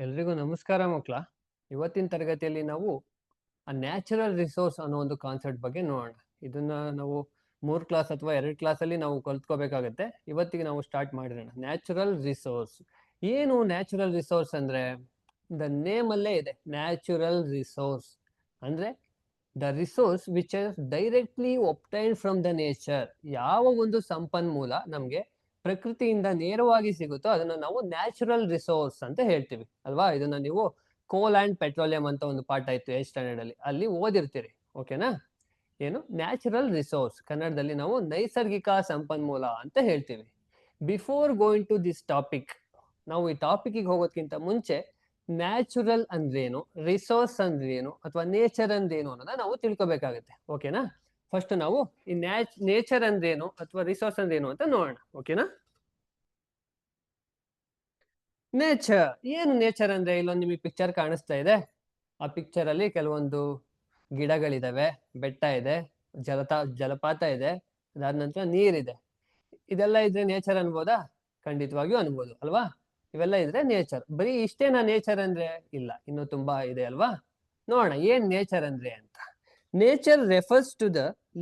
ಎಲ್ರಿಗೂ ನಮಸ್ಕಾರ ಮಕ್ಕಳ. ಇವತ್ತಿನ ತರಗತಿಯಲ್ಲಿ ನಾವು ನ್ಯಾಚುರಲ್ ರಿಸೋರ್ಸ್ ಅನ್ನೋ ಒಂದು ಕಾನ್ಸೆಪ್ಟ್ ಬಗ್ಗೆ ನೋಡೋಣ. ಇದನ್ನ ನಾವು 3 ಕ್ಲಾಸ್ ಅಥವಾ 2 ಕ್ಲಾಸಲ್ಲಿ ನಾವು ಕಲ್ತ್ಕೋಬೇಕಾಗತ್ತೆ. ಇವತ್ತಿಗೆ ನಾವು ಸ್ಟಾರ್ಟ್ ಮಾಡಿರೋಣ. ನ್ಯಾಚುರಲ್ ರಿಸೋರ್ಸ್ ಏನು? ನ್ಯಾಚುರಲ್ ರಿಸೋರ್ಸ್ ಅಂದ್ರೆ ದ ನೇಮ್ ಅಲ್ಲೇ ಇದೆ, ನ್ಯಾಚುರಲ್ ರಿಸೋರ್ಸ್ ಅಂದ್ರೆ the resource which is directly obtained from the nature. ಯಾವ ಒಂದು ಸಂಪನ್ಮೂಲ ನಮಗೆ ಪ್ರಕೃತಿಯಿಂದ ನೇರವಾಗಿ ಸಿಗುತ್ತೋ ಅದನ್ನ ನಾವು ನ್ಯಾಚುರಲ್ ರಿಸೋರ್ಸ್ ಅಂತ ಹೇಳ್ತೀವಿ ಅಲ್ವಾ. ಇದನ್ನ ನೀವು ಕೋಲ್ ಅಂಡ್ ಪೆಟ್ರೋಲಿಯಂ ಅಂತ ಒಂದು ಪಾಠ ಇತ್ತು 8th ಸ್ಟ್ಯಾಂಡರ್ಡ್ ಅಲ್ಲಿ, ಅಲ್ಲಿ ಓದಿರ್ತೀರಿ. ಓಕೆನಾ? ಏನು ನ್ಯಾಚುರಲ್ ರಿಸೋರ್ಸ್ ಕನ್ನಡದಲ್ಲಿ ನಾವು ನೈಸರ್ಗಿಕ ಸಂಪನ್ಮೂಲ ಅಂತ ಹೇಳ್ತೀವಿ. Before going to this topic, ನಾವು ಈ ಟಾಪಿಕ್ಗೆ ಹೋಗೋದಕ್ಕಿಂತ ಮುಂಚೆ ನ್ಯಾಚುರಲ್ ಅಂದ್ರೇನು, ರಿಸೋರ್ಸ್ ಅಂದ್ರೇನು ಅಥವಾ ನೇಚರ್ ಅಂದ್ರೇನು ಅನ್ನೋದನ್ನ ನಾವು ತಿಳ್ಕೊಬೇಕಾಗತ್ತೆ. ಓಕೆನಾ? ಫಸ್ಟ್ ನಾವು ಈ ನೇಚರ್ ಅಂದ್ರೇನು ಅಥವಾ ರಿಸೋರ್ಸ್ ಅಂದ್ರೇನು ಅಂತ ನೋಡೋಣ. ಓಕೆನಾ? ನೇಚರ್ ಏನು? ನೇಚರ್ ಅಂದ್ರೆ ಇಲ್ಲೊಂದು ನಿಮಗೆ ಪಿಕ್ಚರ್ ಕಾಣಿಸ್ತಾ ಇದೆ. ಆ ಪಿಕ್ಚರ್ ಅಲ್ಲಿ ಕೆಲವೊಂದು ಗಿಡಗಳಿದಾವೆ, ಬೆಟ್ಟ ಇದೆ, ಜಲಪಾತ ಇದೆ, ಅದಾದ ನಂತರ ನೀರಿದೆ. ಇದೆಲ್ಲ ಇದ್ರೆ ನೇಚರ್ ಅನ್ಬೋದಾ? ಖಂಡಿತವಾಗಿಯೂ ಅನ್ಬೋದು ಅಲ್ವಾ. ಇವೆಲ್ಲ ಇದ್ರೆ ನೇಚರ್. ಬರೀ ಇಷ್ಟೇನಾ ನೇಚರ್ ಅಂದ್ರೆ? ಇಲ್ಲ, ಇನ್ನು ತುಂಬಾ ಇದೆ ಅಲ್ವಾ. ನೋಡೋಣ ಏನ್ ನೇಚರ್ ಅಂದ್ರೆ ಅಂತ. Nature refers to the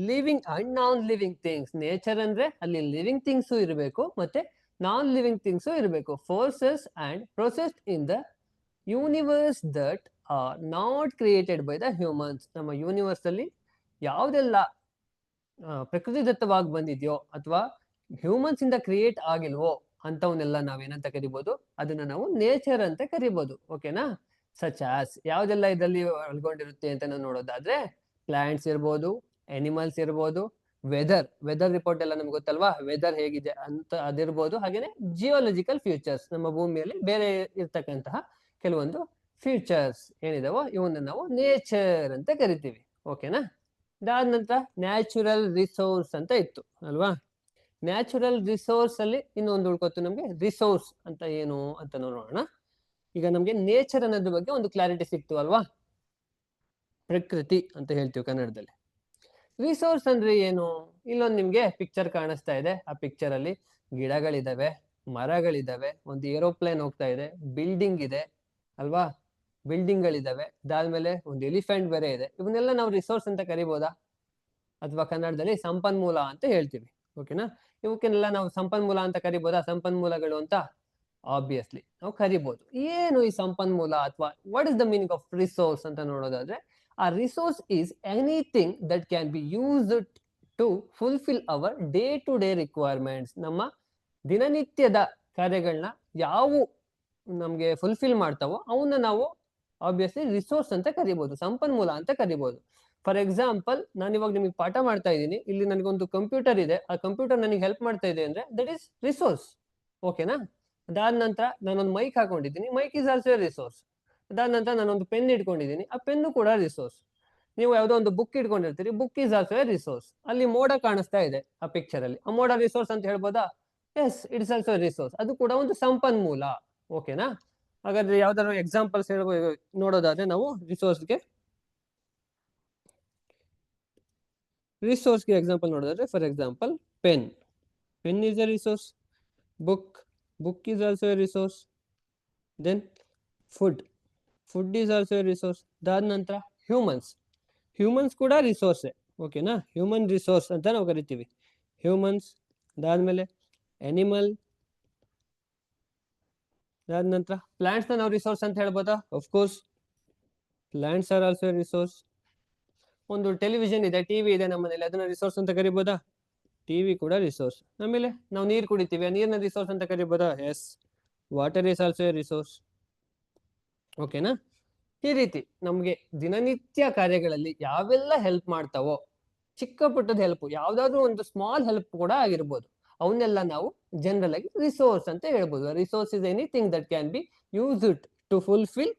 living and non living things. Nature ಅಂದ್ರೆ ಅಲ್ಲಿ ಲಿವಿಂಗ್ ಥಿಂಗ್ಸು ಇರಬೇಕು ಮತ್ತೆ ನಾನ್ ಲಿವಿಂಗ್ ಥಿಂಗ್ಸು ಇರಬೇಕು. Forces and processed in the universe that are not created by the humans. ನಮ್ಮ ಯೂನಿವರ್ಸ್ ಅಲ್ಲಿ ಯಾವುದೆಲ್ಲ ಪ್ರಕೃತಿದತ್ತವಾಗಿ ಬಂದಿದೆಯೋ ಅಥವಾ ಹ್ಯೂಮನ್ಸ್ ಇಂದ ಕ್ರಿಯೇಟ್ ಆಗಿಲ್ವೋ ಅಂತವನ್ನೆಲ್ಲ ನಾವೇನಂತ ಕರಿಬಹುದು? ಅದನ್ನ ನಾವು ನೇಚರ್ ಅಂತ ಕರಿಬಹುದು. ಓಕೆನಾ? ಸಚ್ ಆಸ್ ಯಾವ್ದೆಲ್ಲ ಇದರಲ್ಲಿ ಒಳಗೊಂಡಿರುತ್ತೆ ಅಂತ ನಾವು ನೋಡೋದಾದ್ರೆ ಪ್ಲಾಂಟ್ಸ್ ಇರ್ಬೋದು, ಎನಿಮಲ್ಸ್ ಇರ್ಬೋದು, ವೆದರ್ ರಿಪೋರ್ಟ್ ಎಲ್ಲ ನಮ್ಗೆ ಗೊತ್ತಲ್ವಾ, ವೆದರ್ ಹೇಗಿದೆ ಅಂತ ಅದಿರ್ಬೋದು. ಹಾಗೇನೆ ಜಿಯೋಲಜಿಕಲ್ ಫ್ಯೂಚರ್ಸ್, ನಮ್ಮ ಭೂಮಿಯಲ್ಲಿ ಬೇರೆ ಇರ್ತಕ್ಕಂತಹ ಕೆಲವೊಂದು ಫ್ಯೂಚರ್ಸ್ ಏನಿದಾವೋ ಇವನ್ನ ನಾವು ನೇಚರ್ ಅಂತ ಕರಿತೀವಿ. ಓಕೆನಾ? ಇದಾದ ನಂತರ ನ್ಯಾಚುರಲ್ ರಿಸೋರ್ಸ್ ಅಂತ ಇತ್ತು ಅಲ್ವಾ. ನ್ಯಾಚುರಲ್ ರಿಸೋರ್ಸ್ ಅಲ್ಲಿ ಇನ್ನೊಂದು ಉಳ್ಕೊತ್ತು ನಮ್ಗೆ ರಿಸೋರ್ಸ್ ಅಂತ ಏನು ಅಂತ ನೋಡೋಣ. ಈಗ ನಮ್ಗೆ ನೇಚರ್ ಅನ್ನೋದ್ರ ಬಗ್ಗೆ ಒಂದು ಕ್ಲಾರಿಟಿ ಸಿಕ್ತು ಅಲ್ವಾ. ಪ್ರಕೃತಿ ಅಂತ ಹೇಳ್ತೀವಿ ಕನ್ನಡದಲ್ಲಿ. ರಿಸೋರ್ಸ್ ಅಂದ್ರೆ ಏನು? ಇಲ್ಲೊಂದು ನಿಮ್ಗೆ ಪಿಕ್ಚರ್ ಕಾಣಿಸ್ತಾ ಇದೆ. ಆ ಪಿಕ್ಚರ್ ಅಲ್ಲಿ ಗಿಡಗಳಿದಾವೆ, ಮರಗಳಿದಾವೆ, ಒಂದು ಏರೋಪ್ಲೇನ್ ಹೋಗ್ತಾ ಇದೆ, ಬಿಲ್ಡಿಂಗ್ ಇದೆ ಅಲ್ವಾ. ಬಿಲ್ಡಿಂಗ್ ಗಳಿದಾವೆ, ಅದಾದ್ಮೇಲೆ ಒಂದು ಎಲಿಫೆಂಟ್ ಬೇರೆ ಇದೆ. ಇವನ್ನೆಲ್ಲ ನಾವು ರಿಸೋರ್ಸ್ ಅಂತ ಕರಿಬೋದಾ? ಅಥವಾ ಕನ್ನಡದಲ್ಲಿ ಸಂಪನ್ಮೂಲ ಅಂತ ಹೇಳ್ತೀವಿ. ಓಕೆನಾ? ಇವಕ್ಕೆಲ್ಲ ನಾವು ಸಂಪನ್ಮೂಲ ಅಂತ ಕರಿಬೋದಾ? ಸಂಪನ್ಮೂಲಗಳು ಅಂತ ಆಬ್ವಿಯಸ್ಲಿ ನಾವು ಕರಿಬಹುದು. ಏನು ಈ ಸಂಪನ್ಮೂಲ ಅಥವಾ what is the meaning of resource ಅಂತ ನೋಡೋದಾದ್ರೆ, ಆ resource is anything that can be used to fulfil our day to day requirements. ನಮ್ಮ ದಿನನಿತ್ಯದ ಕಾರ್ಯಗಳನ್ನ ಯಾವ ನಮ್ಗೆ ಫುಲ್ಫಿಲ್ ಮಾಡ್ತಾವೋ ಅವನ್ನ ನಾವು ಆಬ್ವಿಯಸ್ಲಿ ರಿಸೋರ್ಸ್ ಅಂತ ಕರಿಬಹುದು, ಸಂಪನ್ಮೂಲ ಅಂತ ಕರಿಬಹುದು. ಫಾರ್ ಎಕ್ಸಾಂಪಲ್, ನಾನು ಇವಾಗ ನಿಮಗೆ ಪಾಠ ಮಾಡ್ತಾ ಇದ್ದೀನಿ, ಇಲ್ಲಿ ನನಗೊಂದು ಕಂಪ್ಯೂಟರ್ ಇದೆ, ಆ ಕಂಪ್ಯೂಟರ್ ನನಗೆ ಹೆಲ್ಪ್ ಮಾಡ್ತಾ ಇದೆ ಅಂದ್ರೆ ದಟ್ ಈಸ್ ರಿಸೋರ್ಸ್. ಓಕೆನಾ? ಅದಾದ ನಂತರ ನಾನೊಂದು ಮೈಕ್ ಹಾಕೊಂಡಿದ್ದೀನಿ, mike is also a resource. ಅದಾದ ನಂತರ ನಾನೊಂದು ಪೆನ್ ಇಟ್ಕೊಂಡಿದ್ದೀನಿ, ಆ ಪೆನ್ನು ಕೂಡ ರಿಸೋರ್ಸ್. ನೀವು ಯಾವುದೋ ಒಂದು ಬುಕ್ ಇಟ್ಕೊಂಡಿರ್ತೀರಿ, book is also a resource. ಅಲ್ಲಿ ಮೋಡ ಕಾಣಿಸ್ತಾ ಇದೆ ಆ ಪಿಕ್ಚರ್ ಅಲ್ಲಿ, ಆ ಮೋಡ ರಿಸೋರ್ಸ್ ಅಂತ ಹೇಳ್ಬೋದಾ? Yes, it's also resource. ಅದು ಕೂಡ ಒಂದು ಸಂಪನ್ಮೂಲ. ಓಕೆನಾ? ಹಾಗಾದ್ರೆ ಯಾವ್ದಾದ್ರು ಎಕ್ಸಾಂಪಲ್ಸ್ ನೋಡೋದಾದ್ರೆ ನಾವು ರಿಸೋರ್ಸ್ಗೆ ಎಕ್ಸಾಂಪಲ್ ನೋಡೋದಾದ್ರೆ, for example pen is A resource. book is also a resource. Then food is also a resource. ಅದಾದ ನಂತರ ಹ್ಯೂಮನ್ಸ್ ಕೂಡ ರಿಸೋರ್ಸೇ. ಓಕೆನಾ? ಹ್ಯೂಮನ್ ರಿಸೋರ್ಸ್ ಅಂತ ನಾವು ಕರಿತೀವಿ, ಹ್ಯೂಮನ್ಸ್. ಅದಾದ್ಮೇಲೆ ಎನಿಮಲ್. ಅದಾದ ನಂತರ ಪ್ಲಾಂಟ್ಸ್ ನಾವು ರಿಸೋರ್ಸ್ ಅಂತ ಹೇಳ್ಬೋದಾ? Of course, plants are also resource. ಒಂದು ಟೆಲಿವಿಷನ್ ಇದೆ, ಟಿವಿ ಇದೆ ನಮ್ಮನೇಲಿ, ಅದನ್ನ ರಿಸೋರ್ಸ್ ಅಂತ ಕರಿಬೋದಾ? ಟಿವಿ ಕೂಡ ರಿಸೋರ್ಸ್. ಆಮೇಲೆ ನಾವು ನೀರು ಕುಡಿತೀವಿ, ಆ ನೀರನ್ನ ರಿಸೋರ್ಸ್ ಅಂತ ಕರಿಬೋದಾ? Yes, water is also a resource. ಓಕೆನಾ? ಈ ರೀತಿ ನಮ್ಗೆ ದಿನನಿತ್ಯ ಕಾರ್ಯಗಳಲ್ಲಿ ಯಾವೆಲ್ಲ ಹೆಲ್ಪ್ ಮಾಡ್ತಾವೋ, ಚಿಕ್ಕ ಪುಟ್ಟದ ಹೆಲ್ಪ್, ಯಾವ್ದಾದ್ರು ಒಂದು ಸ್ಮಾಲ್ ಹೆಲ್ಪ್ ಕೂಡ ಆಗಿರ್ಬೋದು, ಅವನ್ನೆಲ್ಲ ನಾವು ಜನರಲ್ ಆಗಿ ರಿಸೋರ್ಸ್ ಅಂತ ಹೇಳ್ಬೋದು. Resource is anything that can be used to fulfil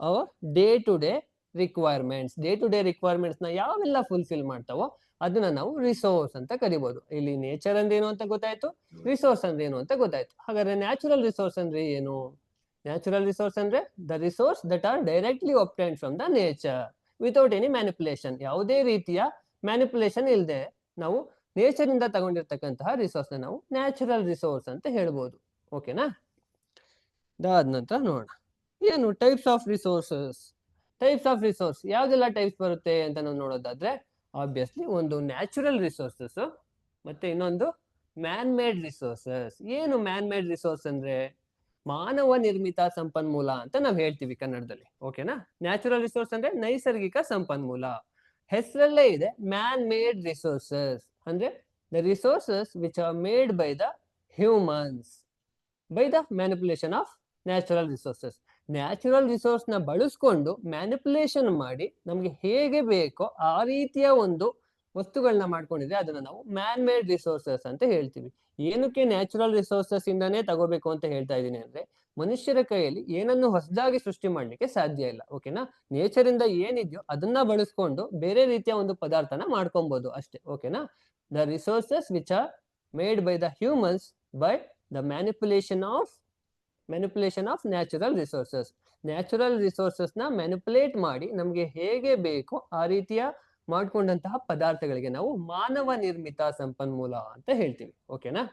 our day to day requirements. Day to day requirements ನ ಯಾವೆಲ್ಲ ಫುಲ್ಫಿಲ್ ಮಾಡ್ತಾವೋ ಅದನ್ನ ನಾವು ರಿಸೋರ್ಸ್ ಅಂತ ಕರಿಬಹುದು. ಇಲ್ಲಿ ನೇಚರ್ ಅಂದ್ರೇನು ಅಂತ ಗೊತ್ತಾಯ್ತು, ರಿಸೋರ್ಸ್ ಅಂದ್ರೇನು ಅಂತ ಗೊತ್ತಾಯ್ತು. ಹಾಗಾದ್ರೆ ನ್ಯಾಚುರಲ್ ರಿಸೋರ್ಸ್ ಅಂದ್ರೆ ಏನು? ನ್ಯಾಚುರಲ್ ರಿಸೋರ್ಸ್ ಅಂದ್ರೆ the resource that are directly obtained from the nature without any manipulation. ಯಾವುದೇ ರೀತಿಯ ಮ್ಯಾನಿಪುಲೇಷನ್ ಇಲ್ಲದೆ ನಾವು ನೇಚರ್ ಇಂದ ತಗೊಂಡಿರ್ತಕ್ಕಂತಹ ರಿಸೋರ್ಸ್ ನ ನಾವು ನ್ಯಾಚುರಲ್ ರಿಸೋರ್ಸ್ ಅಂತ ಹೇಳ್ಬೋದು. ಓಕೆನಾ? ಅದಾದ ನಂತರ ನೋಡೋಣ, ಏನು types of resources. Types of resource ಯಾವ್ದೆಲ್ಲ ಟೈಪ್ಸ್ ಬರುತ್ತೆ ಅಂತ ನಾವು ನೋಡೋದಾದ್ರೆ, ಆಬ್ವಿಯಸ್ಲಿ ಒಂದು ನ್ಯಾಚುರಲ್ ರಿಸೋರ್ಸಸ್, ಮತ್ತೆ ಇನ್ನೊಂದು ಮ್ಯಾನ್ ಮೇಡ್ ರಿಸೋರ್ಸಸ್. ಏನು ಮ್ಯಾನ್ ಮೇಡ್ ರಿಸೋರ್ಸ್ ಅಂದ್ರೆ ಮಾನವ ನಿರ್ಮಿತ ಸಂಪನ್ಮೂಲ ಅಂತ ನಾವ್ ಹೇಳ್ತೀವಿ ಕನ್ನಡದಲ್ಲಿ. ಓಕೆನಾ? ನ್ಯಾಚುರಲ್ ರಿಸೋರ್ಸ್ ಅಂದ್ರೆ ನೈಸರ್ಗಿಕ ಸಂಪನ್ಮೂಲ. ಹೆಸರಲ್ಲೇ ಇದೆ ಮ್ಯಾನ್ ಮೇಡ್ ರಿಸೋರ್ಸಸ್ ಅಂದ್ರೆ the resources which are made by the humans by the manipulation of natural resources. Natural resource ನ ಬಳಸ್ಕೊಂಡು ಮ್ಯಾನಿಪುಲೇಷನ್ ಮಾಡಿ ನಮ್ಗೆ ಹೇಗೆ ಬೇಕೋ ಆ ರೀತಿಯ ಒಂದು ವಸ್ತುಗಳನ್ನ ಮಾಡ್ಕೊಂಡಿದ್ರೆ ಅದನ್ನ ನಾವು ಮ್ಯಾನ್ ಮೇಡ್ ರಿಸೋರ್ಸಸ್ ಅಂತ ಹೇಳ್ತೀವಿ. ಏನಕ್ಕೆ ನ್ಯಾಚುರಲ್ ರಿಸೋರ್ಸಸ್ ಇಂದಾನೇ ತಗೋಬೇಕು ಅಂತ ಹೇಳ್ತಾ ಇದ್ದೀನಿ ಅಂದ್ರೆ, ಮನುಷ್ಯರ ಕೈಯಲ್ಲಿ ಏನನ್ನು ಹೊಸದಾಗಿ ಸೃಷ್ಟಿ ಮಾಡ್ಲಿಕ್ಕೆ ಸಾಧ್ಯ ಇಲ್ಲ. ಓಕೆನಾ? ನೇಚರ್ ಇಂದ ಏನಿದೆಯೋ ಅದನ್ನ ಬಳಸ್ಕೊಂಡು ಬೇರೆ ರೀತಿಯ ಒಂದು ಪದಾರ್ಥನ ಮಾಡ್ಕೊಬಹುದು ಅಷ್ಟೇ. ಓಕೆನಾ? The resources which are made by the humans by the manipulation of natural resources. Natural resources ನ ಮ್ಯಾನಿಪುಲೇಟ್ ಮಾಡಿ ನಮ್ಗೆ ಹೇಗೆ ಬೇಕೋ ಆ ರೀತಿಯ ಮಾಡ್ಕೊಂಡಂತಹ ಪದಾರ್ಥಗಳಿಗೆ ನಾವು ಮಾನವ ನಿರ್ಮಿತ ಸಂಪನ್ಮೂಲ ಅಂತ ಹೇಳ್ತೀವಿ. ಓಕೆನಾ?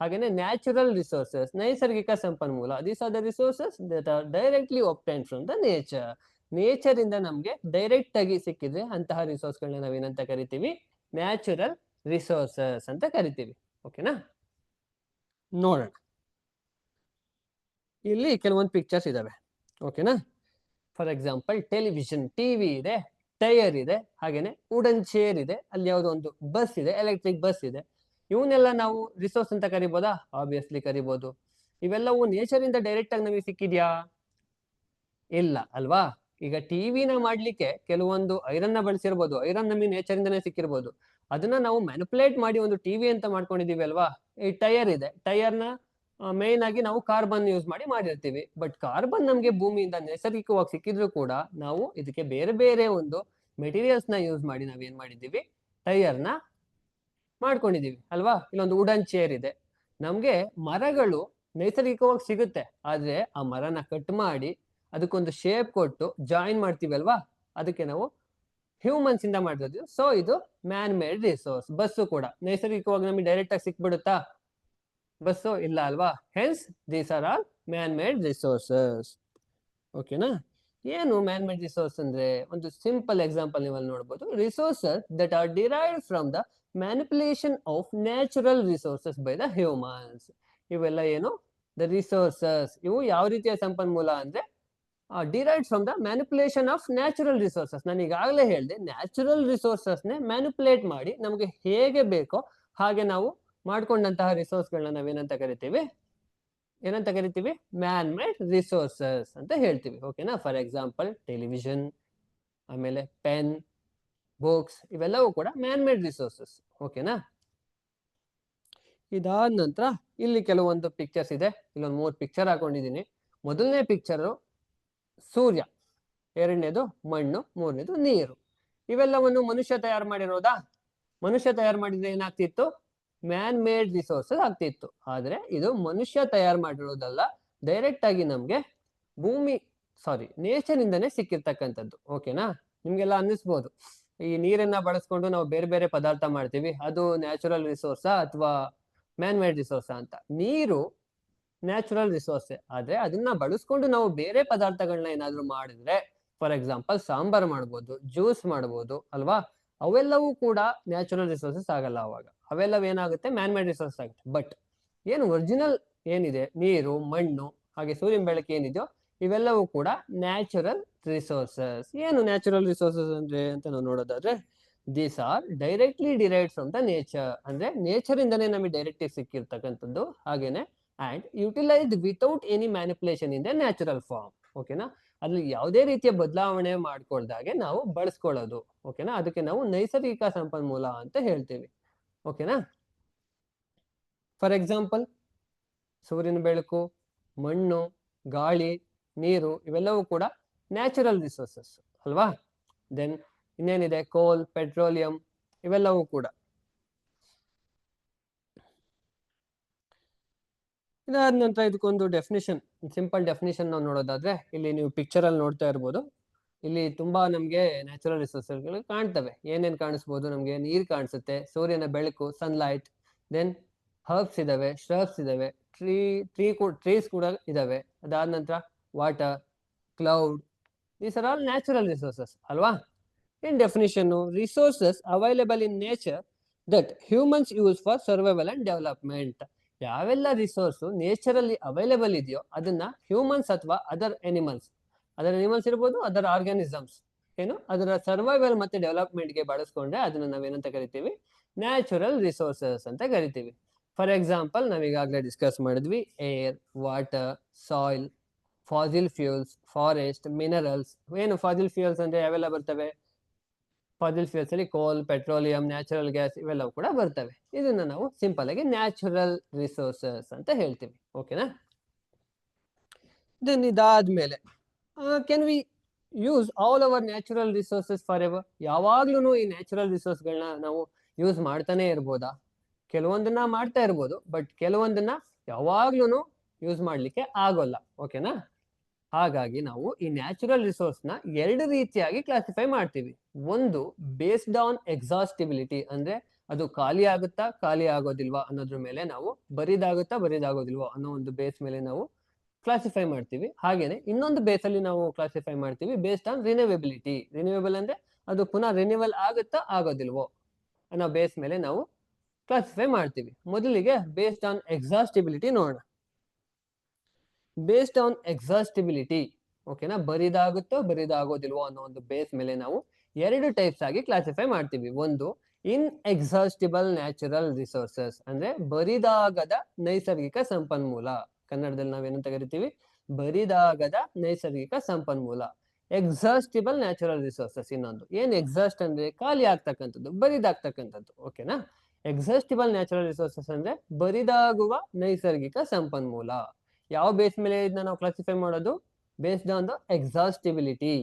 ಹಾಗೇನೆ ನ್ಯಾಚುರಲ್ ರಿಸೋರ್ಸಸ್ ನೈಸರ್ಗಿಕ ಸಂಪನ್ಮೂಲ. These are the resources that are directly obtained from the nature. Nature ಇಂದ ನಮ್ಗೆ ಡೈರೆಕ್ಟ್ ಆಗಿ ಸಿಕ್ಕಿದ್ರೆ ಅಂತಹ ರಿಸೋರ್ಸ್ ಗಳನ್ನ ನಾವೇನಂತ ಕರಿತೀವಿ? ನ್ಯಾಚುರಲ್ ರಿಸೋರ್ಸಸ್ ಅಂತ ಕರಿತೀವಿ. ಓಕೆನಾ? ನೋಡೋಣ, ಇಲ್ಲಿ ಕೆಲವೊಂದು ಪಿಕ್ಚರ್ಸ್ ಇದಾವೆ. ಓಕೆನಾ? ಫಾರ್ ಎಕ್ಸಾಂಪಲ್ ಟೆಲಿವಿಷನ್, ಟಿವಿ ಇದೆ, ಟೈರ್ ಇದೆ, ಹಾಗೇನೆ ವುಡನ್ ಚೇರ್ ಇದೆ, ಅಲ್ಲಿ ಯಾವುದೋ ಒಂದು ಬಸ್ ಇದೆ, ಎಲೆಕ್ಟ್ರಿಕ್ ಬಸ್ ಇದೆ. ಇವನ್ನೆಲ್ಲ ನಾವು ರಿಸೋರ್ಸ್ ಅಂತ ಕರಿಬೋದಾ? ಆಬ್ವಿಯಸ್ಲಿ ಕರಿಬಹುದು. ಇವೆಲ್ಲವೂ ನೇಚರ್ ಇಂದ ಡೈರೆಕ್ಟ್ ಆಗಿ ನಮಗೆ ಸಿಕ್ಕಿದ್ಯಾ? ಇಲ್ಲ ಅಲ್ವಾ? ಈಗ ಟಿವಿನ ಮಾಡ್ಲಿಕ್ಕೆ ಕೆಲವೊಂದು ಐರನ್ ನ ಬಳಸಿರ್ಬೋದು. ಐರನ್ ನಮಗೆ ನೇಚರ್ ಇಂದನೇ ಸಿಕ್ಕಿರ್ಬೋದು. ಅದನ್ನ ನಾವು ಮ್ಯಾನಿಪುಲೇಟ್ ಮಾಡಿ ಒಂದು ಟಿವಿ ಅಂತ ಮಾಡ್ಕೊಂಡಿದೀವಿ ಅಲ್ವಾ? ಈ ಟೈರ್ ಇದೆ, ಟೈರ್ ನ ಮೇನ್ ಆಗಿ ನಾವು ಕಾರ್ಬನ್ ಯೂಸ್ ಮಾಡಿ ಮಾಡಿರ್ತೀವಿ. ಬಟ್ ಕಾರ್ಬನ್ ನಮ್ಗೆ ಭೂಮಿಯಿಂದ ನೈಸರ್ಗಿಕವಾಗಿ ಸಿಕ್ಕಿದ್ರು ಕೂಡ ನಾವು ಇದಕ್ಕೆ ಬೇರೆ ಬೇರೆ ಒಂದು ಮೆಟೀರಿಯಲ್ಸ್ ನ ಯೂಸ್ ಮಾಡಿ ನಾವೇನ್ ಮಾಡಿದೀವಿ? ಟೈರ್ ನ ಮಾಡ್ಕೊಂಡಿದೀವಿ ಅಲ್ವಾ? ಇಲ್ಲೊಂದು ವುಡನ್ ಚೇರ್ ಇದೆ. ನಮ್ಗೆ ಮರಗಳು ನೈಸರ್ಗಿಕವಾಗಿ ಸಿಗುತ್ತೆ, ಆದ್ರೆ ಆ ಮರನ ಕಟ್ ಮಾಡಿ ಅದಕ್ಕೊಂದು ಶೇಪ್ ಕೊಟ್ಟು ಜಾಯಿನ್ ಮಾಡ್ತೀವಿ ಅಲ್ವಾ? ಅದಕ್ಕೆ ನಾವು ಹ್ಯೂಮನ್ಸ್ ಇಂದ ಮಾಡಿರೋದು. ಸೊ ಇದು ಮ್ಯಾನ್ ಮೇಡ್ ರಿಸೋರ್ಸ್. ಬಸ್ಸು ಕೂಡ ನೈಸರ್ಗಿಕವಾಗಿ ನಮಗೆ ಡೈರೆಕ್ಟ್ ಆಗಿ ಸಿಕ್ಬಿಡುತ್ತಾ? ಬಸ್ಸು ಇಲ್ಲ ಅಲ್ವಾ? Hence these are all man made resources. ಓಕೆನಾ? ಏನು ಮ್ಯಾನ್ ಮೇಡ್ ರಿಸೋರ್ಸ್ ಅಂದ್ರೆ ಒಂದು ಸಿಂಪಲ್ ಎಕ್ಸಾಂಪಲ್ ನೀವು ಅಲ್ಲಿ ನೋಡ್ಬೋದು. Resources that R derived from the manipulation of natural resources by the humans. ಇವೆಲ್ಲ ಏನು? The resources. ಇವು ಯಾವ ರೀತಿಯ ಸಂಪನ್ಮೂಲ ಅಂದ್ರೆ derived from the manipulation of natural resources. ನಾನು ಈಗಾಗಲೇ ಹೇಳಿದೆ, ನ್ಯಾಚುರಲ್ ರಿಸೋರ್ಸಸ್ ನೇ ಮ್ಯಾನಿಪುಲೇಟ್ ಮಾಡಿ ನಮಗೆ ಹೇಗೆ ಬೇಕೋ ಹಾಗೆ ನಾವು ಮಾಡ್ಕೊಂಡಂತಹ ರಿಸೋರ್ಸ್ಗಳನ್ನ ನಾವೇನಂತ ಕರಿತೀವಿ? ಏನಂತ ಕರಿತೀವಿ? ಮ್ಯಾನ್ ಮೇಡ್ ರಿಸೋರ್ಸಸ್ ಅಂತ ಹೇಳ್ತೀವಿ. ಓಕೆನಾ? ಫಾರ್ ಎಕ್ಸಾಂಪಲ್ ಟೆಲಿವಿಷನ್, ಆಮೇಲೆ ಪೆನ್, ಬುಕ್ಸ್, ಇವೆಲ್ಲವೂ ಕೂಡ ಮ್ಯಾನ್ ಮೇಡ್ ರಿಸೋರ್ಸಸ್. ಓಕೆನಾ? ಇದಾದ ನಂತರ ಇಲ್ಲಿ ಕೆಲವೊಂದು ಪಿಕ್ಚರ್ಸ್ ಇದೆ. ಇಲ್ಲೊಂದು 3 ಪಿಕ್ಚರ್ ಹಾಕೊಂಡಿದ್ದೀನಿ. ಮೊದಲನೇ ಪಿಕ್ಚರು ಸೂರ್ಯ, ಎರಡನೇದು ಮಣ್ಣು, ಮೂರನೇದು ನೀರು. ಇವೆಲ್ಲವನ್ನು ಮನುಷ್ಯ ತಯಾರು ಮಾಡಿರೋದಾ? ಮನುಷ್ಯ ತಯಾರು ಮಾಡಿದ್ರೆ ಏನಾಗ್ತಿತ್ತು? ಮ್ಯಾನ್ ಮೇಡ್ ರಿಸೋರ್ಸಸ್ ಆಗ್ತಿತ್ತು. ಆದ್ರೆ ಇದು ಮನುಷ್ಯ ತಯಾರು ಮಾಡಿರೋದಲ್ಲ, ಡೈರೆಕ್ಟ್ ಆಗಿ ನಮ್ಗೆ ನೇಚರ್ ಇಂದನೇ ಸಿಕ್ಕಿರ್ತಕ್ಕಂಥದ್ದು. ಓಕೆನಾ? ನಿಮ್ಗೆಲ್ಲ ಅನ್ನಿಸ್ಬೋದು, ಈ ನೀರನ್ನ ಬಳಸ್ಕೊಂಡು ನಾವು ಬೇರೆ ಬೇರೆ ಪದಾರ್ಥ ಮಾಡ್ತೀವಿ, ಅದು ನ್ಯಾಚುರಲ್ ರಿಸೋರ್ಸಾ ಅಥವಾ ಮ್ಯಾನ್ ಮೇಡ್ ರಿಸೋರ್ಸಾ ಅಂತ. ನೀರು ನ್ಯಾಚುರಲ್ ರಿಸೋರ್ಸೆ, ಆದ್ರೆ ಅದನ್ನ ಬಳಸ್ಕೊಂಡು ನಾವು ಬೇರೆ ಪದಾರ್ಥಗಳನ್ನ ಏನಾದ್ರು ಮಾಡಿದ್ರೆ, ಫಾರ್ ಎಕ್ಸಾಂಪಲ್ ಸಾಂಬಾರ್ ಮಾಡ್ಬೋದು, ಜ್ಯೂಸ್ ಮಾಡ್ಬೋದು ಅಲ್ವಾ? ಅವೆಲ್ಲವೂ ಕೂಡ ನ್ಯಾಚುರಲ್ ರಿಸೋರ್ಸಸ್ ಆಗಲ್ಲ. ಅವಾಗ ಅವೆಲ್ಲವೂ ಏನಾಗುತ್ತೆ? ಮ್ಯಾನ್ ಮೇಡ್ ರಿಸೋರ್ಸ್ ಆಗುತ್ತೆ. ಬಟ್ ಏನು ಒರಿಜಿನಲ್ ಏನಿದೆ, ನೀರು, ಮಣ್ಣು, ಹಾಗೆ ಸೂರ್ಯನ ಬೆಳಕು ಏನಿದೆಯೋ ಇವೆಲ್ಲವೂ ಕೂಡ ನ್ಯಾಚುರಲ್ ರಿಸೋರ್ಸಸ್. ಏನು ನ್ಯಾಚುರಲ್ ರಿಸೋರ್ಸಸ್ ಅಂದ್ರೆ ಅಂತ ನಾವು ನೋಡೋದಾದ್ರೆ, these are directly derived from the nature. ಅಂದ್ರೆ ನೇಚರ್ ಇಂದನೇ ನಮಗೆ ಡೈರೆಕ್ಟ್ ಸಿಕ್ಕಿರ್ತಕ್ಕಂಥದ್ದು. ಹಾಗೇನೆ and utilised without any manipulation in the natural form. ಓಕೆನಾ? ಅಲ್ಲಿ ಯಾವುದೇ ರೀತಿಯ ಬದಲಾವಣೆ ಮಾಡ್ಕೊಳ್ದಾಗೆ ನಾವು ಬಳಸ್ಕೊಳ್ಳೋದು. ಓಕೆನಾ? ಅದಕ್ಕೆ ನಾವು ನೈಸರ್ಗಿಕ ಸಂಪನ್ಮೂಲ ಅಂತ ಹೇಳ್ತೀವಿ. ಓಕೆನಾ? ಫಾರ್ ಎಕ್ಸಾಂಪಲ್ ಸೂರ್ಯನ ಬೆಳಕು, ಮಣ್ಣು, ಗಾಳಿ, ನೀರು, ಇವೆಲ್ಲವೂ ಕೂಡ ನ್ಯಾಚುರಲ್ ರಿಸೋರ್ಸಸ್ ಅಲ್ವಾ? ದೆನ್ ಇನ್ನೇನಿದೆ? ಕೋಲ್, ಪೆಟ್ರೋಲಿಯಂ, ಇವೆಲ್ಲವೂ ಕೂಡ. ಇದಾದ ನಂತರ ಇದಕ್ಕೊಂದು ಡೆಫಿನಿಷನ್, ಸಿಂಪಲ್ ಡೆಫಿನಿಷನ್ ನಾವು ನೋಡೋದಾದ್ರೆ, ಇಲ್ಲಿ ನೀವು ಪಿಕ್ಚರ್ ಅಲ್ಲಿ ನೋಡ್ತಾ ಇರ್ಬೋದು. ಇಲ್ಲಿ ತುಂಬಾ ನಮ್ಗೆ ನ್ಯಾಚುರಲ್ ರಿಸೋರ್ಸಸ್ಗಳು ಕಾಣ್ತವೆ. ಏನೇನ್ ಕಾಣಿಸ್ಬೋದು? ನಮ್ಗೆ ನೀರ್ ಕಾಣಿಸುತ್ತೆ, ಸೂರ್ಯನ ಬೆಳಕು, ಸನ್ಲೈಟ್, ದೆನ್ ಹರ್ಬ್ಸ್ ಇದಾವೆ, ಶ್ರಬ್ಸ್ ಇದಾವೆ, ಟ್ರೀಸ್ ಕೂಡ ಇದಾವೆ. ಅದಾದ ನಂತರ water, cloud. These are all natural resources ಅಲ್ವಾ. In definition, resources available in nature that humans use for survival and development. ಯಾವೆಲ್ಲ ರಿಸೋರ್ಸ್ ನೇಚರಲ್ಲಿ ಅವೈಲೇಬಲ್ ಇದೆಯೋ ಅದನ್ನ ಹ್ಯೂಮನ್ಸ್ ಅಥವಾ ಅದರ್ ಎನಿಮಲ್ಸ್ ಇರ್ಬೋದು, ಅದರ್ ಆರ್ಗಾನಿಸಮ್ಸ್ ಏನು ಅದರ ಸರ್ವೈವಲ್ ಮತ್ತೆ ಡೆವಲಪ್ಮೆಂಟ್ಗೆ ಬಳಸ್ಕೊಂಡ್ರೆ ಅದನ್ನ ನಾವೇನಂತ ಕರಿತೀವಿ, ನ್ಯಾಚುರಲ್ ರಿಸೋರ್ಸಸ್ ಅಂತ ಕರಿತೀವಿ. ಫಾರ್ ಎಕ್ಸಾಂಪಲ್, ನಾವೀಗಾಗಲೇ ಡಿಸ್ಕಸ್ ಮಾಡಿದ್ವಿ, air, water, soil, fossil fuels, forest, minerals. ಏನು ಫಾಸಿಲ್ ಫ್ಯೂಲ್ಸ್ ಅಂದ್ರೆ ಯಾವೆಲ್ಲ ಬರ್ತವೆ? ಫಾಸಿಲ್ ಫ್ಯೂಲ್ಸ್ ಅಲ್ಲಿ ಕೋಲ್, ಪೆಟ್ರೋಲಿಯಂ, ನ್ಯಾಚುರಲ್ ಗ್ಯಾಸ್ ಇವೆಲ್ಲವೂ ಕೂಡ ಬರ್ತವೆ. ಇದನ್ನ ನಾವು ಸಿಂಪಲ್ ಆಗಿ ನ್ಯಾಚುರಲ್ ರಿಸೋರ್ಸಸ್ ಅಂತ ಹೇಳ್ತೀವಿ. ಓಕೆನಾ? ದೆನ್ ಇದಾದ್ಮೇಲೆ can we use all our natural resources for ever? ಯಾವಾಗ್ಲೂ ಈ ನ್ಯಾಚುರಲ್ ರಿಸೋರ್ಸ್ಗಳನ್ನ ನಾವು ಯೂಸ್ ಮಾಡ್ತಾನೆ ಇರ್ಬೋದಾ? ಕೆಲವೊಂದನ್ನ ಮಾಡ್ತಾ ಇರ್ಬೋದು, ಬಟ್ ಕೆಲವೊಂದನ್ನ ಯಾವಾಗ್ಲೂ ಯೂಸ್ ಮಾಡ್ಲಿಕ್ಕೆ ಆಗೋಲ್ಲ. ಓಕೆನಾ? ಹಾಗಾಗಿ ನಾವು ಈ ನ್ಯಾಚುರಲ್ ರಿಸೋರ್ಸ್ ನ ಎರಡು ರೀತಿಯಾಗಿ ಕ್ಲಾಸಿಫೈ ಮಾಡ್ತೀವಿ. ಒಂದು ಬೇಸ್ಡ್ ಆನ್ ಎಕ್ಸಾಸ್ಟಿಬಿಲಿಟಿ, ಅಂದ್ರೆ ಅದು ಖಾಲಿ ಆಗುತ್ತಾ ಖಾಲಿ ಆಗೋದಿಲ್ವಾ ಅನ್ನೋದ್ರ ಮೇಲೆ ನಾವು ಬರಿದಾಗುತ್ತಾ ಬರಿದಾಗೋದಿಲ್ವಾ ಅನ್ನೋ ಒಂದು ಬೇಸ್ ಮೇಲೆ ನಾವು ಕ್ಲಾಸಿಫೈ ಮಾಡ್ತೀವಿ. ಹಾಗೇನೆ ಇನ್ನೊಂದು ಬೇಸ್ ಅಲ್ಲಿ ನಾವು ಕ್ಲಾಸಿಫೈ ಮಾಡ್ತೀವಿ ಬೇಸ್ಡ್ ಆನ್ ರಿನ್ಯೂವೇಬಿಲಿಟಿ. ರಿನ್ಯೂವೇಬಲ್ ಅಂದ್ರೆ ಅದು ಪುನಃ ರಿನ್ಯೂವಲ್ ಆಗುತ್ತಾ ಆಗೋದಿಲ್ವೋ ಅನ್ನೋ ಬೇಸ್ ಮೇಲೆ ನಾವು ಕ್ಲಾಸಿಫೈ ಮಾಡ್ತೀವಿ. ಮೊದಲಿಗೆ ಬೇಸ್ಡ್ ಆನ್ ಎಕ್ಸಾಸ್ಟಿಬಿಲಿಟಿ ನೋಡೋಣ. ಬೇಸ್ಡ್ ಆನ್ ಎಕ್ಸಾಸ್ಟಿಬಿಲಿಟಿ, ಓಕೆನಾ, ಬರಿದಾಗುತ್ತೋ ಬರಿದಾಗೋದಿಲ್ವೋ ಅನ್ನೋ ಒಂದು ಬೇಸ್ ಮೇಲೆ ನಾವು ಎರಡು ಟೈಪ್ಸ್ ಆಗಿ ಕ್ಲಾಸಿಫೈ ಮಾಡ್ತೀವಿ. ಒಂದು ಇನ್ ಎಕ್ಸಾಸ್ಟಿಬಲ್ ನ್ಯಾಚುರಲ್ ರಿಸೋರ್ಸಸ್, ಅಂದ್ರೆ ಬರಿದಾಗದ ನೈಸರ್ಗಿಕ ಸಂಪನ್ಮೂಲ. ಕನ್ನಡದಲ್ಲಿ ನಾವೇನಂತ ಕರಿತೀವಿ? ಬರಿದಾಗದ ನೈಸರ್ಗಿಕ ಸಂಪನ್ಮೂಲ. ಎಕ್ಸಾಸ್ಟಿಬಲ್ ನ್ಯಾಚುರಲ್ ರಿಸೋರ್ಸಸ್ ಇನ್ನೊಂದು. ಏನ್ ಎಕ್ಸಾಸ್ಟ್ ಅಂದ್ರೆ ಖಾಲಿ ಆಗ್ತಕ್ಕಂಥದ್ದು, ಬರಿದಾಗ್ತಕ್ಕಂಥದ್ದು. ಓಕೆನಾ? ಎಕ್ಸಾಸ್ಟಿಬಲ್ ನ್ಯಾಚುರಲ್ ರಿಸೋರ್ಸಸ್ ಅಂದ್ರೆ ಬರಿದಾಗುವ ನೈಸರ್ಗಿಕ ಸಂಪನ್ಮೂಲ. ಯಾವ ಬೇಸ್ ಮೇಲೆ ಇದನ್ನ ನಾವು ಕ್ಲಾಸಿಫೈ ಮಾಡೋದು? Based on the exhaustibility.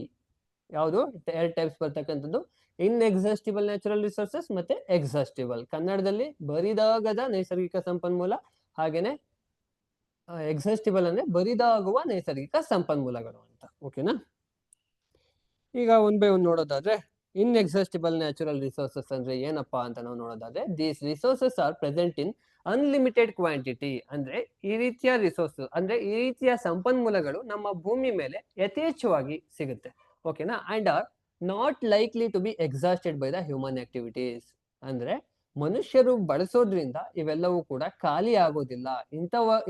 ಯಾವುದು? ಎರಡು ಟೈಪ್ಸ್ ಬರ್ತಕ್ಕಂಥದ್ದು, ಇನ್ ಎಕ್ಸಾಸ್ಟಿಬಲ್ ನ್ಯಾಚುರಲ್ ರಿಸೋರ್ಸಸ್ ಮತ್ತೆ ಎಕ್ಸಾಸ್ಟಿಬಲ್. ಕನ್ನಡದಲ್ಲಿ ಬರಿದಾಗದ ನೈಸರ್ಗಿಕ ಸಂಪನ್ಮೂಲ, ಹಾಗೇನೆ ಎಕ್ಸಾಸ್ಟಿಬಲ್ ಅಂದ್ರೆ ಬರಿದಾಗುವ ನೈಸರ್ಗಿಕ ಸಂಪನ್ಮೂಲಗಳು ಅಂತ. ಓಕೆನಾ? ಈಗ ಒನ್ ಬೈ ಒನ್ ನೋಡೋದಾದ್ರೆ, ಇನ್ ಎಕ್ಸಾಸ್ಟಿಬಲ್ ನ್ಯಾಚುರಲ್ ರಿಸೋರ್ಸಸ್ ಅಂದ್ರೆ ಏನಪ್ಪಾ ಅಂತ ನಾವು ನೋಡೋದಾದ್ರೆ, these resources are present in unlimited quantity. ಅಂದ್ರೆ ಈ ರೀತಿಯ ರಿಸೋರ್ಸ್ ಅಂದ್ರೆ ಈ ರೀತಿಯ ಸಂಪನ್ಮೂಲಗಳು ನಮ್ಮ ಭೂಮಿ ಮೇಲೆ ಯಥೇಚ್ಛವಾಗಿ ಸಿಗುತ್ತೆ. ಓಕೆನಾ? And are not likely to be exhausted by the human activities. ಅಂದ್ರೆ ಮನುಷ್ಯರು ಬಳಸೋದ್ರಿಂದ ಇವೆಲ್ಲವೂ ಕೂಡ ಖಾಲಿ ಆಗೋದಿಲ್ಲ.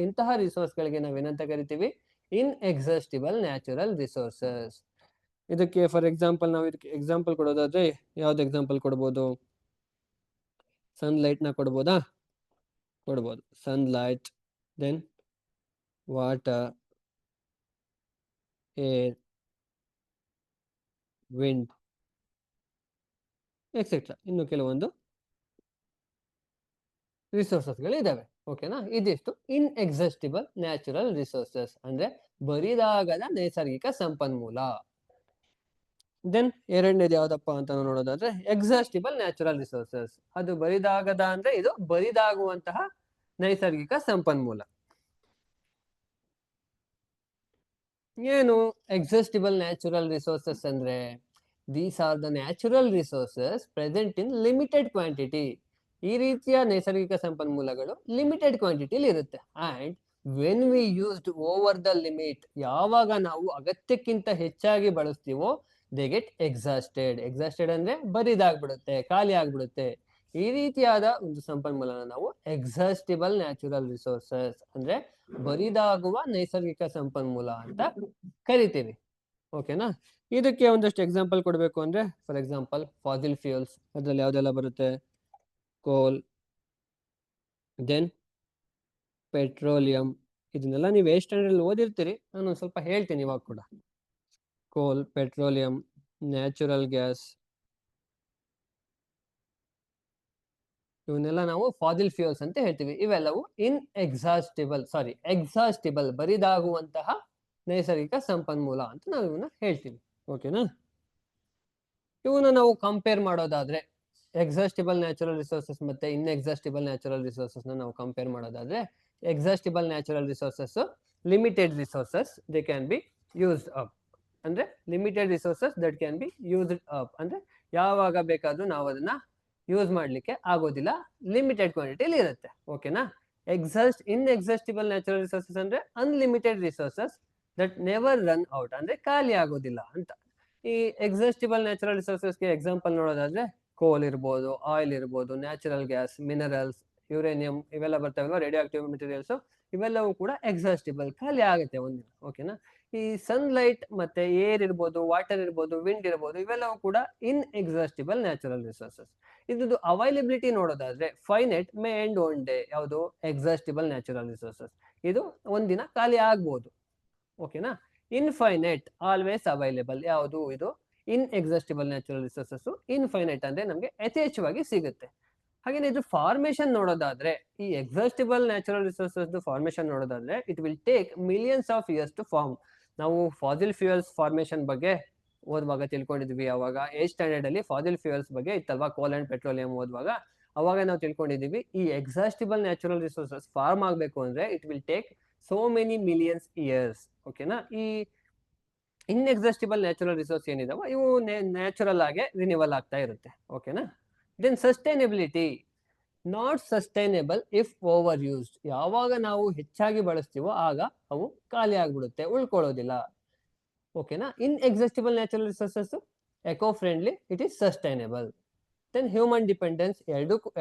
ಇಂತಹ ರಿಸೋರ್ಸ್ ಗಳಿಗೆ ನಾವೇನಂತ ಕರಿತೀವಿ? ಇನ್ ಎಕ್ಸಾಸ್ಟಿಬಲ್ ನ್ಯಾಚುರಲ್ ರಿಸೋರ್ಸಸ್. ಇದಕ್ಕೆ ಫಾರ್ ಎಕ್ಸಾಂಪಲ್ ನಾವು ಇದಕ್ಕೆ ಎಕ್ಸಾಂಪಲ್ ಕೊಡೋದಾದ್ರೆ ಯಾವ್ದು ಎಕ್ಸಾಂಪಲ್ ಕೊಡ್ಬೋದು? ಸನ್ಲೈಟ್ ನ ಕೊಡ್ಬೋದಾ? ಕೊಡ್ಬೋದು. Sunlight, then water, air, wind, etcetera. ಇನ್ನು ಕೆಲವೊಂದು ರಿಸೋರ್ಸಸ್ಗಳು ಇದಾವೆ. ಓಕೆನಾ? ಇದಿಷ್ಟು ಇನ್ ಎಕ್ಸಾಸ್ಟಿಬಲ್ ನ್ಯಾಚುರಲ್ ರಿಸೋರ್ಸಸ್, ಅಂದ್ರೆ ಬರಿದಾಗದ ನೈಸರ್ಗಿಕ ಸಂಪನ್ಮೂಲ. ದೆನ್ ಎರಡನೇದು ಯಾವ್ದಪ್ಪ ಅಂತ ನಾವು ನೋಡೋದಾದ್ರೆ ಎಕ್ಸಾಸ್ಟಿಬಲ್ ನ್ಯಾಚುರಲ್ ರಿಸೋರ್ಸಸ್. ಅದು ಬರಿದಾಗದ ಅಂದ್ರೆ ಇದು ಬರಿದಾಗುವಂತಹ ನೈಸರ್ಗಿಕ ಸಂಪನ್ಮೂಲ. ಏನು ಎಕ್ಸಾಸ್ಟಿಬಲ್ ನ್ಯಾಚುರಲ್ ರಿಸೋರ್ಸಸ್ ಅಂದ್ರೆ? These are the natural resources present in limited quantity. ಈ ರೀತಿಯ ನೈಸರ್ಗಿಕ ಸಂಪನ್ಮೂಲಗಳು ಲಿಮಿಟೆಡ್ ಕ್ವಾಂಟಿಟಿಲಿ ಇರುತ್ತೆ. And when we used over the limit, ಯಾವಾಗ ನಾವು ಅಗತ್ಯಕ್ಕಿಂತ ಹೆಚ್ಚಾಗಿ ಬಳಸ್ತೀವೋ ದೇ ಗೆಟ್ ಎಕ್ಸಾಸ್ಟೆಡ್. ಎಕ್ಸಾಸ್ಟೆಡ್ ಅಂದ್ರೆ ಬರಿದಾಗ್ಬಿಡುತ್ತೆ, ಖಾಲಿ ಆಗ್ಬಿಡುತ್ತೆ. ಈ ರೀತಿಯಾದ ಒಂದು ಸಂಪನ್ಮೂಲನ ನಾವು ಎಕ್ಸಾಸ್ಟಿಬಲ್ ನ್ಯಾಚುರಲ್ ರಿಸೋರ್ಸಸ್ ಅಂದ್ರೆ ಬರಿದಾಗುವ ನೈಸರ್ಗಿಕ ಸಂಪನ್ಮೂಲ ಅಂತ ಕರಿತೀವಿ. ಓಕೆನಾ? ಇದಕ್ಕೆ ಒಂದಷ್ಟು ಎಕ್ಸಾಂಪಲ್ ಕೊಡಬೇಕು ಅಂದ್ರೆ, ಫಾರ್ ಎಕ್ಸಾಂಪಲ್ ಫಾಸಿಲ್ ಫ್ಯೂಲ್ಸ್, ಅದ್ರಲ್ಲಿ ಯಾವ್ದೆಲ್ಲ ಬರುತ್ತೆ? ಕೋಲ್, ದೆನ್ ಪೆಟ್ರೋಲಿಯಂ. ಇದನ್ನೆಲ್ಲ ನೀವು ಏ ಸ್ಟ್ಯಾಂಡರ್ಡ್ ಓದಿರ್ತೀರಿ, ನಾನು ಒಂದು ಸ್ವಲ್ಪ ಹೇಳ್ತೀನಿ ಇವಾಗ ಕೂಡ. ಕೋಲ್, ಪೆಟ್ರೋಲಿಯಂ, ನ್ಯಾಚುರಲ್ ಗ್ಯಾಸ್, ಇವನ್ನೆಲ್ಲ ನಾವು ಫಾಸಿಲ್ ಫ್ಯೂಲ್ಸ್ ಅಂತ ಹೇಳ್ತೀವಿ. ಇವೆಲ್ಲವೂ ಇನ್ ಎಕ್ಸಾಸ್ಟಿಬಲ್ ಬರಿದಾಗುವಂತಹ ನೈಸರ್ಗಿಕ ಸಂಪನ್ಮೂಲ ಅಂತ ನಾವು ಇವನ್ನ ಹೇಳ್ತೀವಿ. ಓಕೆನಾ? ಇವನ್ನ ನಾವು ಕಂಪೇರ್ ಮಾಡೋದಾದ್ರೆ, ಎಕ್ಸಾಸ್ಟಿಬಲ್ ನ್ಯಾಚುರಲ್ ರಿಸೋರ್ಸಸ್ ಮತ್ತೆ ಇನ್ ಎಕ್ಸಾಸ್ಟಿಬಲ್ ನ್ಯಾಚುರಲ್ ರಿಸೋರ್ಸಸ್ ನಾವು ಕಂಪೇರ್ ಮಾಡೋದಾದ್ರೆ, exhaustible natural resources limited resources, they can be used up. ಅಂದ್ರೆ limited resources that can be used up ಅಂದ್ರೆ ಯಾವಾಗ ಬೇಕಾದ್ರೂ ನಾವು ಅದನ್ನ ಯೂಸ್ ಮಾಡ್ಲಿಕ್ಕೆ ಆಗೋದಿಲ್ಲ, ಲಿಮಿಟೆಡ್ ಕ್ವಾಂಟಿಟಿಲಿ ಇರುತ್ತೆ. ಓಕೆನಾ? ಇನ್ ಎಕ್ಸಾಸ್ಟಿಬಲ್ ನ್ಯಾಚುರಲ್ ರಿಸೋರ್ಸಸ್ ಅಂದ್ರೆ unlimited resources, that never run out ಅಂದ್ರೆ ಖಾಲಿ ಆಗೋದಿಲ್ಲ ಅಂತ. ಈ ಎಕ್ಸಾಸ್ಟಿಬಲ್ ನ್ಯಾಚುರಲ್ ರಿಸೋರ್ಸಸ್ಗೆ ಎಕ್ಸಾಂಪಲ್ ನೋಡೋದಾದ್ರೆ ಕೋಲ್ ಇರ್ಬೋದು, ಆಯಿಲ್ ಇರ್ಬೋದು, ನ್ಯಾಚುರಲ್ ಗ್ಯಾಸ್, ಮಿನರಲ್ಸ್, ಯುರೇನಿಯಂ ಇವೆಲ್ಲ ಬರ್ತಾವಲ್ವ, ರೇಡಿಯೋ ಆಕ್ಟಿವ್ ಮೆಟೀರಿಯಲ್ಸ್, ಇವೆಲ್ಲವೂ ಕೂಡ ಎಕ್ಸಾಸ್ಟಿಬಲ್, ಖಾಲಿ ಆಗುತ್ತೆ ಒಂದಿನ. ಓಕೆನಾ. ಈ ಸನ್ಲೈಟ್ ಮತ್ತೆ ಏರ್ ಇರ್ಬೋದು, ವಾಟರ್ ಇರ್ಬೋದು, ವಿಂಡ್ ಇರ್ಬೋದು, ಇವೆಲ್ಲವೂ ಕೂಡ ಇನ್ ಎಕ್ಸಾಸ್ಟಿಬಲ್ ನ್ಯಾಚುರಲ್ ರಿಸೋರ್ಸಸ್. ಇದು ಅವೈಲಬಿಲಿಟಿ ನೋಡೋದಾದ್ರೆ finite May end one day, ಯಾವುದು ಎಕ್ಸಾಸ್ಟಿಬಲ್ ನ್ಯಾಚುರಲ್ ರಿಸೋರ್ಸಸ್, ಇದು ಒಂದಿನ ಖಾಲಿ ಆಗ್ಬೋದು. ಓಕೆನಾ. ಇನ್ಫೈನೈಟ್ ಆಲ್ವೇಸ್ ಅವೈಲೇಬಲ್, ಯಾವುದು ಇದು inexhaustible natural resources. Infinite ಅಂದ್ರೆ ನಮಗೆ ಯಥೇಚ್ಛವಾಗಿ ಸಿಗುತ್ತೆ. ಹಾಗೇನೆ ಇದು ಫಾರ್ಮೇಶನ್ ನೋಡೋದಾದ್ರೆ, ಈ ಎಕ್ಸಾಸ್ಟಿಬಲ್ ನ್ಯಾಚುರಲ್ ರಿಸೋರ್ಸಸ್ ಫಾರ್ಮೇಶನ್ ನೋಡೋದಾದ್ರೆ it will take millions of years to form. ನಾವು ಫಾಸಿಲ್ ಫ್ಯೂಯಲ್ಸ್ ಫಾರ್ಮೇಶನ್ ಬಗ್ಗೆ ಓದುವಾಗ ತಿಳ್ಕೊಂಡಿದ್ವಿ. ಅವಾಗ 8th ಸ್ಟ್ಯಾಂಡರ್ಡ್ ಅಲ್ಲಿ ಫಾಸಿಲ್ ಫ್ಯೂಯಲ್ಸ್ ಬಗ್ಗೆ ಇತ್ತಲ್ವಾ, ಕೋಲ್ ಅಂಡ್ ಪೆಟ್ರೋಲಿಯಂ ಓದುವಾಗ ಅವಾಗ ನಾವು ತಿಳ್ಕೊಂಡಿದೀವಿ ಈ ಎಕ್ಸಾಸ್ಟಿಬಲ್ ನ್ಯಾಚುರಲ್ ರಿಸೋರ್ಸಸ್ ಫಾರ್ಮ್ ಆಗಬೇಕು ಅಂದ್ರೆ it will take so many millions years. ಓಕೆನಾ. ಈ ಇನ್ಎಕ್ಸಾಸ್ಟಿಬಲ್ ನ್ಯಾಚುರಲ್ ರಿಸೋರ್ಸ್ ಏನಿದಾವ ಇವು ನ್ಯಾಚುರಲ್ ಆಗಿ ರಿನ್ಯೂವಲ್ ಆಗ್ತಾ ಇರುತ್ತೆ. ಓಕೆನಾ. Then sustainability, not sustainable if over used. ಯಾವಾಗ ನಾವು ಹೆಚ್ಚಾಗಿ ಬಳಸ್ತೀವೋ ಆಗ ಅವು ಖಾಲಿ ಆಗ್ಬಿಡುತ್ತೆ, ಉಳ್ಕೊಳ್ಳೋದಿಲ್ಲ. ಓಕೆನಾ. Inexhaustible natural resources eco friendly, it is sustainable. Then human dependence,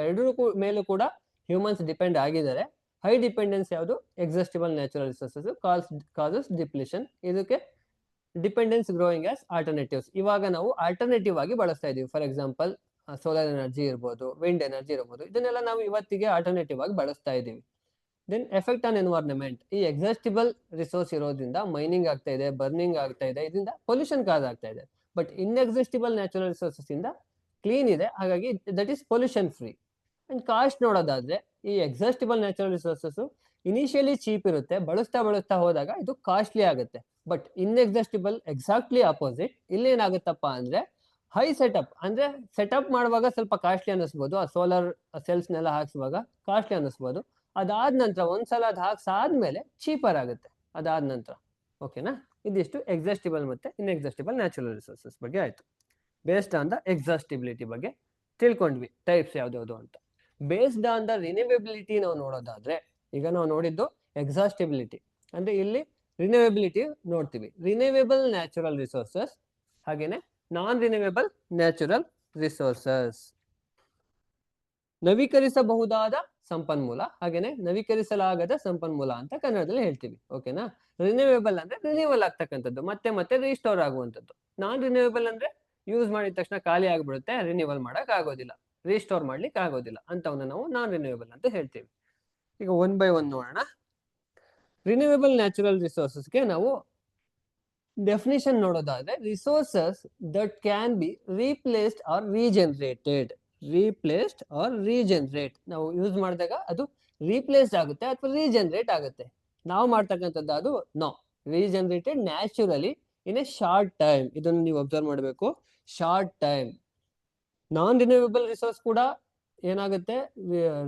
ಎರಡೂ ಮೇಲೂ ಕೂಡ ಹ್ಯೂಮನ್ಸ್ ಡಿಪೆಂಡ್ ಆಗಿದ್ದಾರೆ. ಹೈ ಡಿಪೆಂಡೆನ್ಸ್ ಯಾವುದು, exhaustible natural resources causes depletion. ಇದಕ್ಕೆ ಡಿಪೆಂಡೆನ್ಸ್ ಗ್ರೋಯಿಂಗ್ ಆಸ್ ಆಲ್ಟರ್ನೇಟಿವ್ಸ್. ಇವಾಗ ನಾವು ಆಲ್ಟರ್ನೇಟಿವ್ ಆಗಿ ಬಳಸ್ತಾ ಇದೀವಿ. ಫಾರ್ ಎಕ್ಸಾಂಪಲ್ ಸೋಲಾರ್ ಎನರ್ಜಿ ಇರ್ಬೋದು, ವಿಂಡ್ ಎನರ್ಜಿ ಇರ್ಬೋದು, ಇದನ್ನೆಲ್ಲ ನಾವು ಇವತ್ತಿಗೆ ಆಲ್ಟರ್ನೇಟಿವ್ ಆಗಿ ಬಳಸ್ತಾ ಇದೀವಿ. ದೆನ್ ಎಫೆಕ್ಟ್ ಆನ್ ಎನ್ವೈರನ್ಮೆಂಟ್, ಈ ಎಕ್ಸಾಸ್ಟಿಬಲ್ ರಿಸೋರ್ಸ್ ಇರೋದ್ರಿಂದ ಮೈನಿಂಗ್ ಆಗ್ತಾ ಇದೆ, ಬರ್ನಿಂಗ್ ಆಗ್ತಾ ಇದೆ, ಇದರಿಂದ ಪೊಲ್ಯೂಷನ್ ಕಾಸ್ ಆಗ್ತಾ ಇದೆ. ಬಟ್ ಇನ್ಎಕ್ಸಾಸ್ಟಿಬಲ್ ನ್ಯಾಚುರಲ್ ರಿಸೋರ್ಸಸ್ ಇಂದ ಕ್ಲೀನ್ ಇದೆ, ಹಾಗಾಗಿ that is pollution free. And cost ನೋಡೋದಾದ್ರೆ ಈ exhaustible natural resources initially cheap ಇರುತ್ತೆ, ಬಳಸ್ತಾ ಬಳಸ್ತಾ ಹೋದಾಗ ಇದು ಕಾಸ್ಟ್ಲಿ ಆಗುತ್ತೆ. But inexhaustible exactly opposite. ಇಲ್ಲಿ ಏನಾಗುತ್ತಪ್ಪ ಅಂದ್ರೆ ಹೈ ಸೆಟಪ್, ಅಂದ್ರೆ ಸೆಟಪ್ ಮಾಡುವಾಗ ಸ್ವಲ್ಪ ಕಾಸ್ಟ್ಲಿ ಅನ್ನಿಸ್ಬೋದು, ಆ ಸೋಲಾರ್ ಸೆಲ್ಸ್ ನೆಲ್ಲ ಹಾಕ್ಸುವಾಗ ಕಾಸ್ಟ್ಲಿ ಅನ್ನಿಸ್ಬೋದು. ಅದಾದ ನಂತರ ಒಂದ್ಸಲ ಅದು ಹಾಕ್ಸಾದ್ಮೇಲೆ ಚೀಪರ್ ಆಗುತ್ತೆ ಅದಾದ ನಂತರ. ಓಕೆನಾ. ಇದಿಷ್ಟು ಎಕ್ಸಾಸ್ಟಿಬಲ್ ಮತ್ತೆ ಇನ್ಎಕ್ಸಾಸ್ಟಿಬಲ್ ನ್ಯಾಚುರಲ್ ರಿಸೋರ್ಸಸ್ ಬಗ್ಗೆ ಆಯ್ತು. ಬೇಸ್ಡ್ ಆನ್ ದ ಎಕ್ಸಾಸ್ಟಿಬಿಲಿಟಿ ಬಗ್ಗೆ ತಿಳ್ಕೊಂಡ್ವಿ, ಟೈಪ್ಸ್ ಯಾವ್ದಾವ್ದು ಅಂತ. ಬೇಸ್ಡ್ ಆನ್ ದ ರಿನ್ಯೂವೇಬಿಲಿಟಿ ನಾವು ನೋಡೋದಾದ್ರೆ, ಈಗ ನಾವು ನೋಡಿದ್ದು ಎಕ್ಸಾಸ್ಟಿಬಿಲಿಟಿ, ಅಂದ್ರೆ ಇಲ್ಲಿ ರಿನ್ಯೂವೇಬಿಲಿಟಿ ನೋಡ್ತೀವಿ. ರಿನ್ಯೂವೇಬಲ್ ನ್ಯಾಚುರಲ್ ರಿಸೋರ್ಸಸ್, ಹಾಗೇನೆ ನಾನ್ ರಿನ್ಯೂವೇಬಲ್ ನ್ಯಾಚುರಲ್ ರಿಸೋರ್ಸಸ್. ನವೀಕರಿಸಬಹುದಾದ ಸಂಪನ್ಮೂಲ, ಹಾಗೇನೆ ನವೀಕರಿಸಲಾಗದ ಸಂಪನ್ಮೂಲ ಅಂತ ಕನ್ನಡದಲ್ಲಿ ಹೇಳ್ತೀವಿ. ಓಕೆನಾ. ರಿನ್ಯೂವೇಬಲ್ ಅಂದ್ರೆ ರಿನ್ಯೂವಲ್ ಆಗ್ತಕ್ಕಂಥದ್ದು, ಮತ್ತೆ ಮತ್ತೆ ರೀಸ್ಟೋರ್ ಆಗುವಂಥದ್ದು. ನಾನ್ ರಿನ್ಯೂವೇಬಲ್ ಅಂದ್ರೆ ಯೂಸ್ ಮಾಡಿದ ತಕ್ಷಣ ಖಾಲಿ ಆಗ್ಬಿಡುತ್ತೆ, ರಿನ್ಯೂವಲ್ ಮಾಡಕ್ ಆಗೋದಿಲ್ಲ, ರೀಸ್ಟೋರ್ ಮಾಡ್ಲಿಕ್ಕೆ ಆಗೋದಿಲ್ಲ, ಅಂತವನ್ನ ನಾವು ನಾನ್ ರಿನ್ಯೂವೇಬಲ್ ಅಂತ ಹೇಳ್ತೀವಿ. ಈಗ ಒನ್ ಬೈ ಒನ್ ನೋಡೋಣ. ರಿನ್ಯೂವೇಬಲ್ ನ್ಯಾಚುರಲ್ ರಿಸೋರ್ಸಸ್ಗೆ ನಾವು ಡೆಫಿನಿಷನ್ ನೋಡೋದಾದ್ರೆ, resources that can be replaced or regenerated. Replaced or regenerate, ನಾವು ಯೂಸ್ ಮಾಡಿದಾಗ ಅದು ರೀಪ್ಲೇಸ್ಡ್ ಆಗುತ್ತೆ ಅಥವಾ ರೀಜನರೇಟ್ ಆಗುತ್ತೆ. ನಾವು ಮಾಡ್ತಕ್ಕಂಥದ್ದು ಅದು no, regenerated naturally in a short time. ಇದನ್ನು ನೀವು ಅಬ್ಸರ್ವ್ ಮಾಡಬೇಕು, short time. Non renewable resource ಕೂಡ ಏನಾಗುತ್ತೆ,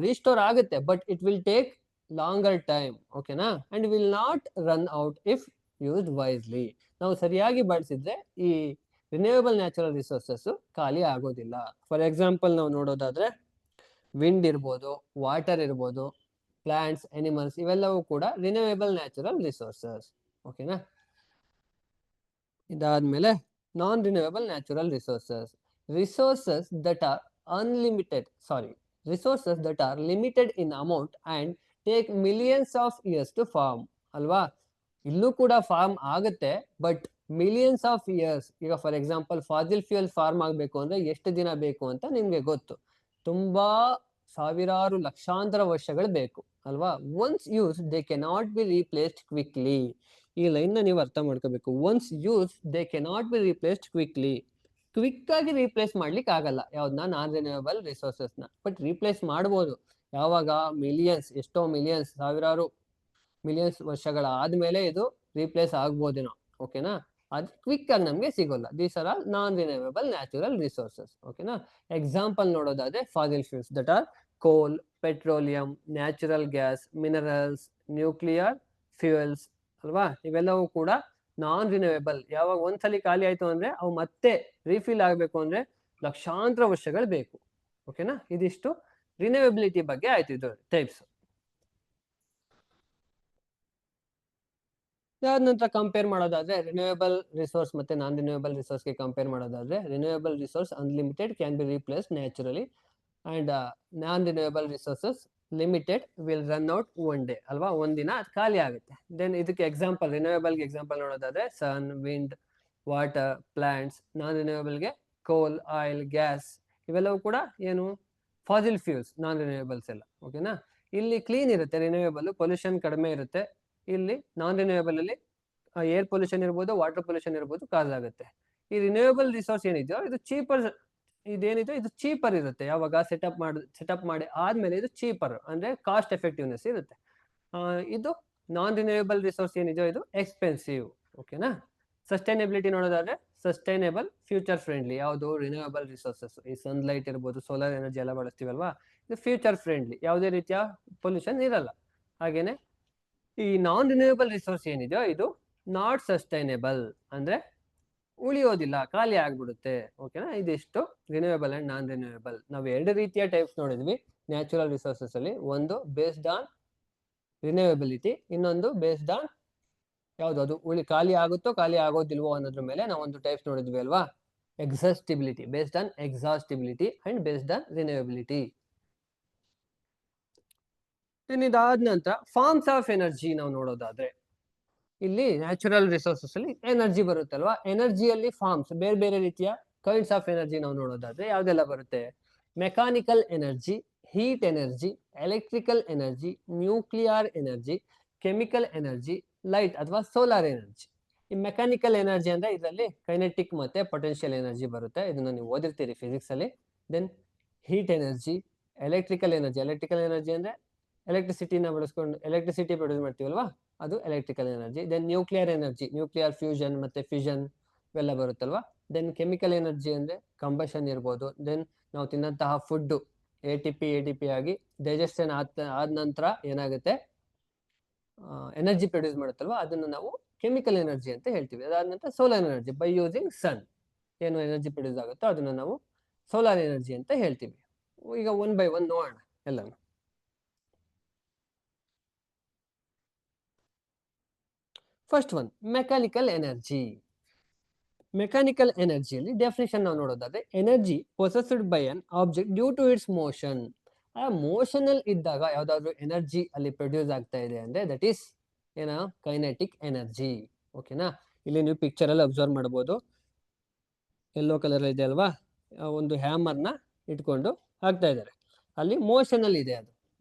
ರೀಸ್ಟೋರ್ ಆಗುತ್ತೆ, but it will take longer time. ಓಕೆನಾ. And will not run out if used wisely. ನಾವು ಸರಿಯಾಗಿ ಬಳಸಿದ್ರೆ ಈ ರಿನ್ಯೂವೇಬಲ್ ನ್ಯಾಚುರಲ್ ರಿಸೋರ್ಸಸ್ ಖಾಲಿ ಆಗೋದಿಲ್ಲ. ಫಾರ್ ಎಕ್ಸಾಂಪಲ್ ನಾವು ನೋಡೋದಾದ್ರೆ ವಿಂಡ್ ಇರ್ಬೋದು, ವಾಟರ್ ಇರ್ಬೋದು, ಪ್ಲಾಂಟ್ಸ್, ಅನಿಮಲ್ಸ್, ಇವೆಲ್ಲವೂ ಕೂಡ ರಿನ್ಯೂವೇಬಲ್ ನ್ಯಾಚುರಲ್ ರಿಸೋರ್ಸಸ್. ಓಕೆನಾ. ಇದಾದ್ಮೇಲೆ non renewable natural resources, resources that are unlimited, sorry, resources that are limited in amount and take millions of years to form. ಅಲ್ವಾ, ಇಲ್ಲೂ ಕೂಡ ಫಾರ್ಮ್ ಆಗುತ್ತೆ, ಬಟ್ ಮಿಲಿಯನ್ಸ್ ಆಫ್ ಇಯರ್ಸ್. ಈಗ for example fossil fuel form ಆಗಬೇಕು ಅಂದ್ರೆ ಎಷ್ಟು ದಿನ ಬೇಕು ಅಂತ ನಿಮ್ಗೆ ಗೊತ್ತು, ತುಂಬಾ ಸಾವಿರಾರು ಲಕ್ಷಾಂತರ ವರ್ಷಗಳು ಬೇಕು ಅಲ್ವಾ. Once use they cannot be replaced quickly. ಈ ಲೈನ್ ನ ನೀವು ಅರ್ಥ ಮಾಡ್ಕೋಬೇಕು. Once use they cannot be replaced quickly. Quick ಆಗಿ ರೀಪ್ಲೇಸ್ ಮಾಡ್ಲಿಕ್ಕೆ ಆಗಲ್ಲ ಯಾವ್ದನ್ನ, ನಾನ್ ರಿನ್ಯೂವೇಬಲ್ ರಿಸೋರ್ಸಸ್ ನ. ಬಟ್ ರೀಪ್ಲೇಸ್ ಮಾಡ್ಬೋದು ಯಾವಾಗ, ಮಿಲಿಯನ್ಸ್, ಎಷ್ಟೋ ಮಿಲಿಯನ್ಸ್, ಸಾವಿರಾರು ಮಿಲಿಯನ್ಸ್ ವರ್ಷಗಳ ಆದ್ಮೇಲೆ ಇದು ರೀಪ್ಲೇಸ್ ಆಗ್ಬೋದೇನೋ. ಓಕೆನಾ. ಅದು ಕ್ವಿಕ್ ಆಗಿ ನಮ್ಗೆ ಸಿಗೋಲ್ಲ. These are all non renewable natural resources. ಓಕೆನಾ. ಎಕ್ಸಾಂಪಲ್ ನೋಡೋದಾದ್ರೆ ಫಾಸಿಲ್ ಫ್ಯೂಲ್ಸ್ ದಟ್ ಆರ್ ಕೋಲ್, petroleum, natural gas, minerals, nuclear fuels ಅಲ್ವಾ. ಇವೆಲ್ಲವೂ ಕೂಡ ನಾನ್ ರಿನ್ಯೂವೇಬಲ್. ಯಾವಾಗ ಒಂದ್ಸಲಿ ಖಾಲಿ ಆಯ್ತು ಅಂದ್ರೆ ಅವು ಮತ್ತೆ ರೀಫಿಲ್ ಆಗ್ಬೇಕು ಅಂದ್ರೆ ಲಕ್ಷಾಂತರ ವರ್ಷಗಳು ಬೇಕು. ಓಕೆನಾ. ಇದಿಷ್ಟು ರಿನ್ಯೂವೇಬಿಲಿಟಿ ಬಗ್ಗೆ ಆಯ್ತು, ಇದು ಟೈಪ್ಸ್. ಇದಾದ ನಂತರ ಕಂಪೇರ್ ಮಾಡೋದಾದ್ರೆ ರಿನ್ಯೂಯಬಲ್ ರಿಸೋರ್ಸ್ ಮತ್ತೆ ನಾನ್ ರಿನ್ಯೂಯಬಲ್ ರಿಸೋರ್ಸ್ಗೆ ಕಂಪೇರ್ ಮಾಡೋದಾದ್ರೆ renewable resource unlimited can be replace naturally and non renewable resources limited will run out one day ಅಲ್ವಾ, ಒಂದಿನ ಅದು ಖಾಲಿ ಆಗುತ್ತೆ. ದೆನ್ ಇದಕ್ಕೆ ಎಕ್ಸಾಂಪಲ್ ರಿನ್ಯೂಯಬಲ್ಗೆ ಎಕ್ಸಾಂಪಲ್ ನೋಡೋದಾದ್ರೆ ಸನ್, ವಿಂಡ್, ವಾಟರ್, ಪ್ಲಾಂಟ್ಸ್. ನಾನ್ ರಿನ್ಯೂಯಬಲ್ಗೆ ಕೋಲ್, ಆಯಿಲ್, ಗ್ಯಾಸ್ ಇವೆಲ್ಲವೂ ಕೂಡ ಏನು ಫಾಸಿಲ್ ಫ್ಯೂಲ್ಸ್, ನಾನ್ ರಿನ್ಯೂಯಬಲ್ಸ್ ಎಲ್ಲ. ಓಕೆನಾ, ಇಲ್ಲಿ ಕ್ಲೀನ್ ಇರುತ್ತೆ ರಿನ್ಯೂಯಬಲ್, ಪೊಲ್ಯೂಷನ್ ಕಡಿಮೆ ಇರುತ್ತೆ. ಇಲ್ಲಿ ನಾನ್ ರಿನ್ಯೂಯಬಲ್ ಅಲ್ಲಿ ಏರ್ ಪೊಲ್ಯೂಷನ್ ಇರ್ಬೋದು, ವಾಟರ್ ಪೊಲ್ಯೂಷನ್ ಇರ್ಬೋದು ಕಾಸ್ ಆಗುತ್ತೆ. ಈ ರಿನ್ಯೂಯಬಲ್ ರಿಸೋರ್ಸ್ ಏನಿದೆಯೋ ಇದು ಚೀಪರ್, ಇದೇನಿದೆ ಇದು ಚೀಪರ್ ಇರುತ್ತೆ. ಯಾವಾಗ ಸೆಟಪ್ ಮಾಡಿ ಆದ್ಮೇಲೆ ಇದು ಚೀಪರ್ ಅಂದ್ರೆ ಕಾಸ್ಟ್ ಎಫೆಕ್ಟಿವ್ನೆಸ್ ಇರುತ್ತೆ. ಇದು ನಾನ್ ರಿನ್ಯೂಯಬಲ್ ರಿಸೋರ್ಸ್ ಏನಿದೆಯೋ ಇದು ಎಕ್ಸ್ಪೆನ್ಸಿವ್. ಓಕೆನಾ, ಸಸ್ಟೈನಬಿಲಿಟಿ ನೋಡೋದಾದ್ರೆ ಸಸ್ಟೈನೇಬಲ್, ಫ್ಯೂಚರ್ ಫ್ರೆಂಡ್ಲಿ. ಯಾವುದು ರಿನ್ಯೂಯಬಲ್ ರಿಸೋರ್ಸಸ್, ಈ ಸನ್ಲೈಟ್ ಇರ್ಬೋದು, ಸೋಲಾರ್ ಎನರ್ಜಿ ಎಲ್ಲ ಬಳಸ್ತೀವಲ್ವಾ, ಇದು ಫ್ಯೂಚರ್ ಫ್ರೆಂಡ್ಲಿ, ಯಾವುದೇ ರೀತಿಯ ಪೊಲ್ಯೂಷನ್ ಇರಲ್ಲ. ಹಾಗೇನೆ ಈ ನಾನ್ ರಿನ್ಯೂಯಬಲ್ ರಿಸೋರ್ಸ್ ಏನಿದೆಯೋ ಇದು ನಾಟ್ ಸಸ್ಟೈನೇಬಲ್, ಅಂದ್ರೆ ಉಳಿಯೋದಿಲ್ಲ, ಖಾಲಿ ಆಗ್ಬಿಡುತ್ತೆ. ಓಕೆನಾ, ಇದಿಷ್ಟು ರಿನ್ಯೂಯಬಲ್ ಅಂಡ್ ನಾನ್ ರಿನ್ಯೂಯಬಲ್. ನಾವು ಎರಡು ರೀತಿಯ ಟೈಪ್ಸ್ ನೋಡಿದ್ವಿ ನ್ಯಾಚುರಲ್ ರಿಸೋರ್ಸಸ್ ಅಲ್ಲಿ. ಒಂದು ಬೇಸ್ಡ್ ಆನ್ ರಿನ್ಯೂಯಬಿಲಿಟಿ, ಇನ್ನೊಂದು ಬೇಸ್ಡ್ ಆನ್ ಯಾವುದು ಅದು ಖಾಲಿ ಆಗುತ್ತೋ ಖಾಲಿ ಆಗೋದಿಲ್ವೋ ಅನ್ನೋದ್ರ ಮೇಲೆ ನಾವು ಒಂದು ಟೈಪ್ಸ್ ನೋಡಿದ್ವಿ ಅಲ್ವಾ, exhaustibility, based on exhaustibility and based on renewability. ಇದಾದ ನಂತರ ಫಾರ್ಮ್ಸ್ ಆಫ್ ಎನರ್ಜಿ ನಾವು ನೋಡೋದಾದ್ರೆ ಇಲ್ಲಿ ನ್ಯಾಚುರಲ್ ರಿಸೋರ್ಸಸ್ ಅಲ್ಲಿ ಎನರ್ಜಿ ಬರುತ್ತಲ್ವಾ, ಎನರ್ಜಿಯಲ್ಲಿ ಫಾರ್ಮ್ಸ್ ಬೇರೆ ಬೇರೆ ರೀತಿಯ ಕೈಂಡ್ಸ್ ಆಫ್ ಎನರ್ಜಿ ನಾವು ನೋಡೋದಾದ್ರೆ ಯಾವ್ದೆಲ್ಲ ಬರುತ್ತೆ? Mechanical energy, heat energy, electrical energy, nuclear energy, chemical energy, light ಅಥವಾ ಸೋಲಾರ್ ಎನರ್ಜಿ. ಈ ಮೆಕ್ಯಾನಿಕಲ್ ಎನರ್ಜಿ ಅಂದ್ರೆ ಇದರಲ್ಲಿ ಕೈನೆಟಿಕ್ ಮತ್ತೆ ಪೊಟೆನ್ಷಿಯಲ್ ಎನರ್ಜಿ ಬರುತ್ತೆ, ಇದನ್ನ ನೀವು ಓದಿರ್ತೀರಿ ಫಿಸಿಕ್ಸ್ ಅಲ್ಲಿ. Then heat energy, electrical energy ಅಂದ್ರೆ ಎಲೆಕ್ಟ್ರಿಸಿಟಿನ ಬಳಸ್ಕೊಂಡು ಎಲೆಕ್ಟ್ರಿಸಿಟಿ ಪ್ರೊಡ್ಯೂಸ್ ಮಾಡ್ತೀವಲ್ವಾ, ಅದು electrical energy. Then nuclear energy, nuclear fusion ಮತ್ತೆ ಫಿಷನ್ ಇವೆಲ್ಲ ಬರುತ್ತಲ್ವಾ. ದೆನ್ ಕೆಮಿಕಲ್ ಎನರ್ಜಿ ಅಂದ್ರೆ ಕಂಬಷನ್ ಇರ್ಬೋದು. ದೆನ್ ನಾವು ತಿನ್ನಂತಹ ಫುಡ್ ATP ಆಗಿ ಡೈಜೆಷನ್ ಆದ ನಂತರ ಏನಾಗುತ್ತೆ, ಎನರ್ಜಿ ಪ್ರೊಡ್ಯೂಸ್ ಮಾಡುತ್ತಲ್ವಾ, ಅದನ್ನು ನಾವು ಕೆಮಿಕಲ್ ಎನರ್ಜಿ ಅಂತ ಹೇಳ್ತೀವಿ. ಅದಾದ ನಂತರ ಸೋಲಾರ್ ಎನರ್ಜಿ, ಬೈ ಯೂಸಿಂಗ್ ಸನ್ ಏನು ಎನರ್ಜಿ ಪ್ರೊಡ್ಯೂಸ್ ಆಗುತ್ತೋ ಅದನ್ನು ನಾವು ಸೋಲಾರ್ ಎನರ್ಜಿ ಅಂತ ಹೇಳ್ತೀವಿ. ಈಗ ಒನ್ ಬೈ ಒನ್ ನೋಡೋಣ ಎಲ್ಲಾನು. First one mechanical energy. Mechanical ಎನರ್ಜಿಯಲ್ಲಿ ಡೆಫಿನೇಷನ್ ನಾವು ನೋಡೋದಾದ್ರೆ energy possessed by an object due to its motion. ಆ ಮೋಷನ್ ಅಲ್ಲಿ ಇದ್ದಾಗ ಯಾವ್ದಾದ್ರು ಎನರ್ಜಿ ಅಲ್ಲಿ ಪ್ರೊಡ್ಯೂಸ್ ಆಗ್ತಾ ಇದೆ ಅಂದ್ರೆ ದಟ್ ಈಸ್ ಏನ ಕೈನೆಟಿಕ್ ಎನರ್ಜಿ. ಓಕೆನಾ, ಇಲ್ಲಿ ನೀವು ಪಿಕ್ಚರ್ ಅಲ್ಲಿ ಅಬ್ಸರ್ವ್ ಮಾಡಬಹುದು, ಯೆಲ್ಲೋ ಕಲರ್ ಇದೆ ಅಲ್ವಾ, ಒಂದು ಹ್ಯಾಮರ್ ನ ಇಟ್ಕೊಂಡು ಹಾಕ್ತಾ ಇದ್ದಾರೆ, ಅಲ್ಲಿ ಮೋಷನ್ ಅಲ್ಲಿ ಇದೆ. ಅದು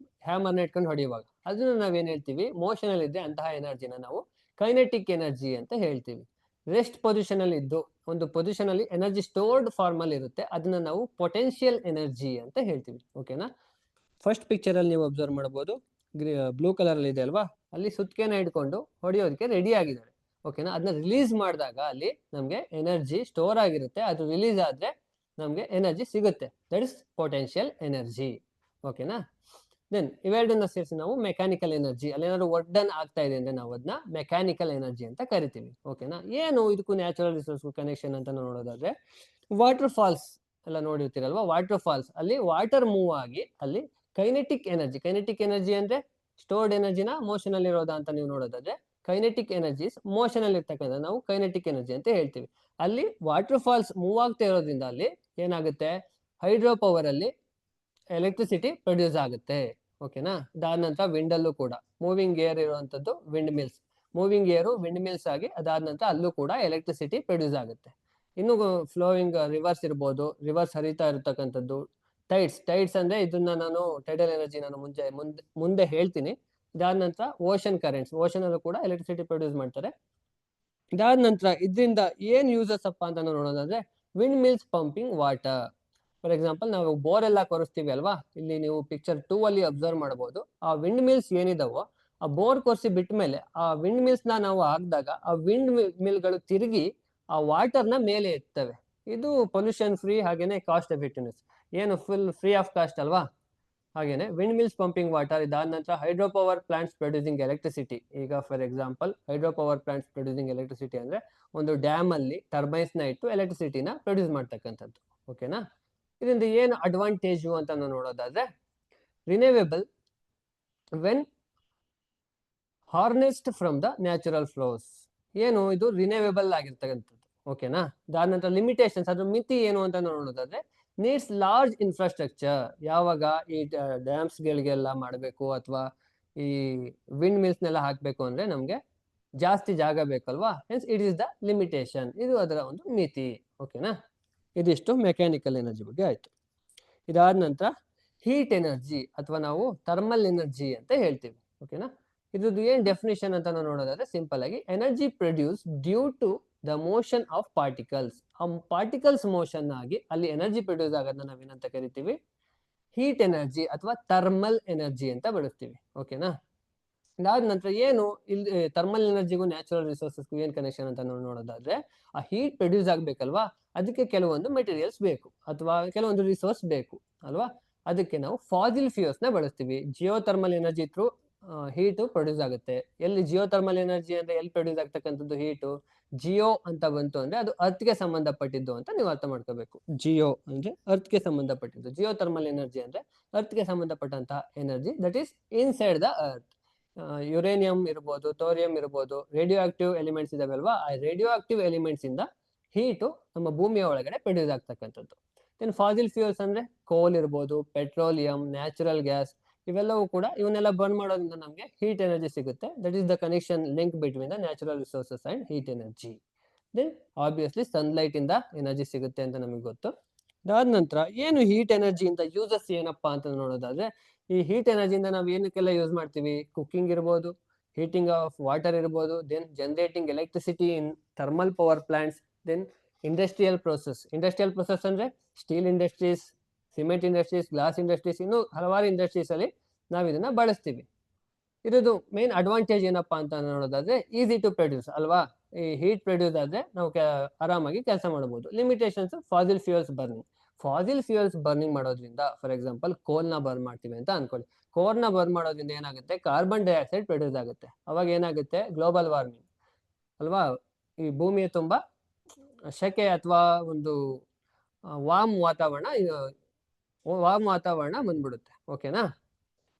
ಹ್ಯಾಮರ್ ನ ಇಟ್ಕೊಂಡು ಹೊಡೆಯುವಾಗ ಅದನ್ನ ನಾವೇನ್ ಹೇಳ್ತೀವಿ, ಮೋಷನ್ ಅಲ್ಲಿ ಇದೆ ಅಂತಹ ಎನರ್ಜಿನ ನಾವು ಕೈನೆಟಿಕ್ ಎನರ್ಜಿ ಅಂತ ಹೇಳ್ತೀವಿ. ರೆಸ್ಟ್ ಪೊಸಿಷನ್ ಅಲ್ಲಿ ಇದ್ದು ಒಂದು ಪೊಸಿಷನ್ ಅಲ್ಲಿ ಎನರ್ಜಿ ಸ್ಟೋರ್ಡ್ ಫಾರ್ಮ್ ಅಲ್ಲಿ ಇರುತ್ತೆ, ಅದನ್ನ ನಾವು ಪೊಟೆನ್ಷಿಯಲ್ ಎನರ್ಜಿ ಅಂತ ಹೇಳ್ತೀವಿ. ಓಕೆನಾ, ಫಸ್ಟ್ ಪಿಕ್ಚರ್ ಅಲ್ಲಿ ನೀವು ಅಬ್ಸರ್ವ್ ಮಾಡಬಹುದು, ಬ್ಲೂ ಕಲರ್ ಅಲ್ಲಿ ಇದೆ ಅಲ್ವಾ, ಅಲ್ಲಿ ಸುತ್ತಿಗೆನ ಇಟ್ಕೊಂಡು ಹೊಡೆಯೋದಕ್ಕೆ ರೆಡಿ ಆಗಿದ್ದಾರೆ. ಓಕೆನಾ, ಅದನ್ನ ರಿಲೀಸ್ ಮಾಡಿದಾಗ ಅಲ್ಲಿ ನಮ್ಗೆ ಎನರ್ಜಿ ಸ್ಟೋರ್ ಆಗಿರುತ್ತೆ, ಅದು ರಿಲೀಸ್ ಆದ್ರೆ ನಮ್ಗೆ ಎನರ್ಜಿ ಸಿಗುತ್ತೆ, ದಟ್ ಇಸ್ ಪೊಟೆನ್ಷಿಯಲ್ ಎನರ್ಜಿ. ಓಕೆನಾ, ದೆನ್ ಇವೆರಡನ್ನ ಸೇರಿಸಿ ನಾವು ಮೆಕ್ಯಾನಿಕಲ್ ಎನರ್ಜಿ, ಅಲ್ಲಿ ಏನಾದ್ರು ಒಡ್ಡನ್ ಆಗ್ತಾ ಇದೆ ಅಂದ್ರೆ ನಾವು ಅದನ್ನ ಮೆಕ್ಯಾನಿಕಲ್ ಎನರ್ಜಿ ಅಂತ ಕರಿತೀವಿ. ಓಕೆನಾ, ಏನು ಇದಕ್ಕೂ ನ್ಯಾಚುರಲ್ ರಿಸೋರ್ಸ್ ಕನೆಕ್ಷನ್ ಅಂತ ನೋಡೋದಾದ್ರೆ ವಾಟರ್ ಫಾಲ್ಸ್ ಎಲ್ಲ ನೋಡಿರ್ತೀರಲ್ವಾ, ವಾಟರ್ ಫಾಲ್ಸ್ ಅಲ್ಲಿ ವಾಟರ್ ಮೂವ್ ಆಗಿ ಅಲ್ಲಿ ಕೈನೆಟಿಕ್ ಎನರ್ಜಿ ಅಂದ್ರೆ ಸ್ಟೋರ್ಡ್ ಎನರ್ಜಿನ ಮೋಷನ್ ಅಲ್ಲಿ ಇರೋದಾ ಅಂತ ನೀವು ನೋಡೋದಾದ್ರೆ ಕೈನೆಟಿಕ್ ಎನರ್ಜೀಸ್ ಮೋಷನ್ ಅಲ್ಲಿ ಇರ್ತಕ್ಕಂಥ ನಾವು ಕೈನೆಟಿಕ್ ಎನರ್ಜಿ ಅಂತ ಹೇಳ್ತೀವಿ. ಅಲ್ಲಿ ವಾಟರ್ ಫಾಲ್ಸ್ ಮೂವ್ ಆಗ್ತಾ ಇರೋದ್ರಿಂದ ಅಲ್ಲಿ ಏನಾಗುತ್ತೆ, ಹೈಡ್ರೋ ಪವರ್ ಅಲ್ಲಿ ಎಲೆಕ್ಟ್ರಿಸಿಟಿ ಪ್ರೊಡ್ಯೂಸ್ ಆಗುತ್ತೆ. ಓಕೆನಾ, ಅದಾದ ನಂತರ ವಿಂಡ್ ಅಲ್ಲೂ ಕೂಡ ಮೂವಿಂಗ್ ಏರ್ ಇರುವಂತದ್ದು ವಿಂಡ್ ಮಿಲ್ಸ್, ಮೂವಿಂಗ್ ಏರು ವಿಂಡ್ ಮಿಲ್ಸ್ ಆಗಿ ಅದಾದ ನಂತರ ಅಲ್ಲೂ ಕೂಡ ಎಲೆಕ್ಟ್ರಿಸಿಟಿ ಪ್ರೊಡ್ಯೂಸ್ ಆಗುತ್ತೆ. ಇನ್ನು ಫ್ಲೋಯಿಂಗ್ ರಿವರ್ಸ್ ಇರ್ಬೋದು, ರಿವರ್ಸ್ ಹರಿತಾ ಇರತಕ್ಕಂಥದ್ದು ಟೈಡ್ಸ್ ಅಂದ್ರೆ ಇದನ್ನ ನಾನು ಟೈಡಲ್ ಎನರ್ಜಿ ನಾನು ಮುಂದೆ ಹೇಳ್ತೀನಿ. ಇದಾದ ನಂತರ ಓಷನ್ ಕರೆಂಟ್ಸ್, ಓಷನ್ ಅಲ್ಲೂ ಕೂಡ ಎಲೆಕ್ಟ್ರಿಸಿಟಿ ಪ್ರೊಡ್ಯೂಸ್ ಮಾಡ್ತಾರೆ. ಇದಾದ ನಂತರ ಇದರಿಂದ ಏನ್ ಯೂಸಸ್ ಅಪ್ಪ ಅಂತ ನೋಡೋದಾದ್ರೆ wind mills pumping water. For example ನಾವು ಬೋರ್ ಎಲ್ಲ ಕೊರಿಸ್ತೀವಿ ಅಲ್ವಾ, ಇಲ್ಲಿ ನೀವು ಪಿಕ್ಚರ್ 2 ಅಲ್ಲಿ ಅಬ್ಸರ್ವ್ ಮಾಡಬಹುದು, ಆ ವಿಂಡ್ ಮಿಲ್ಸ್ ಏನಿದಾವೋ ಆ ಬೋರ್ ಕೊರ್ಸಿ ಬಿಟ್ಟ ಮೇಲೆ ಆ ವಿಂಡ್ ಮಿಲ್ಸ್ ನಾವು ಹಾಕಿದಾಗ ಆ ವಿಂಡ್ ಮಿಲ್ಗಳು ತಿರುಗಿ ಆ ವಾಟರ್ ನ ಮೇಲೆ ಎತ್ತವೆ. ಇದು ಪೊಲ್ಯೂಷನ್ ಫ್ರೀ, ಹಾಗೇನೆ ಕಾಸ್ಟ್ ಎಫೆಕ್ಟಿವ್ನೆಸ್, ಏನು ಫುಲ್ ಫ್ರೀ ಆಫ್ ಕಾಸ್ಟ್ ಅಲ್ವಾ. ಹಾಗೇನೆ ವಿಂಡ್ ಮಿಲ್ಸ್ ಪಂಪಿಂಗ್ ವಾಟರ್. ಇದಾದ ನಂತರ hydro power plants producing electricity. ಈಗ for example hydro power plants producing electricity ಅಂದ್ರೆ ಒಂದು ಡ್ಯಾಮ್ ಅಲ್ಲಿ ಟರ್ಬೈನ್ಸ್ ನ ಇಟ್ಟು ಎಲೆಕ್ಟ್ರಿಸಿಟಿನ ಪ್ರೊಡ್ಯೂಸ್ ಮಾಡ್ತಕ್ಕಂಥದ್ದು. ಓಕೆನಾ, ಇದರಿಂದ ಏನು ಅಡ್ವಾಂಟೇಜು ಅಂತ ನಾವು ನೋಡೋದಾದ್ರೆ renewable when harnessed from the natural flows. ಏನು ಇದು ರಿನ್ಯೂವೇಬಲ್ ಆಗಿರ್ತಕ್ಕಂಥದ್ದು. ಓಕೆನಾ. ಅದಾದ ನಂತರ ಲಿಮಿಟೇಷನ್ಸ್, ಅದ್ರ ಮಿತಿ ಏನು ಅಂತ ನೋಡೋದಾದ್ರೆ ನೀಡ್ಸ್ ಲಾರ್ಜ್ ಇನ್ಫ್ರಾಸ್ಟ್ರಕ್ಚರ್. ಯಾವಾಗ ಈ ಡ್ಯಾಮ್ಸ್ ಗಳಿಗೆಲ್ಲ ಮಾಡಬೇಕು ಅಥವಾ ಈ ವಿಂಡ್ ಮಿಲ್ಸ್ ನೆಲ್ಲ ಹಾಕ್ಬೇಕು ಅಂದ್ರೆ ನಮ್ಗೆ ಜಾಸ್ತಿ ಜಾಗ ಬೇಕಲ್ವಾ. Hence it is the limitation. ಇದು ಅದರ ಒಂದು ಮಿತಿ. ಓಕೆನಾ. ಇದಿಷ್ಟು ಮೆಕ್ಯಾನಿಕಲ್ ಎನರ್ಜಿ ಬಗ್ಗೆ ಆಯ್ತು. ಇದಾದ ನಂತರ ಹೀಟ್ ಎನರ್ಜಿ ಅಥವಾ ನಾವು ಥರ್ಮಲ್ ಎನರ್ಜಿ ಅಂತ ಹೇಳ್ತೀವಿ. ಓಕೆನಾ. ಇದ್ರದ್ದು ಏನ್ ಡೆಫಿನೇಷನ್ ಅಂತ ನಾವು ನೋಡೋದಾದ್ರೆ ಸಿಂಪಲ್ ಆಗಿ energy produce due to the motion of particles. ಆ ಪಾರ್ಟಿಕಲ್ಸ್ ಮೋಷನ್ ಆಗಿ ಅಲ್ಲಿ ಎನರ್ಜಿ ಪ್ರೊಡ್ಯೂಸ್ ಆಗೋದನ್ನ ನಾವೇನಂತ ಕರಿತೀವಿ, ಹೀಟ್ ಎನರ್ಜಿ ಅಥವಾ ಥರ್ಮಲ್ ಎನರ್ಜಿ ಅಂತ ಬಳಸ್ತೀವಿ. ಓಕೆನಾ. ಇದಾದ ನಂತರ ಏನು ಇಲ್ಲಿ ಥರ್ಮಲ್ ಎನರ್ಜಿಗೂ ನ್ಯಾಚುರಲ್ ರಿಸೋರ್ಸಸ್ಗೂ ಏನ್ ಕನೆಕ್ಷನ್ ಅಂತ ನಾವು ನೋಡೋದಾದ್ರೆ, ಆ ಹೀಟ್ ಪ್ರೊಡ್ಯೂಸ್ ಆಗ್ಬೇಕಲ್ವಾ, ಅದಕ್ಕೆ ಕೆಲವೊಂದು ಮೆಟೀರಿಯಲ್ಸ್ ಬೇಕು ಅಥವಾ ಕೆಲವೊಂದು ರಿಸೋರ್ಸ್ ಬೇಕು ಅಲ್ವಾ. ಅದಕ್ಕೆ ನಾವು ಫಾಸಿಲ್ ಫ್ಯೂಯಲ್ಸ್ ನ ಬಳಸ್ತೀವಿ. Jio thermal energy through heat produce ಆಗುತ್ತೆ. ಎಲ್ಲಿ ಜಿಯೋ ಥರ್ಮಲ್ ಎನರ್ಜಿ ಅಂದ್ರೆ ಎಲ್ಲಿ ಪ್ರೊಡ್ಯೂಸ್ ಆಗ್ತಕ್ಕಂಥದ್ದು ಹೀಟು, ಜಿಯೋ ಅಂತ ಬಂತು ಅಂದ್ರೆ ಅದು ಅರ್ತ್ಗೆ ಸಂಬಂಧಪಟ್ಟಿದ್ದು ಅಂತ ನೀವು ಅರ್ಥ ಮಾಡ್ಕೋಬೇಕು. ಜಿಯೋ ಅಂದ್ರೆ ಅರ್ತ್ಗೆ ಸಂಬಂಧಪಟ್ಟಿದ್ದು, ಜಿಯೋ ಥರ್ಮಲ್ ಎನರ್ಜಿ ಅಂದ್ರೆ ಅರ್ತ್ಗೆ ಸಂಬಂಧಪಟ್ಟಂತಹ energy that is inside the earth. Uranium ಇರ್ಬೋದು, ಥೋರಿಯಂ ಇರ್ಬೋದು, ರೇಡಿಯೋ ಆಕ್ಟಿವ್ ಎಲಿಮೆಂಟ್ಸ್ ಇದಾವಲ್ವಾ, ಆ ರೇಡಿಯೋ ಆಕ್ಟಿವ್ ಎಲಿಮೆಂಟ್ಸ್ ಇಂದ ಹೀಟು ನಮ್ಮ ಭೂಮಿಯ ಒಳಗಡೆ ಪ್ರೊಡ್ಯೂಸ್ ಆಗ್ತಕ್ಕಂಥದ್ದು. ದೆನ್ ಫಾಸಿಲ್ ಫ್ಯೂಯಲ್ಸ್ ಅಂದ್ರೆ ಕೋಲ್ ಇರ್ಬೋದು, ಪೆಟ್ರೋಲಿಯಂ, ನ್ಯಾಚುರಲ್ ಗ್ಯಾಸ್, ಇವೆಲ್ಲವೂ ಕೂಡ ಇವನ್ನೆಲ್ಲ ಬರ್ನ್ ಮಾಡೋದ್ರಿಂದ ನಮಗೆ ಹೀಟ್ ಎನರ್ಜಿ ಸಿಗುತ್ತೆ. That is the connection link between the natural resources and heat energy. Then obviously sunlight ಇಂದ ಎನರ್ಜಿ ಸಿಗುತ್ತೆ ಅಂತ ನಮಗೆ ಗೊತ್ತು. ಅದಾದ ನಂತರ ಏನು ಹೀಟ್ ಎನರ್ಜಿ ಇಂದ ಯೂಸಸ್ ಏನಪ್ಪಾ ಅಂತ ನೋಡೋದಾದ್ರೆ, ಈ ಹೀಟ್ ಎನರ್ಜಿಯಿಂದ ನಾವು ಏನಕ್ಕೆಲ್ಲ ಯೂಸ್ ಮಾಡ್ತೀವಿ, ಕುಕಿಂಗ್ ಇರ್ಬೋದು, ಹೀಟಿಂಗ್ ಆಫ್ ವಾಟರ್ ಇರ್ಬೋದು, then generating electricity in thermal power plants, then industrial process. Industrial process ಅಂದ್ರೆ steel industries, cement industries, glass industries, ಇನ್ನು ಹಲವಾರು ಇಂಡಸ್ಟ್ರೀಸ್ ಅಲ್ಲಿ ನಾವು ಇದನ್ನ ಬಳಸ್ತೀವಿ. ಇದ್ರದ್ದು ಮೇನ್ ಅಡ್ವಾಂಟೇಜ್ ಏನಪ್ಪಾ ಅಂತ ನೋಡೋದಾದ್ರೆ ಈಸಿ ಟು ಪ್ರೊಡ್ಯೂಸ್ ಅಲ್ವಾ. ಈ ಹೀಟ್ ಪ್ರೊಡ್ಯೂಸ್ ಆದ್ರೆ ನಾವು ಆರಾಮಾಗಿ ಕೆಲಸ ಮಾಡಬಹುದು. Limitations fossil fuels burning. Fossil fuels burning ಮಾಡೋದ್ರಿಂದ ಫಾರ್ ಎಕ್ಸಾಂಪಲ್ ಕೋಲ್ ನ ಬರ್ನ್ ಮಾಡ್ತೀವಿ ಅಂತ ಅನ್ಕೊಳ್ಳಿ. ಕೋಲ್ ನ ಬರ್ನ್ ಮಾಡೋದ್ರಿಂದ ಏನಾಗುತ್ತೆ, ಕಾರ್ಬನ್ ಡೈಆಕ್ಸೈಡ್ ಪ್ರೊಡ್ಯೂಸ್ ಆಗುತ್ತೆ. ಅವಾಗ ಏನಾಗುತ್ತೆ, ಗ್ಲೋಬಲ್ ವಾರ್ಮಿಂಗ್ ಅಲ್ವಾ. ಈ ಭೂಮಿಯ ತುಂಬಾ ಶೆಕೆ ಅಥವಾ ಒಂದು ವಾಮ್ ವಾತಾವರಣ ಬಂದ್ಬಿಡುತ್ತೆ. ಓಕೆನಾ.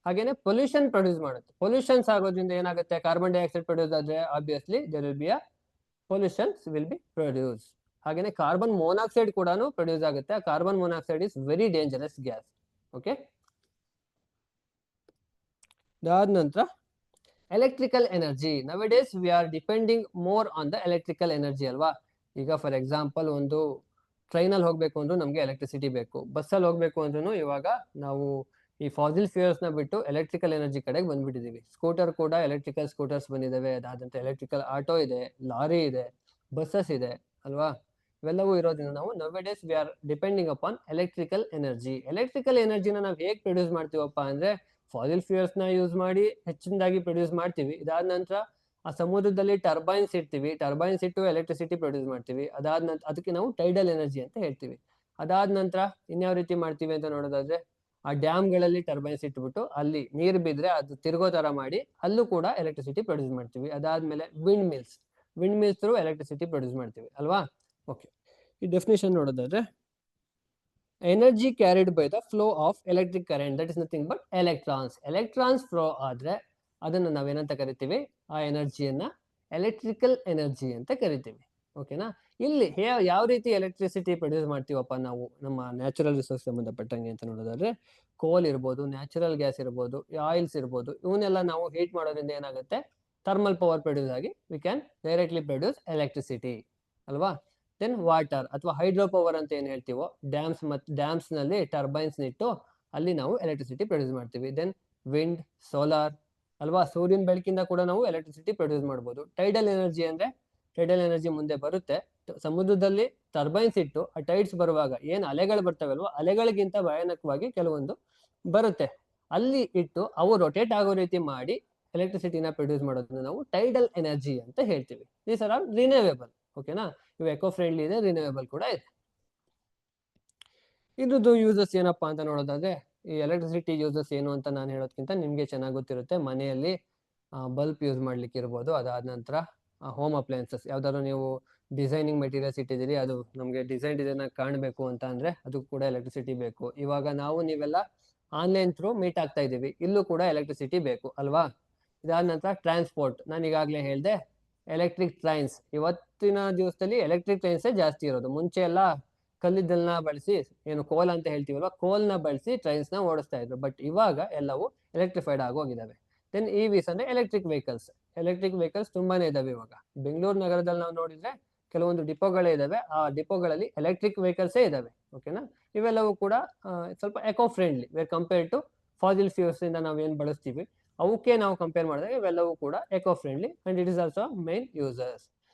ಹಾಗೇನೆ ಪೊಲ್ಯೂಷನ್ ಪ್ರೊಡ್ಯೂಸ್ ಮಾಡುತ್ತೆ. ಪೊಲ್ಯೂಷನ್ಸ್ ಆಗೋದ್ರಿಂದ ಏನಾಗುತ್ತೆ, ಕಾರ್ಬನ್ ಡೈಆಕ್ಸೈಡ್ ಪ್ರೊಡ್ಯೂಸ್ ಆದ್ರೆ obviously there will be a pollutions will be produce. ಹಾಗೇನೆ ಕಾರ್ಬನ್ ಮೊನಾಕ್ಸೈಡ್ ಕೂಡ ಪ್ರೊಡ್ಯೂಸ್ ಆಗುತ್ತೆ. Carbon monoxide is very dangerous gas. Okay. ಅದಾದ ನಂತರ electrical energy. Nowadays we are depending more on the electrical energy ಅಲ್ವಾ. ಈಗ for example ಒಂದು ಟ್ರೈನಲ್ಲಿ ಹೋಗ್ಬೇಕು ಅಂದ್ರೂ ನಮ್ಗೆ ಎಲೆಕ್ಟ್ರಿಸಿಟಿ ಬೇಕು. ಬಸ್ಸಲ್ಲಿ ಹೋಗ್ಬೇಕು ಅಂದ್ರೂ ಇವಾಗ ನಾವು ಈ ಫಾಸಿಲ್ ಫ್ಯೂಯಲ್ಸ್ ನ ಬಿಟ್ಟು ಎಲೆಕ್ಟ್ರಿಕಲ್ ಎನರ್ಜಿ ಕಡೆಗೆ ಬಂದ್ಬಿಟ್ಟಿದೀವಿ. ಸ್ಕೂಟರ್ ಕೂಡ ಎಲೆಕ್ಟ್ರಿಕಲ್ ಸ್ಕೂಟರ್ಸ್ ಬಂದಿದ್ದಾವೆ. ಅದಾದಂತ ಎಲೆಕ್ಟ್ರಿಕಲ್ ಆಟೋ ಇದೆ, ಲಾರಿ ಇದೆ, ಬಸ್ಸಸ್ ಇದೆ ಅಲ್ವಾ. ಇವೆಲ್ಲವೂ ಇರೋದ್ರಿಂದ ನಾವು nowadays we are depending upon electrical energy. Electrical ಎನರ್ಜಿನ ನಾವು ಹೇಗೆ ಪ್ರೊಡ್ಯೂಸ್ ಮಾಡ್ತೀವಪ್ಪ ಅಂದ್ರೆ ಫಾಸಿಲ್ ಫ್ಯೂಯಲ್ಸ್ ನ ಯೂಸ್ ಮಾಡಿ ಹೆಚ್ಚಿನದಾಗಿ ಪ್ರೊಡ್ಯೂಸ್ ಮಾಡ್ತೀವಿ. ಇದಾದ ನಂತರ ಆ ಸಮುದ್ರದಲ್ಲಿ ಟರ್ಬೈನ್ಸ್ ಇಡ್ತೀವಿ, ಟರ್ಬೈನ್ಸ್ ಇಟ್ಟು ಎಲೆಕ್ಟ್ರಿಸಿಟಿ ಪ್ರೊಡ್ಯೂಸ್ ಮಾಡ್ತೀವಿ. ಅದಾದ ನಂತರ ಅದಕ್ಕೆ ನಾವು ಟೈಡಲ್ ಎನರ್ಜಿ ಅಂತ ಹೇಳ್ತೀವಿ. ಅದಾದ ನಂತರ ಇನ್ಯಾವ ರೀತಿ ಮಾಡ್ತೀವಿ ಅಂತ ನೋಡೋದಾದ್ರೆ, ಆ ಡ್ಯಾಮ್ಗಳಲ್ಲಿ ಟರ್ಬೈನ್ಸ್ ಇಟ್ಬಿಟ್ಟು ಅಲ್ಲಿ ನೀರು ಬಿದ್ರೆ ಅದು ತಿರುಗೋ ತರ ಮಾಡಿ ಅಲ್ಲೂ ಕೂಡ ಎಲೆಕ್ಟ್ರಿಸಿಟಿ ಪ್ರೊಡ್ಯೂಸ್ ಮಾಡ್ತೀವಿ. ಅದಾದ್ಮೇಲೆ wind mills through electricity produce ಮಾಡ್ತೀವಿ ಅಲ್ವಾ. ಓಕೆ. ಈ ಡೆಫಿನೇಷನ್ ನೋಡೋದಾದ್ರೆ, energy carried by the flow of electric current that is nothing but electrons flow ಆದ್ರೆ ಅದನ್ನ ನಾವೇನಂತ ಕರಿತೀವಿ, ಆ ಎನರ್ಜಿಯನ್ನ ಎಲೆಕ್ಟ್ರಿಕಲ್ ಎನರ್ಜಿ ಅಂತ ಕರಿತೀವಿ. ಓಕೆನಾ. ಇಲ್ಲಿ ಯಾವ ರೀತಿ ಎಲೆಕ್ಟ್ರಿಸಿಟಿ ಪ್ರೊಡ್ಯೂಸ್ ಮಾಡ್ತೀವಪ್ಪ ನಾವು ನಮ್ಮ ನ್ಯಾಚುರಲ್ ರಿಸೋರ್ಸ್ ಸಂಬಂಧಪಟ್ಟಂಗೆ ಅಂತ ನೋಡೋದಾದ್ರೆ, ಕೋಲ್ ಇರ್ಬೋದು, ನ್ಯಾಚುರಲ್ ಗ್ಯಾಸ್ ಇರ್ಬೋದು, ಆಯಿಲ್ಸ್ ಇರ್ಬೋದು, ಇವನ್ನೆಲ್ಲ ನಾವು ಹೀಟ್ ಮಾಡೋದ್ರಿಂದ ಏನಾಗುತ್ತೆ, ಥರ್ಮಲ್ ಪವರ್ ಪ್ರೊಡ್ಯೂಸ್ ಆಗಿ we can directly produce electricity ಅಲ್ವಾ. ದೆನ್ ವಾಟರ್ ಅಥವಾ ಹೈಡ್ರೋ ಪವರ್ ಅಂತ ಏನ್ ಹೇಳ್ತೀವೋ, ಡ್ಯಾಮ್ಸ್ ನಲ್ಲಿ ಟರ್ಬೈನ್ಸ್ ಇಟ್ಟು ಅಲ್ಲಿ ನಾವು ಎಲೆಕ್ಟ್ರಿಸಿಟಿ ಪ್ರೊಡ್ಯೂಸ್ ಮಾಡ್ತೀವಿ. ದೆನ್ ವಿಂಡ್, ಸೋಲಾರ್ ಅಲ್ವಾ, ಸೂರ್ಯನ ಬೆಳಕಿಂದ ಕೂಡ ನಾವು ಎಲೆಕ್ಟ್ರಿಸಿಟಿ ಪ್ರೊಡ್ಯೂಸ್ ಮಾಡ್ಬೋದು. ಟೈಡಲ್ ಎನರ್ಜಿ ಮುಂದೆ ಬರುತ್ತೆ. ಸಮುದ್ರದಲ್ಲಿ ಟರ್ಬೈನ್ಸ್ ಇಟ್ಟು ಆ ಟೈಡ್ಸ್ ಬರುವಾಗ ಏನ್ ಅಲೆಗಳು ಬರ್ತವಲ್ವ, ಅಲೆಗಳಿಗಿಂತ ಭಯಾನಕವಾಗಿ ಕೆಲವೊಂದು ಬರುತ್ತೆ, ಅಲ್ಲಿ ಇಟ್ಟು ಅವು ರೊಟೇಟ್ ಆಗೋ ರೀತಿ ಮಾಡಿ ಎಲೆಕ್ಟ್ರಿಸಿಟಿನ ಪ್ರೊಡ್ಯೂಸ್ ಮಾಡೋದನ್ನ ನಾವು ಟೈಡಲ್ ಎನರ್ಜಿ ಅಂತ ಹೇಳ್ತೀವಿ. These are renewable. ಓಕೆನಾ. ಇವು ಎಕೋ ಫ್ರೆಂಡ್ಲಿ ಇದೆ, ರಿನ್ಯೂವೇಬಲ್ ಕೂಡ ಇದೆ. ಇದ್ರದ್ದು ಯೂಸಸ್ ಏನಪ್ಪಾ ಅಂತ ನೋಡೋದಾದ್ರೆ, ಈ ಎಲೆಕ್ಟ್ರಿಸಿಟಿ ಯೂಸಸ್ ಏನು ಅಂತ ನಾನು ಹೇಳೋದ್ಕಿಂತ ನಿಮ್ಗೆ ಚೆನ್ನಾಗಿ ಗೊತ್ತಿರುತ್ತೆ. ಮನೆಯಲ್ಲಿ ಬಲ್ಬ್ ಯೂಸ್ ಮಾಡ್ಲಿಕ್ಕೆ ಇರ್ಬೋದು. ಅದಾದ ನಂತರ ಹೋಮ್ ಅಪ್ಲಯನ್ಸಸ್, ಯಾವ್ದಾದ್ರು ನೀವು ಡಿಸೈನಿಂಗ್ ಮೆಟೀರಿಯಲ್ಸ್ ಇಟ್ಟಿದ್ದೀರಿ, ಅದು ನಮಗೆ ಡಿಸೈನ್ ಕಾಣಬೇಕು ಅಂತ ಅಂದ್ರೆ ಅದಕ್ಕೂ ಕೂಡ ಎಲೆಕ್ಟ್ರಿಸಿಟಿ ಬೇಕು. ಇವಾಗ ನೀವೆಲ್ಲ ಆನ್ಲೈನ್ ಥ್ರೂ ಮೀಟ್ ಆಗ್ತಾ ಇದೀವಿ, ಇಲ್ಲೂ ಕೂಡ ಎಲೆಕ್ಟ್ರಿಸಿಟಿ ಬೇಕು ಅಲ್ವಾ. ಇದಾದ ನಂತರ ಟ್ರಾನ್ಸ್ಪೋರ್ಟ್, ನಾನು ಈಗಾಗಲೇ ಹೇಳಿದೆ ಎಲೆಕ್ಟ್ರಿಕ್ ಟ್ರೈನ್ಸ್. ಇವತ್ತಿನ ದಿವಸದಲ್ಲಿ ಎಲೆಕ್ಟ್ರಿಕ್ ಟ್ರೈನ್ಸೇ ಜಾಸ್ತಿ ಇರೋದು. ಮುಂಚೆ ಎಲ್ಲ ಕಲ್ಲಿದ್ದಲನ್ನ ಬಳಸಿ, ಏನು ಕೋಲ್ ಅಂತ ಹೇಳ್ತೀವಲ್ವ, ಕೋಲ್ನ ಬಳಸಿ ಟ್ರೈನ್ಸ್ನ ಓಡಿಸ್ತಾ ಇದ್ರು. ಬಟ್ ಇವಾಗ ಎಲ್ಲವೂ ಎಲೆಕ್ಟ್ರಿಫೈಡ್ ಆಗೋಗಿದ್ದಾವೆ. ದೆನ್ ಇವಿಸ್ ಅಂದರೆ ಎಲೆಕ್ಟ್ರಿಕ್ ವೆಹಿಕಲ್ಸ್. ಎಲೆಕ್ಟ್ರಿಕ್ ವೆಹಿಕಲ್ಸ್ ತುಂಬಾನೇ ಇದಾವೆ ಇವಾಗ. ಬೆಂಗಳೂರು ನಗರದಲ್ಲಿ ನಾವು ನೋಡಿದ್ರೆ ಕೆಲವೊಂದು ಡಿಪೋಗಳೇ ಇದಾವೆ. ಆ ಡಿಪೋಗಳಲ್ಲಿ ಎಲೆಕ್ಟ್ರಿಕ್ ವೆಹಿಕಲ್ಸೇ ಇದಾವೆ. ಓಕೆನಾ. ಇವೆಲ್ಲವೂ ಕೂಡ ಸ್ವಲ್ಪ eco friendly where compare to fossil fuels ಇಂದ ನಾವೇನು ಬಳಸ್ತೀವಿ ಅವಕ್ಕೆ ನಾವು ಕಂಪೇರ್ ಮಾಡಿದಾಗ ಇವೆಲ್ಲವೂ ಕೂಡ eco friendly and it is also main users.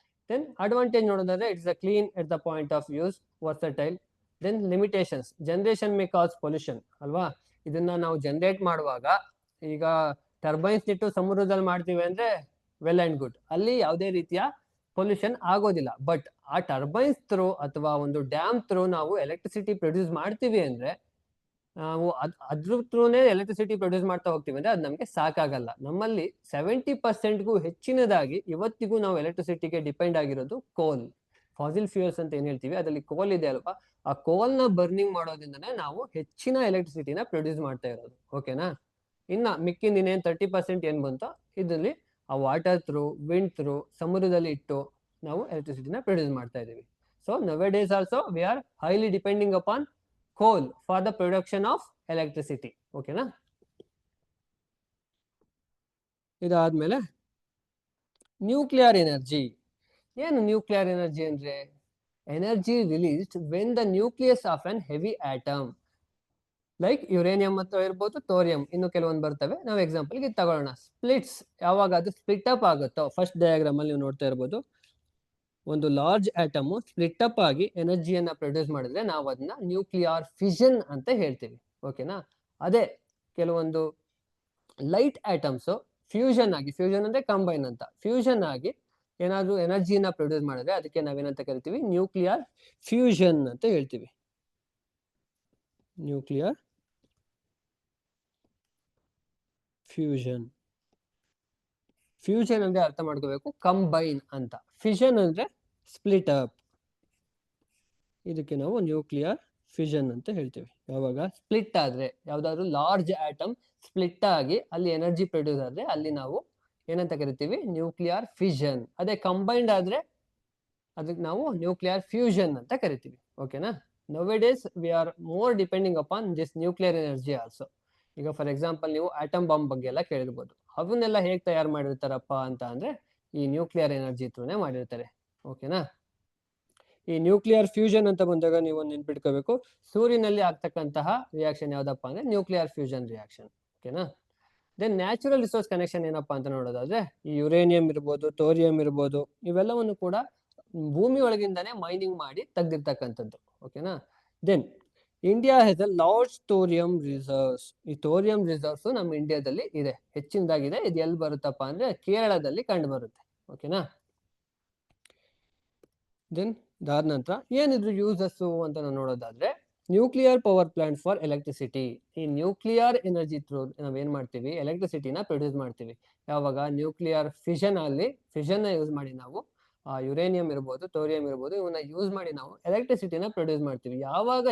Then advantage ನೋಡೋದಾದ್ರೆ it's a clean at the point of use, versatile. Then limitations, generation may cause pollution ಅಲ್ವಾ. ಇದನ್ನ ನಾವು ಜನರೇಟ್ ಮಾಡುವಾಗ, ಈಗ ಟರ್ಬೈನ್ಸ್ ಇಟ್ಟು ಸಮುದ್ರದಲ್ಲಿ ಮಾಡ್ತೀವಿ ಅಂದ್ರೆ ವೆಲ್ ಅಂಡ್ ಗುಡ್, ಅಲ್ಲಿ ಯಾವುದೇ ರೀತಿಯ ಪೊಲ್ಯೂಷನ್ ಆಗೋದಿಲ್ಲ. ಬಟ್ ಆ ಟರ್ಬೈನ್ಸ್ ಥ್ರೂ ಅಥವಾ ಒಂದು ಡ್ಯಾಮ್ ಥ್ರೂ ನಾವು ಎಲೆಕ್ಟ್ರಿಸಿಟಿ ಪ್ರೊಡ್ಯೂಸ್ ಮಾಡ್ತೀವಿ ಅಂದ್ರೆ, ನಾವು ಅದ್ರ ಥ್ರೂನೇ ಎಲೆಕ್ಟ್ರಿಸಿಟಿ ಪ್ರೊಡ್ಯೂಸ್ ಮಾಡ್ತಾ ಹೋಗ್ತೀವಿ ಅಂದ್ರೆ ಅದು ನಮಗೆ ಸಾಕಾಗಲ್ಲ. ನಮ್ಮಲ್ಲಿ 70%ಗೂ ಹೆಚ್ಚಿನದಾಗಿ ಇವತ್ತಿಗೂ ನಾವು ಎಲೆಕ್ಟ್ರಿಸಿಟಿಗೆ ಡಿಪೆಂಡ್ ಆಗಿರೋದು ಕೋಲ್, ಫಾಸಿಲ್ ಫ್ಯೂಯಲ್ಸ್ ಅಂತ ಏನ್ ಹೇಳ್ತೀವಿ, ಅದರಲ್ಲಿ ಕೋಲ್ ಇದೆ ಅಲ್ವಾ. ಆ ಕೋಲ್ನ ಬರ್ನಿಂಗ್ ಮಾಡೋದ್ರಿಂದನೇ ನಾವು ಹೆಚ್ಚಿನ ಎಲೆಕ್ಟ್ರಿಸಿಟಿನ ಪ್ರೊಡ್ಯೂಸ್ ಮಾಡ್ತಾ ಇರೋದು. ಓಕೆನಾ. ಇನ್ನ ಮಿಕ್ಕಿನ ಇನ್ನೇನು 30% ಏನ್ ಬಂತೋ ಇದರಲ್ಲಿ ಆ ವಾಟರ್ ಥ್ರೂ, ವಿಂಡ್ ಥ್ರೂ, ಸಮುದ್ರದಲ್ಲಿ ಇಟ್ಟು ನಾವು ಎಲೆಕ್ಟ್ರಿಸಿಟಿನ ಪ್ರೊಡ್ಯೂಸ್ ಮಾಡ್ತಾ ಇದೀವಿ. So nowadays also we are highly depending upon coal for the production of electricity. ಓಕೆನಾ. ಇದಾದ್ಮೇಲೆ ನ್ಯೂಕ್ಲಿಯರ್ ಎನರ್ಜಿ. ಏನು ನ್ಯೂಕ್ಲಿಯರ್ ಎನರ್ಜಿ ಅಂದ್ರೆ, energy released when the nucleus of an heavy atom like uranium ಮತ್ತು ಇರ್ಬೋದು, thorium, ಇನ್ನು ಕೆಲವೊಂದು ಬರ್ತವೆ. ನಾವು ಎಕ್ಸಾಂಪಲ್ಗೆ ಇದು ತಗೊಳ್ಳೋಣ. ಸ್ಪ್ಲಿಟ್ಸ್, ಯಾವಾಗ ಅದು ಸ್ಪ್ಲಿಟ್ ಅಪ್ ಆಗುತ್ತೋ, ಫಸ್ಟ್ ಡಯಾಗ್ರಾಮ್ ಅಲ್ಲಿ ನೀವು ನೋಡ್ತಾ ಇರ್ಬೋದು, ಒಂದು ಲಾರ್ಜ್ ಆಟಮ್ ಸ್ಪ್ಲಿಟ್ ಅಪ್ ಆಗಿ ಎನರ್ಜಿಯನ್ನ ಪ್ರೊಡ್ಯೂಸ್ ಮಾಡಿದ್ರೆ ನಾವು ಅದನ್ನ ನ್ಯೂಕ್ಲಿಯರ್ ಫಿಷನ್ ಅಂತ ಹೇಳ್ತೀವಿ. ಓಕೆನಾ. ಅದೇ ಕೆಲವೊಂದು ಲೈಟ್ ಆಟಮ್ಸ್ ಫ್ಯೂಷನ್ ಆಗಿ, ಫ್ಯೂಷನ್ ಅಂದ್ರೆ ಕಂಬೈನ್ ಅಂತ, ಫ್ಯೂಷನ್ ಆಗಿ ಏನಾದ್ರೂ ಎನರ್ಜಿನ ಪ್ರೊಡ್ಯೂಸ್ ಮಾಡಿದ್ರೆ ಅದಕ್ಕೆ ನಾವೇನಂತ ಕರಿತೀವಿ, ನ್ಯೂಕ್ಲಿಯರ್ ಫ್ಯೂಷನ್ ಅಂತ ಹೇಳ್ತೀವಿ. Nuclear fusion. ಫ್ಯೂಷನ್ ಅಂದ್ರೆ ಅರ್ಥ ಮಾಡ್ಕೋಬೇಕು, ಕಂಬೈನ್ ಅಂತ. ಫಿಷನ್ ಅಂದ್ರೆ ಸ್ಪ್ಲಿಟ್ ಅಪ್. ಇದಕ್ಕೆ ನಾವು ನ್ಯೂಕ್ಲಿಯರ್ ಫಿಷನ್ ಅಂತ ಹೇಳ್ತೀವಿ. ಯಾವಾಗ ಸ್ಪ್ಲಿಟ್ ಆದ್ರೆ, ಯಾವ್ದಾದ್ರು ಲಾರ್ಜ್ ಆಟಮ್ ಸ್ಪ್ಲಿಟ್ ಆಗಿ ಅಲ್ಲಿ ಎನರ್ಜಿ ಪ್ರೊಡ್ಯೂಸ್ ಆದ್ರೆ ಅಲ್ಲಿ ನಾವು ಏನಂತ ಕರಿತೀವಿ, ನ್ಯೂಕ್ಲಿಯರ್ ಫಿಷನ್. ಅದೇ ಕಂಬೈನ್ಡ್ ಆದ್ರೆ ಅದಕ್ಕೆ ನಾವು ನ್ಯೂಕ್ಲಿಯರ್ ಫ್ಯೂಷನ್ ಅಂತ ಕರಿತೀವಿ. ಓಕೆನಾ. Now days we R more depending upon this nuclear energy also. ಈಗ ಫಾರ್ ಎಕ್ಸಾಂಪಲ್ ನೀವು ಆಟಮ್ ಬಾಂಬ್ ಬಗ್ಗೆ ಎಲ್ಲ ಕೇಳಿರ್ಬೋದು. ಅವನ್ನೆಲ್ಲ ಹೇಗೆ ತಯಾರು ಮಾಡಿರ್ತಾರಪ್ಪ ಅಂತ ಅಂದ್ರೆ ಈ ನ್ಯೂಕ್ಲಿಯರ್ ಎನರ್ಜಿ ಥ್ರೂನೇ ಮಾಡಿರ್ತಾರೆ. ಓಕೆನಾ. ಈ ನ್ಯೂಕ್ಲಿಯರ್ ಫ್ಯೂಷನ್ ಅಂತ ಬಂದಾಗ ನೀವು ನೆನ್ಪಿಟ್ಕೋಬೇಕು, ಸೂರ್ಯನಲ್ಲಿ ಆಗ್ತಕ್ಕಂತಹ ರಿಯಾಕ್ಷನ್ ಯಾವ್ದಪ್ಪ ಅಂದ್ರೆ ನ್ಯೂಕ್ಲಿಯರ್ ಫ್ಯೂಷನ್ ರಿಯಾಕ್ಷನ್. ಓಕೆನಾ. ದೆನ್ ನ್ಯಾಚುರಲ್ ರಿಸೋರ್ಸ್ ಕನೆಕ್ಷನ್ ಏನಪ್ಪಾ ಅಂತ ನೋಡೋದಾದ್ರೆ, ಈ ಯುರೇನಿಯಂ ಇರ್ಬೋದು, ಥೋರಿಯಂ ಇರ್ಬೋದು, ಇವೆಲ್ಲವನ್ನು ಕೂಡ ಭೂಮಿ ಒಳಗಿಂದಾನೇ ಮೈನಿಂಗ್ ಮಾಡಿ ತೆಗ್ದಿರ್ತಕ್ಕಂಥದ್ದು. ಓಕೆನಾ. Then India has a large thorium reserves. ಈ ಥೋರಿಯಂ ರಿಸರ್ವ್ಸ್ ನಮ್ಮ ಇಂಡಿಯಾದಲ್ಲಿ ಇದೆ, ಹೆಚ್ಚಿನದಾಗಿದೆ. ಇದು ಎಲ್ಲಿ ಬರುತ್ತಪ್ಪ ಅಂದ್ರೆ ಕೇರಳದಲ್ಲಿ ಕಂಡು ಬರುತ್ತೆ. ಓಕೆನಾ. ದೆನ್ ಇದಾದ ನಂತರ ಏನಿದ್ರು ಯೂಸಸ್ ಅಂತ ನಾವು ನೋಡೋದಾದ್ರೆ, nuclear power plant for electricity. ಈ ನ್ಯೂಕ್ಲಿಯರ್ ಎನರ್ಜಿ ಥ್ರೂ ನಾವೇನ್ ಮಾಡ್ತೀವಿ, ಎಲೆಕ್ಟ್ರಿಸಿಟಿನ ಪ್ರೊಡ್ಯೂಸ್ ಮಾಡ್ತೀವಿ. ಯಾವಾಗ ನ್ಯೂಕ್ಲಿಯರ್ ಫಿಷನ್ ಅಲ್ಲಿ, ಫಿಷನ್ ಯೂಸ್ ಮಾಡಿ ನಾವು ಯುರೇನಿಯಂ ಇರ್ಬೋದು, ಥೋರಿಯಂ ಇರ್ಬೋದು, ಇವನ್ನ ಯೂಸ್ ಮಾಡಿ ನಾವು ಎಲೆಕ್ಟ್ರಿಸಿಟಿನ ಪ್ರೊಡ್ಯೂಸ್ ಮಾಡ್ತೀವಿ. ಯಾವಾಗ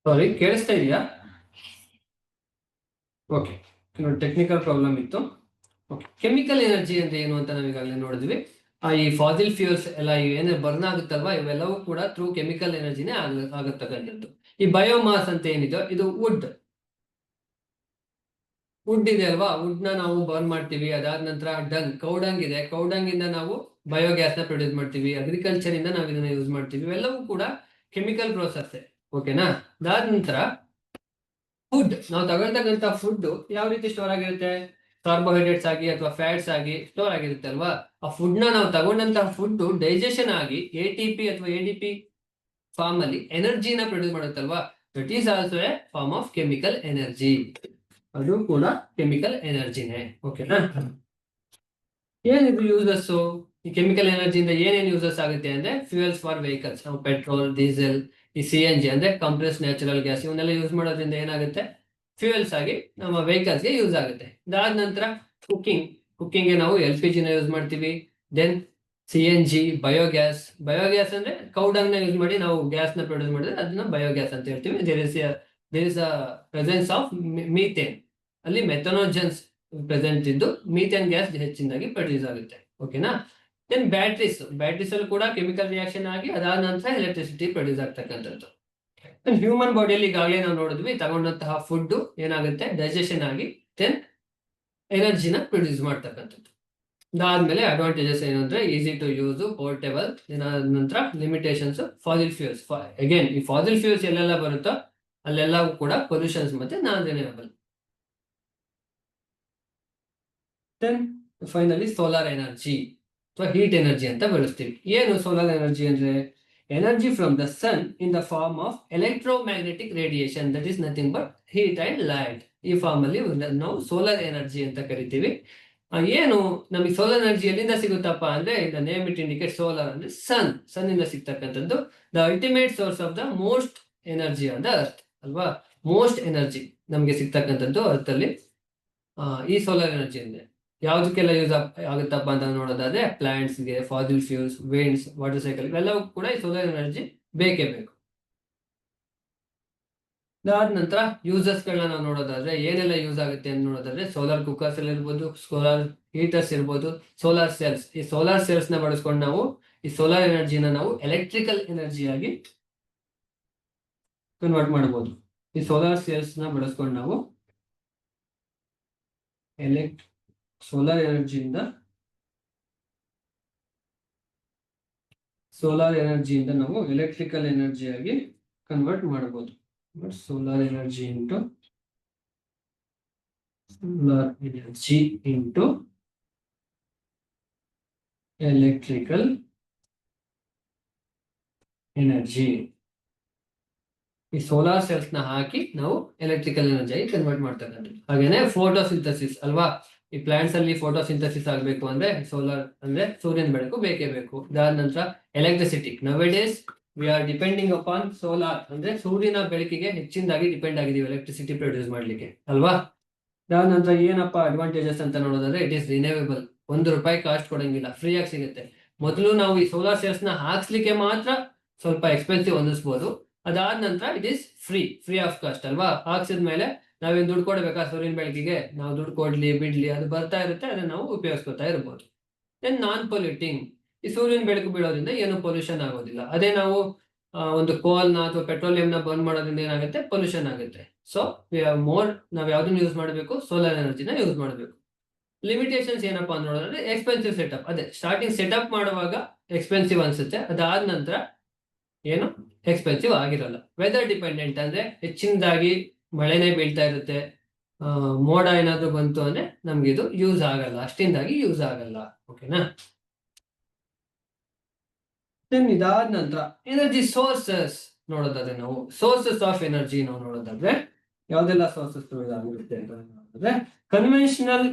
ಸಾರಿ, ಕೇಳಿಸ್ತಾ ಇದೆಯಾ? ಓಕೆ, ಟೆಕ್ನಿಕಲ್ ಪ್ರಾಬ್ಲಮ್ ಇತ್ತು. ಓಕೆ, ಕೆಮಿಕಲ್ ಎನರ್ಜಿ ಅಂದ್ರೆ ಏನು ಅಂತ ನಾವು ಈಗಾಗಲೇ ನೋಡಿದ್ವಿ. ಈ ಫಾಸಿಲ್ ಫ್ಯೂಲ್ಸ್ ಎಲ್ಲ ಏನೇ ಬರ್ನ್ ಆಗುತ್ತಲ್ವಾ, ಇವೆಲ್ಲವೂ ಕೂಡ ಥ್ರೂ ಕೆಮಿಕಲ್ ಎನರ್ಜಿನೇ ಆಗತಕ್ಕಂಥದ್ದು. ಈ ಬಯೋಮಾಸ್ ಅಂತ ಏನಿದೆ, ಇದು ವುಡ್ ಇದೆ ಅಲ್ವಾ, ವುಡ್ ನ ನಾವು ಬರ್ನ್ ಮಾಡ್ತೀವಿ. ಅದಾದ ನಂತರ ಕೌಡಂಗ್ ಇದೆ, ಕೌಡಂಗ್ ಇಂದ ನಾವು ಬಯೋಗ್ಯಾಸ್ ನ ಪ್ರೊಡ್ಯೂಸ್ ಮಾಡ್ತೀವಿ. ಅಗ್ರಿಕಲ್ಚರ್ ಇಂದ ನಾವು ಇದನ್ನ ಯೂಸ್ ಮಾಡ್ತೀವಿ. ಇವೆಲ್ಲವೂ ಕೂಡ ಕೆಮಿಕಲ್ ಪ್ರೋಸೆಸ್. ಓಕೆನಾ? ಅದಾದ ನಂತರ ಫುಡ್, ನಾವು ತಗೊಳ್ತಕ್ಕಂಥ ಫುಡ್ ಯಾವ ರೀತಿ ಸ್ಟೋರ್ ಆಗಿರುತ್ತೆ? ಕಾರ್ಬೋಹೈಡ್ರೇಟ್ಸ್ ಆಗಿ ಅಥವಾ ಫ್ಯಾಟ್ಸ್ ಆಗಿ ಸ್ಟೋರ್ ಆಗಿರುತ್ತೆ ಅಲ್ವಾ. ಆ ಫುಡ್ ನಾವು ತಗೊಂಡಂತಹ ಫುಡ್ ಡೈಜೆಷನ್ ಆಗಿ ATP ಅಥವಾ ADP ಫಾರ್ಮ್ ಅಲ್ಲಿ ಎನರ್ಜಿನ ಪ್ರೊಡ್ಯೂಸ್ ಮಾಡುತ್ತಲ್ವಾ. That is also a form of chemical energy. ಅದು ಕೂಡ ಕೆಮಿಕಲ್ ಎನರ್ಜಿನೇ. ಓಕೆನಾ? ಏನಿದು ಯೂಸಸ್? ಈ ಕೆಮಿಕಲ್ ಎನರ್ಜಿಯಿಂದ ಏನೇನು ಯೂಸಸ್ ಆಗುತ್ತೆ ಅಂದ್ರೆ, ಫ್ಯೂಯಲ್ಸ್ ಫಾರ್ ವೆಹಿಕಲ್ಸ್, ನಾವು ಪೆಟ್ರೋಲ್, ಡೀಸೆಲ್, ಈ CNG ಅಂದ್ರೆ ಕಂಪ್ರೆಸ್ ನ್ಯಾಚುರಲ್ ಗ್ಯಾಸ್, ಇವನ್ನೆಲ್ಲ ಯೂಸ್ ಮಾಡೋದ್ರಿಂದ ಏನಾಗುತ್ತೆ? ಫ್ಯೂಯಲ್ಸ್ ಆಗಿ ನಮ್ಮ ವೆಹಿಕಲ್ಸ್ಗೆ ಯೂಸ್ ಆಗುತ್ತೆ. ಅದಾದ ನಂತರ ಕುಕ್ಕಿಂಗ್ಗೆ ನಾವು LPG ನ ಯೂಸ್ ಮಾಡ್ತೀವಿ. ದೆನ್ CNG, ಬಯೋಗ್ಯಾಸ್ ಅಂದ್ರೆ ಕೌಡಂಗ್ ನ ಯೂಸ್ ಮಾಡಿ ನಾವು ಗ್ಯಾಸ್ ನ ಪ್ರೊಡ್ಯೂಸ್ ಮಾಡಿದ್ರೆ ಅದನ್ನ ಬಯೋಗ್ಯಾಸ್ ಅಂತ ಹೇಳ್ತೀವಿ. There is a presence of methane, ಅಲ್ಲಿ ಮೆಥನೋಜನ್ಸ್ ಪ್ರೆಸೆಂಟ್ ಇದ್ದು ಮೀಥೇನ್ ಗ್ಯಾಸ್ ಹೆಚ್ಚಿನದಾಗಿ ಪ್ರೊಡ್ಯೂಸ್ ಆಗುತ್ತೆ. ಓಕೆನಾ? ದೆನ್ ಬ್ಯಾಟ್ರೀಸ್ ಅಲ್ಲಿ ಕೂಡ ಕೆಮಿಕಲ್ ರಿಯಾಕ್ಷನ್ ಆಗಿ ಅದಾದ ನಂತರ ಎಲೆಕ್ಟ್ರಿಸಿಟಿ ಪ್ರೊಡ್ಯೂಸ್ ಆಗ್ತಕ್ಕಂಥದ್ದು. ಹ್ಯೂಮನ್ ಬಾಡಿಯಲ್ಲಿ ಈಗಾಗಲೇ ನಾವು ನೋಡಿದ್ವಿ, ತಗೊಂಡಂತಹ ಫುಡ್ ಏನಾಗುತ್ತೆ? ಡೈಜೆಷನ್ ಆಗಿ ದೆನ್ ಎನರ್ಜಿನ ಪ್ರೊಡ್ಯೂಸ್ ಮಾಡ್ತಕ್ಕಂಥದ್ದು. ಅದಾದ್ಮೇಲೆ ಅಡ್ವಾಂಟೇಜಸ್ ಏನಂದ್ರೆ, ಈಸಿ ಟು ಯೂಸ್, ಪೋರ್ಟೇಬಲ್. ನಂತರ ಲಿಮಿಟೇಷನ್ಸ್, ಫಾಸಿಲ್ ಫ್ಯೂಲ್ಸ್. ಅಗೇನ್ ಈ ಫಾಸಿಲ್ ಫ್ಯೂಲ್ಸ್ ಎಲ್ಲೆಲ್ಲ ಬರುತ್ತೋ ಅಲ್ಲೆಲ್ಲವೂ ಕೂಡ ಪೊಲ್ಯೂಷನ್ಸ್ ಮತ್ತೆ non renewable. Then finally solar energy ಅಥವಾ ಹೀಟ್ ಎನರ್ಜಿ ಅಂತ ಬಳಸ್ತೀವಿ. ಏನು ಸೋಲಾರ್ ಎನರ್ಜಿ ಅಂದ್ರೆ? Energy from the sun in the form of electromagnetic radiation, that is nothing but heat and light. ಈ ಫಾರ್ಮ್ ಅಲ್ಲಿ ನಾವು ಸೋಲಾರ್ ಎನರ್ಜಿ ಅಂತ ಕರಿತೀವಿ. ಏನು ನಮಗೆ ಸೋಲಾರ್ ಎನರ್ಜಿ ಎಲ್ಲಿಂದ ಸಿಗುತ್ತಪ್ಪ ಅಂದ್ರೆ, the name it indicate, solar ಅಂದ್ರೆ ಸನ್ ಇಂದ ಸಿಗ್ತಕ್ಕಂಥದ್ದು. The ultimate source of the most energy on the earth ಅಲ್ವಾ. ಮೋಸ್ಟ್ ಎನರ್ಜಿ ನಮಗೆ ಸಿಗ್ತಕ್ಕಂಥದ್ದು ಅರ್ತ್ ಅಲ್ಲಿ ಈ ಸೋಲಾರ್ ಎನರ್ಜಿ ಅಂದ್ರೆ. ಯಾವ್ದಕ್ಕೆಲ್ಲ ಯೂಸ್ ಆಗುತ್ತಪ್ಪ ಅಂತ ನೋಡೋದಾದ್ರೆ, ಪ್ಲಾಂಟ್ಸ್ಗೆ, fossil fuels, winds, water cycle, ಇವೆಲ್ಲವೂ ಕೂಡ ಈ ಸೋಲಾರ್ ಎನರ್ಜಿ ಬೇಕೇ ಬೇಕು. ಅದಾದ ನಂತರ ಯೂಸರ್ಸ್ ಗಳನ್ನ ನಾವು ನೋಡೋದಾದ್ರೆ, ಏನೆಲ್ಲ ಯೂಸ್ ಆಗುತ್ತೆ ಅಂತ ನೋಡೋದಾದ್ರೆ, ಸೋಲಾರ್ ಕುಕ್ಕರ್ಸ್ ಅಲ್ಲಿ ಇರ್ಬೋದು, ಸೋಲಾರ್ ಹೀಟರ್ಸ್ ಇರ್ಬೋದು, ಸೋಲಾರ್ ಸೆಲ್ಸ್. ಈ ಸೋಲಾರ್ ಸೆಲ್ಸ್ ನ ಬಳಸ್ಕೊಂಡು ನಾವು ಈ ಸೋಲಾರ್ ಎನರ್ಜಿನ ನಾವು ಎಲೆಕ್ಟ್ರಿಕಲ್ ಎನರ್ಜಿಯಾಗಿ ಕನ್ವರ್ಟ್ ಮಾಡಬಹುದು. ಈ ಸೋಲಾರ್ ಸೆಲ್ಸ್ ನ ಬಳಸ್ಕೊಂಡು ನಾವು ಸೋಲಾರ್ ಎನರ್ಜಿಯಿಂದ ನಾವು ಎಲೆಕ್ಟ್ರಿಕಲ್ ಎನರ್ಜಿಯಾಗಿ ಕನ್ವರ್ಟ್ ಮಾಡಬಹುದು. Solar energy into electrical energy. ಈ ಸೋಲಾರ್ ಸೆಲ್ಸ್ ನ ಹಾಕಿ ನಾವು ಎಲೆಕ್ಟ್ರಿಕಲ್ ಎನರ್ಜಿ ಆಗಿ ಕನ್ವರ್ಟ್ ಮಾಡ್ತಕ್ಕಂಥದ್ದು. ಹಾಗೇನೆ ಫೋಟೋಸಿಂಥಸಿಸ್ ಅಲ್ವಾ. ಈ ಪ್ಲಾಂಟ್ಸ್ ಅಲ್ಲಿ ಫೋಟೋಸಿಂಥಸಿಸ್ ಆಗಬೇಕು ಅಂದ್ರೆ ಸೋಲಾರ್ ಅಂದ್ರೆ ಸೂರ್ಯನ ಬೆಳಕು ಬೇಕೇ ಬೇಕು. ಅದಾದ ನಂತರ electricity. Nowadays we are depending upon solar, ಅಂದ್ರೆ ಸೂರ್ಯನ ಬೆಳಕಿಗೆ ಹೆಚ್ಚಿನದಾಗಿ ಡಿಪೆಂಡ್ ಆಗಿದೀವಿ ಎಲೆಕ್ಟ್ರಿಸಿಟಿ ಪ್ರೊಡ್ಯೂಸ್ ಮಾಡ್ಲಿಕ್ಕೆ ಅಲ್ವಾ. ಅದಾದ ನಂತರ ಏನಪ್ಪಾ ಅಡ್ವಾಂಟೇಜಸ್ ಅಂತ ನೋಡೋದಾದ್ರೆ, ಇಟ್ ಈಸ್ ರಿನ್ಯೂವೇಬಲ್. ₹1 ಕಾಸ್ಟ್ ಕೊಡಂಗಿಲ್ಲ, ಫ್ರೀ ಆಗಿ ಸಿಗುತ್ತೆ. ಮೊದಲು ನಾವು ಈ ಸೋಲಾರ್ ಸೆಲ್ಸ್ ನ ಹಾಕ್ಸ್ಲಿಕ್ಕೆ ಮಾತ್ರ ಸ್ವಲ್ಪ ಎಕ್ಸ್ಪೆನ್ಸಿವ್ ಅನ್ನಿಸ್ಬೋದು. ಅದಾದ ನಂತರ it is free of cost ಅಲ್ವಾ. ಹಾಕ್ಸಿದ್ಮೇಲೆ ನಾವೇನು ದುಡ್ಡು ಕೊಡ್ಬೇಕಾ ಸೂರ್ಯನ ಬೆಳಕಿಗೆ? ನಾವು ದುಡ್ಡು ಕೊಡ್ಲಿ ಬಿಡ್ಲಿ ಅದು ಬರ್ತಾ ಇರುತ್ತೆ, ಅದನ್ನ ನಾವು ಉಪಯೋಗಿಸ್ಕೊತಾ ಇರ್ಬೋದು. ದೆನ್ ನಾನ್ ಪೊಲ್ಯೂಟಿಂಗ್. ಈ ಸೂರ್ಯನ ಬೆಳಕು ಬೀಳೋದ್ರಿಂದ ಏನು ಪೊಲ್ಯೂಷನ್ ಆಗೋದಿಲ್ಲ. ಅದೇ ನಾವು ಒಂದು ಕೋಲ್ನ ಅಥವಾ ಪೆಟ್ರೋಲಿಯಂನ ಬರ್ನ್ ಮಾಡೋದ್ರಿಂದ ಏನಾಗುತ್ತೆ? ಪೊಲ್ಯೂಷನ್ ಆಗುತ್ತೆ. ಸೊ ನಾವ್ ಯಾವ್ದನ್ನ ಯೂಸ್ ಮಾಡಬೇಕು? ಸೋಲಾರ್ ಎನರ್ಜಿನ ಯೂಸ್ ಮಾಡಬೇಕು. ಲಿಮಿಟೇಷನ್ಸ್ ಏನಪ್ಪಾ ನೋಡೋದ್ರೆ, ಎಕ್ಸ್ಪೆನ್ಸಿವ್ ಸೆಟಪ್. ಅದೇ ಸ್ಟಾರ್ಟಿಂಗ್ ಸೆಟಪ್ ಮಾಡುವಾಗ ಎಕ್ಸ್ಪೆನ್ಸಿವ್ ಅನ್ಸುತ್ತೆ, ಅದಾದ ನಂತರ ಏನು ಎಕ್ಸ್ಪೆನ್ಸಿವ್ ಆಗಿರಲ್ಲ. ವೆದರ್ ಡಿಪೆಂಡೆಂಟ್ ಅಂದ್ರೆ ಹೆಚ್ಚಿನದಾಗಿ ಮಳೆನೇ ಬೀಳ್ತಾ ಇರುತ್ತೆ, ಮೋಡ ಏನಾದ್ರು ಬಂತು ಅಂದ್ರೆ ನಮ್ಗೆ ಇದು ಯೂಸ್ ಆಗಲ್ಲ, ಅಷ್ಟಿಂದಾಗಿ ಯೂಸ್ ಆಗಲ್ಲ. ಓಕೆನಾ? ಇದಾದ ನಂತರ ಎನರ್ಜಿ ಸೋರ್ಸಸ್ ನೋಡೋದಾದ್ರೆ, ನಾವು ಸೋರ್ಸಸ್ ಆಫ್ ಎನರ್ಜಿ ನಾವು ನೋಡೋದಾದ್ರೆ ಯಾವ್ದೆಲ್ಲ ಸೋರ್ಸಸ್ ಆಗಿರುತ್ತೆ ಅಂತ ನೋಡೋದಾದ್ರೆ, ಕನ್ವೆನ್ಷನಲ್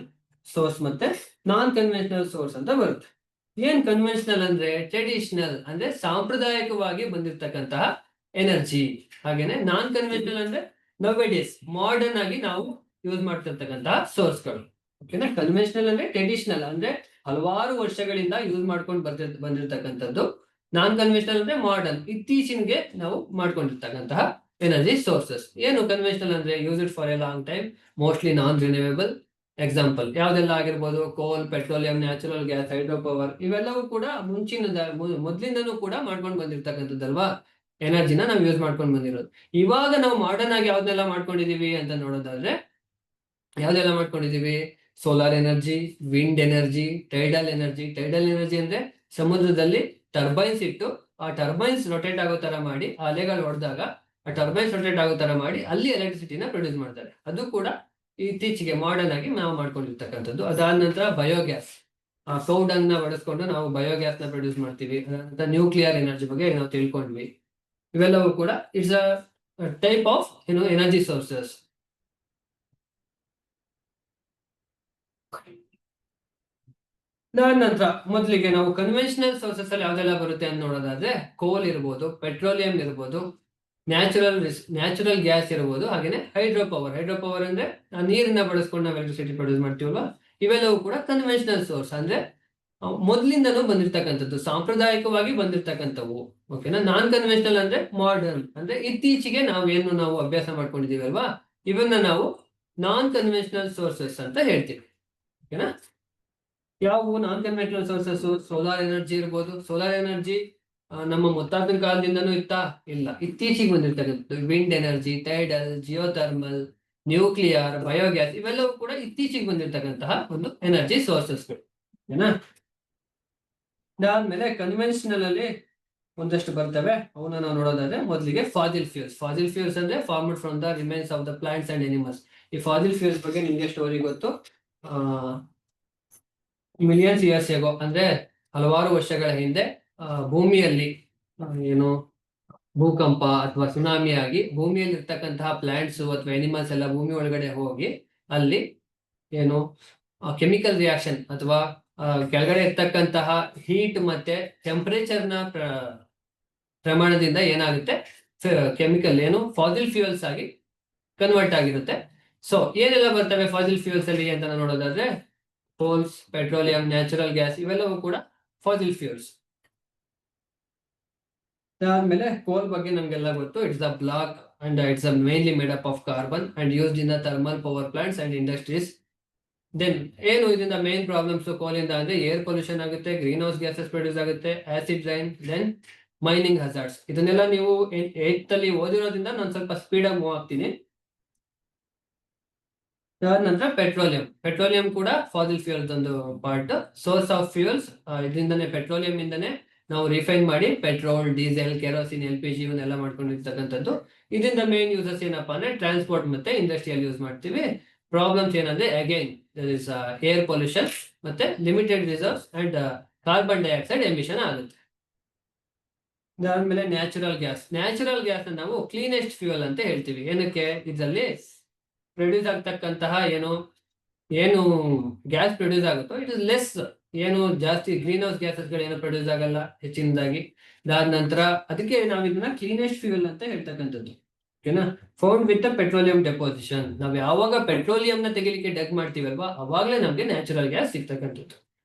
ಸೋರ್ಸ್ ಮತ್ತೆ ನಾನ್ ಕನ್ವೆನ್ಷನಲ್ ಸೋರ್ಸ್ ಅಂತ ಬರುತ್ತೆ. ಏನ್ ಕನ್ವೆನ್ಷನಲ್ ಅಂದ್ರೆ ಟ್ರೆಡಿಷನಲ್, ಅಂದ್ರೆ ಸಾಂಪ್ರದಾಯಿಕವಾಗಿ ಬಂದಿರತಕ್ಕಂತಹ ಎನರ್ಜಿ. ಹಾಗೇನೆ ನಾನ್ ಕನ್ವೆನ್ಷನಲ್ ಅಂದ್ರೆ ನವೇಡೇಸ್ ಮಾಡರ್ನ್ ಆಗಿ ನಾವು ಯೂಸ್ ಮಾಡ್ತಿರ್ತಕ್ಕಂತಹ ಸೋರ್ಸ್ಗಳು. ಓಕೆನಾ? ಕನ್ವೆನ್ಷನಲ್ ಅಂದ್ರೆ ಟ್ರೆಡಿಷನಲ್, ಅಂದ್ರೆ ಹಲವಾರು ವರ್ಷಗಳಿಂದ ಯೂಸ್ ಮಾಡ್ಕೊಂಡು ಬಂದಿರತಕ್ಕಂಥದ್ದು. ನಾನ್ ಕನ್ವೆನ್ಷನಲ್ ಅಂದ್ರೆ ಮಾಡರ್ನ್, ಇತ್ತೀಚಿಗೆ ನಾವು ಮಾಡ್ಕೊಂಡಿರ್ತಕ್ಕಂತಹ ಎನರ್ಜಿ ಸೋರ್ಸಸ್. ಏನು ಕನ್ವೆನ್ಷನಲ್ ಅಂದ್ರೆ use it for a long time, mostly non renewable. Example ಯಾವ್ದೆಲ್ಲ ಆಗಿರ್ಬೋದು, coal, petroleum, natural gas, hydro power, ಇವೆಲ್ಲವೂ ಕೂಡ ಮೊದ್ಲಿಂದನೂ ಕೂಡ ಮಾಡ್ಕೊಂಡು ಬಂದಿರ್ತಕ್ಕಂಥದ್ದಲ್ವಾ, ಎನರ್ಜಿನ ನಾವು ಯೂಸ್ ಮಾಡ್ಕೊಂಡು ಬಂದಿರೋದು. ಇವಾಗ ನಾವು ಮಾಡರ್ನ್ ಆಗಿ ಯಾವ್ದನ್ನೆಲ್ಲ ಮಾಡ್ಕೊಂಡಿದೀವಿ ಅಂತ ನೋಡೋದಾದ್ರೆ, ಯಾವ್ದೆಲ್ಲ ಮಾಡ್ಕೊಂಡಿದೀವಿ, solar energy, wind energy, tidal energy. Tidal energy ಅಂದ್ರೆ ಸಮುದ್ರದಲ್ಲಿ ಟರ್ಬೈನ್ಸ್ ಇಟ್ಟು ಆ ಟರ್ಬೈನ್ಸ್ ರೊಟೇಟ್ ಆಗೋ ತರ ಮಾಡಿ, ಆ ಅಲೆಗಳು ಹೊಡೆದಾಗ ಆ ಟರ್ಬೈನ್ಸ್ ರೊಟೇಟ್ ಆಗೋ ತರ ಮಾಡಿ ಅಲ್ಲಿ ಎಲೆಕ್ಟ್ರಿಸಿಟಿನ ಪ್ರೊಡ್ಯೂಸ್ ಮಾಡ್ತಾರೆ. ಅದು ಕೂಡ ಇತ್ತೀಚೆಗೆ ಮಾಡರ್ನ್ ಆಗಿ ನಾವು ಮಾಡ್ಕೊಂಡಿರ್ತಕ್ಕಂಥದ್ದು. ಅದಾದ ನಂತರ ಬಯೋಗ್ಯಾಸ್, ಕೌ ಡಂಗ್ ನ ಬಳಸ್ಕೊಂಡು ನಾವು ಬಯೋಗ್ಯಾಸ್ ನ ಪ್ರೊಡ್ಯೂಸ್ ಮಾಡ್ತೀವಿ. ಅದಾದ ನ್ಯೂಕ್ಲಿಯರ್ ಎನರ್ಜಿ ಬಗ್ಗೆ ನಾವು ತಿಳ್ಕೊಂಡ್ವಿ. ಇವೆಲ್ಲವೂ ಕೂಡ it's a type of energy sources. ನಂತರ ಮೊದಲಿಗೆ ನಾವು ಕನ್ವೆನ್ಷನಲ್ ಸೋರ್ಸಸ್ ಅಲ್ಲಿ ಯಾವ್ದೆಲ್ಲ ಬರುತ್ತೆ ಅಂತ ನೋಡೋದಾದ್ರೆ, ಕೋಲ್ ಇರ್ಬೋದು, ಪೆಟ್ರೋಲಿಯಂ ಇರ್ಬೋದು, ನ್ಯಾಚುರಲ್ ಗ್ಯಾಸ್ ಇರ್ಬೋದು, ಹಾಗೇನೆ ಹೈಡ್ರೋ ಪವರ್. ಹೈಡ್ರೋ ಪವರ್ ಅಂದ್ರೆ ನೀರನ್ನ ಬಳಸ್ಕೊಂಡು ನಾವು ಎಲೆಕ್ಟ್ರಿಸಿಟಿ ಪ್ರೊಡ್ಯೂಸ್ ಮಾಡ್ತೀವಲ್ವಾ, ಇವೆಲ್ಲವೂ ಕೂಡ ಕನ್ವೆನ್ಷನಲ್ ಸೋರ್ಸ್. ಅಂದ್ರೆ ಮೊದ್ಲಿಂದನೂ ಬಂದಿರ್ತಕ್ಕಂಥದ್ದು, ಸಾಂಪ್ರದಾಯಿಕವಾಗಿ ಬಂದಿರ್ತಕ್ಕಂಥವು. ಓಕೆನಾ. ನಾನ್ ಕನ್ವೆನ್ಷನಲ್ ಅಂದ್ರೆ ಮಾಡರ್ನ್, ಅಂದ್ರೆ ಇತ್ತೀಚೆಗೆ ನಾವು ಅಭ್ಯಾಸ ಮಾಡ್ಕೊಂಡಿದೀವಿ ಅಲ್ವಾ, ಇವನ್ನ ನಾವು ನಾನ್ ಕನ್ವೆನ್ಷನಲ್ ಸೋರ್ಸಸ್ ಅಂತ ಹೇಳ್ತೀವಿ. ಓಕೆನಾ. ಯಾವುವು non conventional sources? Solar energy ಇರ್ಬೋದು. ಸೋಲಾರ್ ಎನರ್ಜಿ ನಮ್ಮ ಮುತ್ತಾತನ ಕಾಲದಿಂದನೂ ಇತ್ತಾ? ಇಲ್ಲ, ಇತ್ತೀಚೆಗೆ ಬಂದಿರ್ತಕ್ಕಂಥದ್ದು. Wind energy, tidal, geothermal, nuclear, biogas, ಇವೆಲ್ಲವೂ ಕೂಡ ಇತ್ತೀಚೆಗೆ ಬಂದಿರತಕ್ಕಂತಹ ಒಂದು ಎನರ್ಜಿ ಸೋರ್ಸಸ್ಗಳು. ಓಕೆನಾ. ಅದಾದ್ಮೇಲೆ ಕನ್ವೆನ್ಷನಲ್ ಅಲ್ಲಿ ಒಂದಷ್ಟು ಬರ್ತವೆ, ಅವನ್ನ ನಾವು ನೋಡೋದಾದ್ರೆ ಮೊದಲಿಗೆ ಫಾಸಿಲ್ ಫ್ಯೂಲ್ಸ್. ಫಾಸಿಲ್ ಫ್ಯೂಲ್ಸ್ ಅಂದ್ರೆ formed from the remains of the plants and animals. ಈ ಫಾಸಿಲ್ ಫ್ಯೂಲ್ಸ್ ಬಗ್ಗೆ ನಿಮ್ಗೆ ಸ್ಟೋರಿ ಗೊತ್ತು. ಮಿಲಿಯನ್ಸ್ ಇಯರ್ಸ್ ಎಗೋ, ಅಂದ್ರೆ ಹಲವಾರು ವರ್ಷಗಳ ಹಿಂದೆ ಭೂಮಿಯಲ್ಲಿ ಏನು ಭೂಕಂಪ ಅಥವಾ ಸುನಾಮಿ ಆಗಿ ಭೂಮಿಯಲ್ಲಿ ಇರ್ತಕ್ಕಂತಹ ಪ್ಲಾಂಟ್ಸ್ ಅಥವಾ ಎನಿಮಲ್ಸ್ ಎಲ್ಲ ಭೂಮಿ ಒಳಗಡೆ ಹೋಗಿ ಅಲ್ಲಿ ಏನು ಕೆಮಿಕಲ್ ರಿಯಾಕ್ಷನ್ ಅಥವಾ ಕೆಳಗಡೆ ಇರ್ತಕ್ಕಂತಹ ಹೀಟ್ ಮತ್ತೆ ಟೆಂಪರೇಚರ್ನ ಪ್ರಮಾಣದಿಂದ ಏನಾಗುತ್ತೆ, ಕೆಮಿಕಲ್ ಏನು ಫಾಸಿಲ್ ಫ್ಯೂಯಲ್ಸ್ ಆಗಿ ಕನ್ವರ್ಟ್ ಆಗಿರುತ್ತೆ. ಸೊ ಏನೆಲ್ಲ ಬರ್ತವೆ ಫಾಸಿಲ್ ಫ್ಯೂಯಲ್ಸ್ ಅಲ್ಲಿ ಅಂತ ನೋಡೋದಾದ್ರೆ, ಕೋಲ್ಸ್, ಪೆಟ್ರೋಲಿಯಂ, ನ್ಯಾಚುರಲ್ ಗ್ಯಾಸ್, ಇವೆಲ್ಲವೂ ಕೂಡ ಫಾಸಿಲ್ ಫ್ಯೂಯಲ್ಸ್. ಅದಾದ್ಮೇಲೆ ಕೋಲ್ ಬಗ್ಗೆ ನಮ್ಗೆಲ್ಲ ಗೊತ್ತು. It's the black and it's mainly made up of carbon and used in the thermal power plants and industries. Then ಏನು ಇದರಿಂದ ಮೇನ್ ಪ್ರಾಬ್ಲಮ್ಸ್ ಕೋಲಿಂದ ಅಂದ್ರೆ ಏರ್ ಪೊಲ್ಯೂಷನ್ ಆಗುತ್ತೆ, ಗ್ರೀನ್ ಹೌಸ್ ಗ್ಯಾಸಸ್ ಪ್ರೊಡ್ಯೂಸ್ ಆಗುತ್ತೆ, acid rain, then mining hazards. ಇದನ್ನೆಲ್ಲ ನೀವು 8th ಅಲ್ಲಿ ಓದಿರೋದ್ರಿಂದ ನಾನು ಸ್ವಲ್ಪ ಸ್ಪೀಡ್ ಆಗಿ ಮೂವ್ ಆಗ್ತೀನಿ. ಅದಾದ ನಂತರ ಪೆಟ್ರೋಲಿಯಂ ಕೂಡ ಫಾಸಿಲ್ ಫ್ಯೂಯಲ್ಸ್ ಒಂದು ಪಾರ್ಟ್, ಸೋರ್ಸ್ ಆಫ್ ಫ್ಯೂಯಲ್ಸ್. ಇದರಿಂದನೇ ಪೆಟ್ರೋಲಿಯಂ ಇಂದನೇ ನಾವು ರಿಫೈನ್ ಮಾಡಿ ಪೆಟ್ರೋಲ್, ಡೀಸೆಲ್, ಕೆರೋಸಿನ್, LPG ಇವನ್ನೆಲ್ಲ ಮಾಡ್ಕೊಂಡಿರ್ತಕ್ಕಂಥದ್ದು. ಇದರಿಂದ ಮೇನ್ ಯೂಸಸ್ ಏನಪ್ಪಾ ಅಂದ್ರೆ ಟ್ರಾನ್ಸ್ಪೋರ್ಟ್ ಮತ್ತೆ ಇಂಡಸ್ಟ್ರಿಯಲ್ ಯೂಸ್ ಮಾಡ್ತೀವಿ. ಪ್ರಾಬ್ಲಮ್ಸ್ ಏನಂದ್ರೆ ಅಗೈನ್ ಇಸ್ ಏರ್ ಪೊಲ್ಯೂಷನ್ ಮತ್ತೆ limited reserves and carbon dioxide emission ಆಗುತ್ತೆ. ಅದಾದ್ಮೇಲೆ ನ್ಯಾಚುರಲ್ ಗ್ಯಾಸ್ ನಾವು ಕ್ಲೀನೆಸ್ಟ್ ಫ್ಯೂಯಲ್ ಅಂತ ಹೇಳ್ತೀವಿ. ಏನಕ್ಕೆ? ಇದರಲ್ಲಿ ಪ್ರೊಡ್ಯೂಸ್ ಆಗ್ತಕ್ಕಂತಹ ಏನು ಗ್ಯಾಸ್ ಪ್ರೊಡ್ಯೂಸ್ ಆಗುತ್ತೋ ಇಟ್ ಇಸ್ ಲೆಸ್, ಏನು ಜಾಸ್ತಿ ಗ್ರೀನ್ ಹೌಸ್ ಗ್ಯಾಸಸ್ಗಳು ಏನು ಪ್ರೊಡ್ಯೂಸ್ ಆಗಲ್ಲ ಹೆಚ್ಚಿನದಾಗಿ. ಅದಾದ ನಂತರ ಅದಕ್ಕೆ ನಾವು ಇದನ್ನ ಕ್ಲೀನೆಸ್ಟ್ ಫ್ಯೂಯಲ್ ಅಂತ ಹೇಳ್ತಕ್ಕಂಥದ್ದು. ಓಕೆನಾ. Found with petroleum deposition. ನಾವು ಯಾವಾಗ ಪೆಟ್ರೋಲಿಯಂ ನ ತೆಗಿಲಿಕ್ಕೆ ಡಗ್ ಮಾಡ್ತೀವಲ್ವಾ, ಅವಾಗಲೇ ನಮ್ಗೆ ನ್ಯಾಚುರಲ್ ಗ್ಯಾಸ್ ಸಿಗ್ತಕ್ಕಂಥದ್ದು.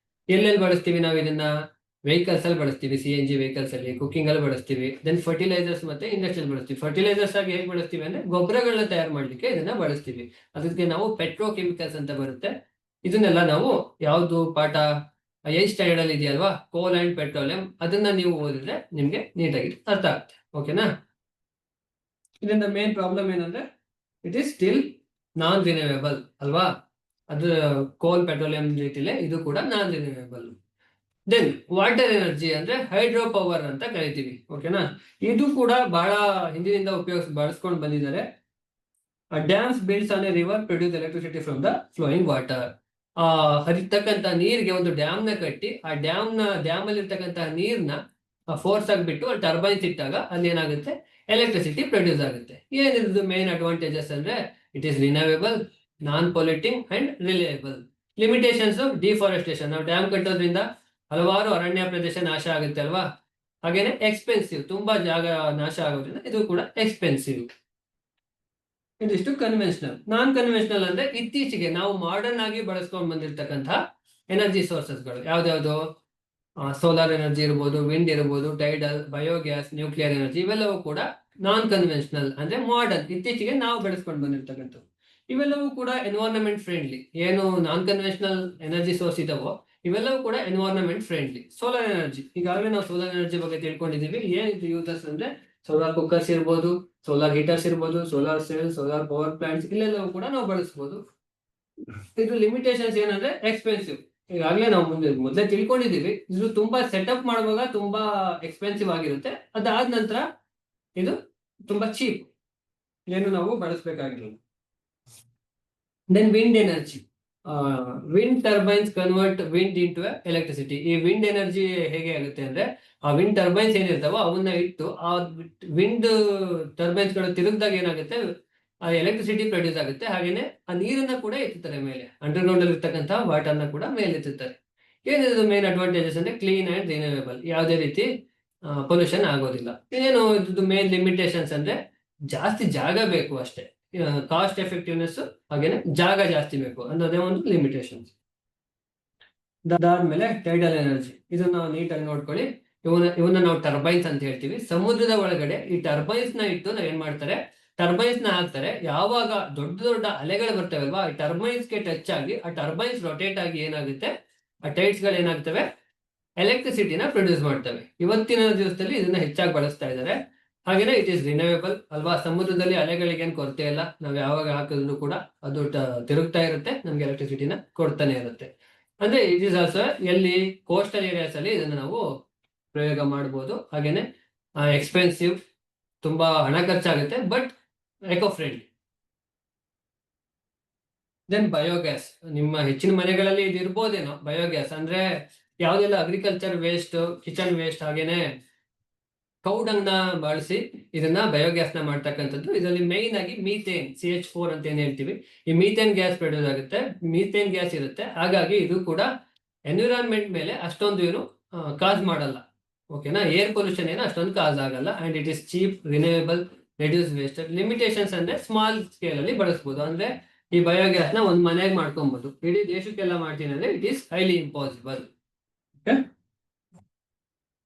ಎಲ್ಲೆಲ್ಲಿ ಬಳಸ್ತೀವಿ ನಾವು ಇದನ್ನ? ವೆಹಿಕಲ್ಸ್ ಅಲ್ಲಿ ಬಳಸ್ತೀವಿ, CNG ವೆಹಿಕಲ್ಸ್ ಅಲ್ಲಿ, ಕುಕಿಂಗ್ ಅಲ್ಲಿ ಬಳಸ್ತೀವಿ, ದೆನ್ ಫರ್ಟಿಲೈಸರ್ಸ್ ಮತ್ತೆ ಇಂಡಸ್ಟ್ರಿಯಲ್ ಬಳಸ್ತೀವಿ. ಫರ್ಟಿಲೈಸರ್ಸ್ ಆಗಿ ಹೇಗೆ ಬಳಸ್ತೀವಿ ಅಂದ್ರೆ ಗೊಬ್ಬರಗಳನ್ನ ತಯಾರು ಮಾಡ್ಲಿಕ್ಕೆ ಇದನ್ನ ಬಳಸ್ತೀವಿ. ಅದಕ್ಕೆ ನಾವು ಪೆಟ್ರೋಕೆಮಿಕಲ್ಸ್ ಅಂತ ಬರುತ್ತೆ. ಇದನ್ನೆಲ್ಲ ನಾವು ಯಾವ್ದು ಪಾಠ 8th ಸ್ಟ್ಯಾಂಡರ್ಡ್ ಅಲ್ಲಿ ಇದೆಯಲ್ವಾ, ಕೋಲ್ ಅಂಡ್ ಪೆಟ್ರೋಲಿಯಂ, ಅದನ್ನ ನೀವು ಓದಿದ್ರೆ ನಿಮ್ಗೆ ನೀಟಾಗಿ ಅರ್ಥ ಆಗುತ್ತೆ. ಓಕೆನಾ. ಇದರಿಂದ ಮೇನ್ ಪ್ರಾಬ್ಲಮ್ ಏನಂದ್ರೆ it is still non renewable ಅಲ್ವಾ. ಅದು ಕೋಲ್, ಪೆಟ್ರೋಲಿಯಂ ರೀತಿಲೇ ಇದು ಕೂಡ non renewable. Then water energy ಅಂದ್ರೆ ಹೈಡ್ರೋ ಪವರ್ ಅಂತ ಕರಿತೀವಿ. ಓಕೆನಾ. ಇದು ಕೂಡ ಬಹಳ ಹಿಂದಿನಿಂದ ಬಳಸ್ಕೊಂಡು ಬಂದಿದ್ದಾರೆ. Dams builds on a river produce electricity from the flowing water. ಹರಿತಕ್ಕಂತ ನೀರಿಗೆ ಒಂದು ಡ್ಯಾಮ್ ನ ಕಟ್ಟಿ ಆ ಡ್ಯಾಮ್ ಅಲ್ಲಿ ಇರ್ತಕ್ಕಂತ ನೀರ್ನ ಫೋರ್ಸ್ ಆಗಿಬಿಟ್ಟು ಅಲ್ಲಿ ಟರ್ಬೈನ್ಸ್ ಇಟ್ಟಾಗ ಅಲ್ಲಿ ಏನಾಗುತ್ತೆ, ಎಲೆಕ್ಟ್ರಿಸಿಟಿ ಪ್ರೊಡ್ಯೂಸ್ ಆಗುತ್ತೆ. ಏನಿದ್ರು ಮೇನ್ ಅಡ್ವಾಂಟೇಜಸ್ ಅಂದ್ರೆ it is renewable, non polluting and reliable. Limitations, deforestation. ನಾವು ಡ್ಯಾಮ್ ಕಟ್ಟೋದ್ರಿಂದ ಹಲವಾರು ಅರಣ್ಯ ಪ್ರದೇಶ ನಾಶ ಆಗುತ್ತೆ ಅಲ್ವಾ. ಹಾಗೇನೆ ಎಕ್ಸ್ಪೆನ್ಸಿವ್, ತುಂಬಾ ಜಾಗ ನಾಶ ಆಗೋದ್ರಿಂದ ಇದು ಕೂಡ ಎಕ್ಸ್ಪೆನ್ಸಿವ್. ಇದಿಷ್ಟು ಕನ್ವೆನ್ಷನಲ್. ನಾನ್ ಕನ್ವೆನ್ಷನಲ್ ಅಂದ್ರೆ ಇತ್ತೀಚೆಗೆ ನಾವು ಮಾಡರ್ನ್ ಆಗಿ ಬಳಸ್ಕೊಂಡು ಬಂದಿರತಕ್ಕಂತಹ ಎನರ್ಜಿ ಸೋರ್ಸಸ್ಗಳು. ಯಾವ್ದಾವ್ದು? ಸೋಲಾರ್ ಎನರ್ಜಿ ಇರ್ಬೋದು, ವಿಂಡ್ ಇರ್ಬೋದು, ಟೈಡಲ್, ಬಯೋಗ್ಯಾಸ್, ನ್ಯೂಕ್ಲಿಯರ್ ಎನರ್ಜಿ, ಇವೆಲ್ಲವೂ ಕೂಡ ನಾನ್ ಕನ್ವೆನ್ಷನಲ್ ಅಂದ್ರೆ ಮಾಡರ್ನ್, ಇತ್ತೀಚೆಗೆ ನಾವು ಬೆಳೆಸ್ಕೊಂಡು ಬಂದಿರ್ತಕ್ಕಂಥದ್ದು. ಇವೆಲ್ಲವೂ ಕೂಡ ಎನ್ವೈರನ್ಮೆಂಟ್ ಫ್ರೆಂಡ್ಲಿ. ಏನು ನಾನ್ ಕನ್ವೆನ್ಷನಲ್ ಎನರ್ಜಿ ಸೋರ್ಸ್ ಇದಾವೋ ಇವೆಲ್ಲವೂ ಕೂಡ ಎನ್ವೈರನ್ಮೆಂಟ್ ಫ್ರೆಂಡ್ಲಿ. ಸೋಲಾರ್ ಎನರ್ಜಿ, ಈಗಾಗಲೇ ನಾವು ಸೋಲಾರ್ ಎನರ್ಜಿ ಬಗ್ಗೆ ತಿಳ್ಕೊಂಡಿದ್ದೀವಿ. ಏನಿದು ಯೂಸಸ್ ಅಂದ್ರೆ ಸೋಲಾರ್ ಕುಕ್ಕರ್ಸ್ ಇರ್ಬೋದು, ಸೋಲಾರ್ ಹೀಟರ್ಸ್ ಇರ್ಬೋದು, solar cell, solar power plants, ಇಲ್ಲೆಲ್ಲವೂ ಕೂಡ ನಾವು ಬಳಸಬಹುದು. ಇದು ಲಿಮಿಟೇಷನ್ಸ್ ಏನಂದ್ರೆ ಎಕ್ಸ್ಪೆನ್ಸಿವ್. ಈಗಾಗಲೇ ನಾವು ಮೊದಲೇ ತಿಳ್ಕೊಂಡಿದ್ದೀವಿ. ಇದು ತುಂಬಾ ಸೆಟಪ್ ಮಾಡುವಾಗ ತುಂಬಾ ಎಕ್ಸ್ಪೆನ್ಸಿವ್ ಆಗಿರುತ್ತೆ. ಅದಾದ ನಂತರ ಇದು ತುಂಬಾ ಚೀಪ್, ಏನು ನಾವು ಬಳಸಬೇಕಾಗಿಲ್ಲ. Then wind energy. Wind turbines convert wind into electricity. ಈ ವಿಂಡ್ ಎನರ್ಜಿ ಹೇಗೆ ಆಗುತ್ತೆ ಅಂದ್ರೆ, ಆ ವಿಂಡ್ ಟರ್ಬೈನ್ಸ್ ಏನಿರ್ತಾವೋ ಅವನ್ನ ಇಟ್ಟು ಆ ವಿಂಡ್ ಟರ್ಬೈನ್ಸ್ ಗಳು ತಿರುಗಿದಾಗ ಏನಾಗುತ್ತೆ, ಆ ಎಲೆಕ್ಟ್ರಿಸಿಟಿ ಪ್ರೊಡ್ಯೂಸ್ ಆಗುತ್ತೆ. ಹಾಗೇನೆ ಆ ನೀರನ್ನ ಕೂಡ ಎತ್ತುತ್ತಾರೆ ಮೇಲೆ, ಅಂಡರ್ ಗ್ರೌಂಡ್ ಅಲ್ಲಿ ಇರ್ತಕ್ಕಂತಹ ವಾಟರ್ನ ಕೂಡ ಮೇಲೆ ಎತ್ತುತ್ತಾರೆ. ಏನಿದು ಮೇನ್ ಅಡ್ವಾಂಟೇಜಸ್ ಅಂದ್ರೆ ಕ್ಲೀನ್ ಅಂಡ್ ರಿನ್ಯೂವೇಬಲ್, ಯಾವುದೇ ರೀತಿ ಪೊಲ್ಯೂಷನ್ ಆಗೋದಿಲ್ಲ. ಏನು ಇದು ಮೇನ್ ಲಿಮಿಟೇಷನ್ಸ್ ಅಂದ್ರೆ ಜಾಸ್ತಿ ಜಾಗ ಬೇಕು ಅಷ್ಟೇ, ಕಾಸ್ಟ್ ಎಫೆಕ್ಟಿವ್ನೆಸ್ ಹಾಗೇನೆ ಜಾಗ ಜಾಸ್ತಿ ಬೇಕು ಅನ್ನೋದೇ ಒಂದು ಲಿಮಿಟೇಷನ್ಸ್. ಅದಾದ್ಮೇಲೆ ಟೈಡಲ್ ಎನರ್ಜಿ, ಇದನ್ನ ನಾವು ನೀಟಾಗಿ ನೋಡ್ಕೊಳ್ಳಿ. ಇವನ್ನ ನಾವು ಟರ್ಬೈನ್ಸ್ ಅಂತ ಹೇಳ್ತೀವಿ. ಸಮುದ್ರದ ಒಳಗಡೆ ಈ ಟರ್ಬೈನ್ಸ್ ನ ಇಟ್ಟು ನಾವ್ ಏನ್ ಮಾಡ್ತಾರೆ, ಟರ್ಬೈನ್ಸ್ ನ ಹಾಕ್ತಾರೆ. ಯಾವಾಗ ದೊಡ್ಡ ದೊಡ್ಡ ಅಲೆಗಳು ಬರ್ತವೆ ಆ ಟರ್ಬೈನ್ಸ್ ಗೆ ಟಚ್ ಆಗಿ ಆ ಟರ್ಬೈನ್ಸ್ ರೊಟೇಟ್ ಆಗಿ ಏನಾಗುತ್ತೆ, ಆ ಟೈಡ್ಸ್ ಗಳು ಏನಾಗ್ತವೆ, ಎಲೆಕ್ಟ್ರಿಸಿಟಿನ ಪ್ರೊಡ್ಯೂಸ್ ಮಾಡ್ತವೆ. ಇವತ್ತಿನ ದಿವಸದಲ್ಲಿ ಇದನ್ನ ಹೆಚ್ಚಾಗಿ ಬಳಸ್ತಾ ಇದ್ದಾರೆ. ಹಾಗೇನೆ ಇಟ್ ಈಸ್ ರಿನ್ಯೂವೇಬಲ್ ಅಲ್ವಾ. ಸಮುದ್ರದಲ್ಲಿ ಅಲೆಗಳಿಗೆ ಏನ್ ಕೊರತೆ ಇಲ್ಲ, ನಾವು ಯಾವಾಗ ಹಾಕಿದ್ರು ಕೂಡ ಅದು ತಿರುಗ್ತಾ ಇರುತ್ತೆ, ನಮ್ಗೆ ಎಲೆಕ್ಟ್ರಿಸಿಟಿನ ಕೊಡ್ತಾನೆ ಇರುತ್ತೆ. ಅಂದ್ರೆ ಇಟ್ ಈಸ್ ಆಲ್ಸೋ ಎಲ್ಲಿ ಕೋಸ್ಟಲ್ ಏರಿಯಾಸ್ ಅಲ್ಲಿ ಇದನ್ನ ನಾವು ಪ್ರಯೋಗ ಮಾಡಬಹುದು. ಹಾಗೇನೆ ಎಕ್ಸ್ಪೆನ್ಸಿವ್, ತುಂಬಾ ಹಣ ಖರ್ಚಾಗುತ್ತೆ, but eco friendly. Then biogas, ನಿಮ್ಮ ಹೆಚ್ಚಿನ ಮನೆಗಳಲ್ಲಿ ಇದು ಇರ್ಬೋದೇನೋ. ಬಯೋಗ್ಯಾಸ್ ಅಂದ್ರೆ ಯಾವ್ದೆಲ್ಲ ಅಗ್ರಿಕಲ್ಚರ್ ವೇಸ್ಟ್, ಕಿಚನ್ ವೇಸ್ಟ್, ಹಾಗೇನೆ ಕೌಡಂಗ್ನ ಬಳಸಿ ಇದನ್ನ ಬಯೋಗ್ಯಾಸ್ ನ ಮಾಡ್ತಕ್ಕಂಥದ್ದು. ಇದರಲ್ಲಿ ಮೇನ್ ಆಗಿ ಮೀಥೇನ್, CH4 ಅಂತ ಏನ್ ಹೇಳ್ತೀವಿ, ಈ ಮೀಥೇನ್ ಗ್ಯಾಸ್ ಪ್ರೊಡ್ಯೂಸ್ ಆಗುತ್ತೆ. ಮೀಥೇನ್ ಗ್ಯಾಸ್ ಇರುತ್ತೆ. ಹಾಗಾಗಿ ಇದು ಕೂಡ ಎನ್ವಿರಾನ್ಮೆಂಟ್ ಮೇಲೆ ಅಷ್ಟೊಂದು ಏನು ಕಾಸ್ ಮಾಡಲ್ಲ. ಓಕೆನಾ, ಏರ್ ಪೊಲ್ಯೂಷನ್ ಏನು ಅಷ್ಟೊಂದು ಕಾಸ್ ಆಗಲ್ಲ. And it is cheap, renewable, reduce waste. Limitations ಅಂದ್ರೆ ಸ್ಮಾಲ್ ಸ್ಕೇಲ್ ಅಲ್ಲಿ ಬಳಸಬಹುದು. ಅಂದ್ರೆ ಈ ಬಯೋಗ್ಯಾಸ್ ನ ಒಂದ್ ಮನೆಗೆ ಮಾಡ್ಕೊಬಹುದು. ಇಡೀ ದೇಶಕ್ಕೆಲ್ಲ ಮಾಡ್ತೀನಿ ಅಂದ್ರೆ ಇಟ್ ಈಸ್ ಹೈಲಿ ಇಂಪಾಸಿಬಲ್.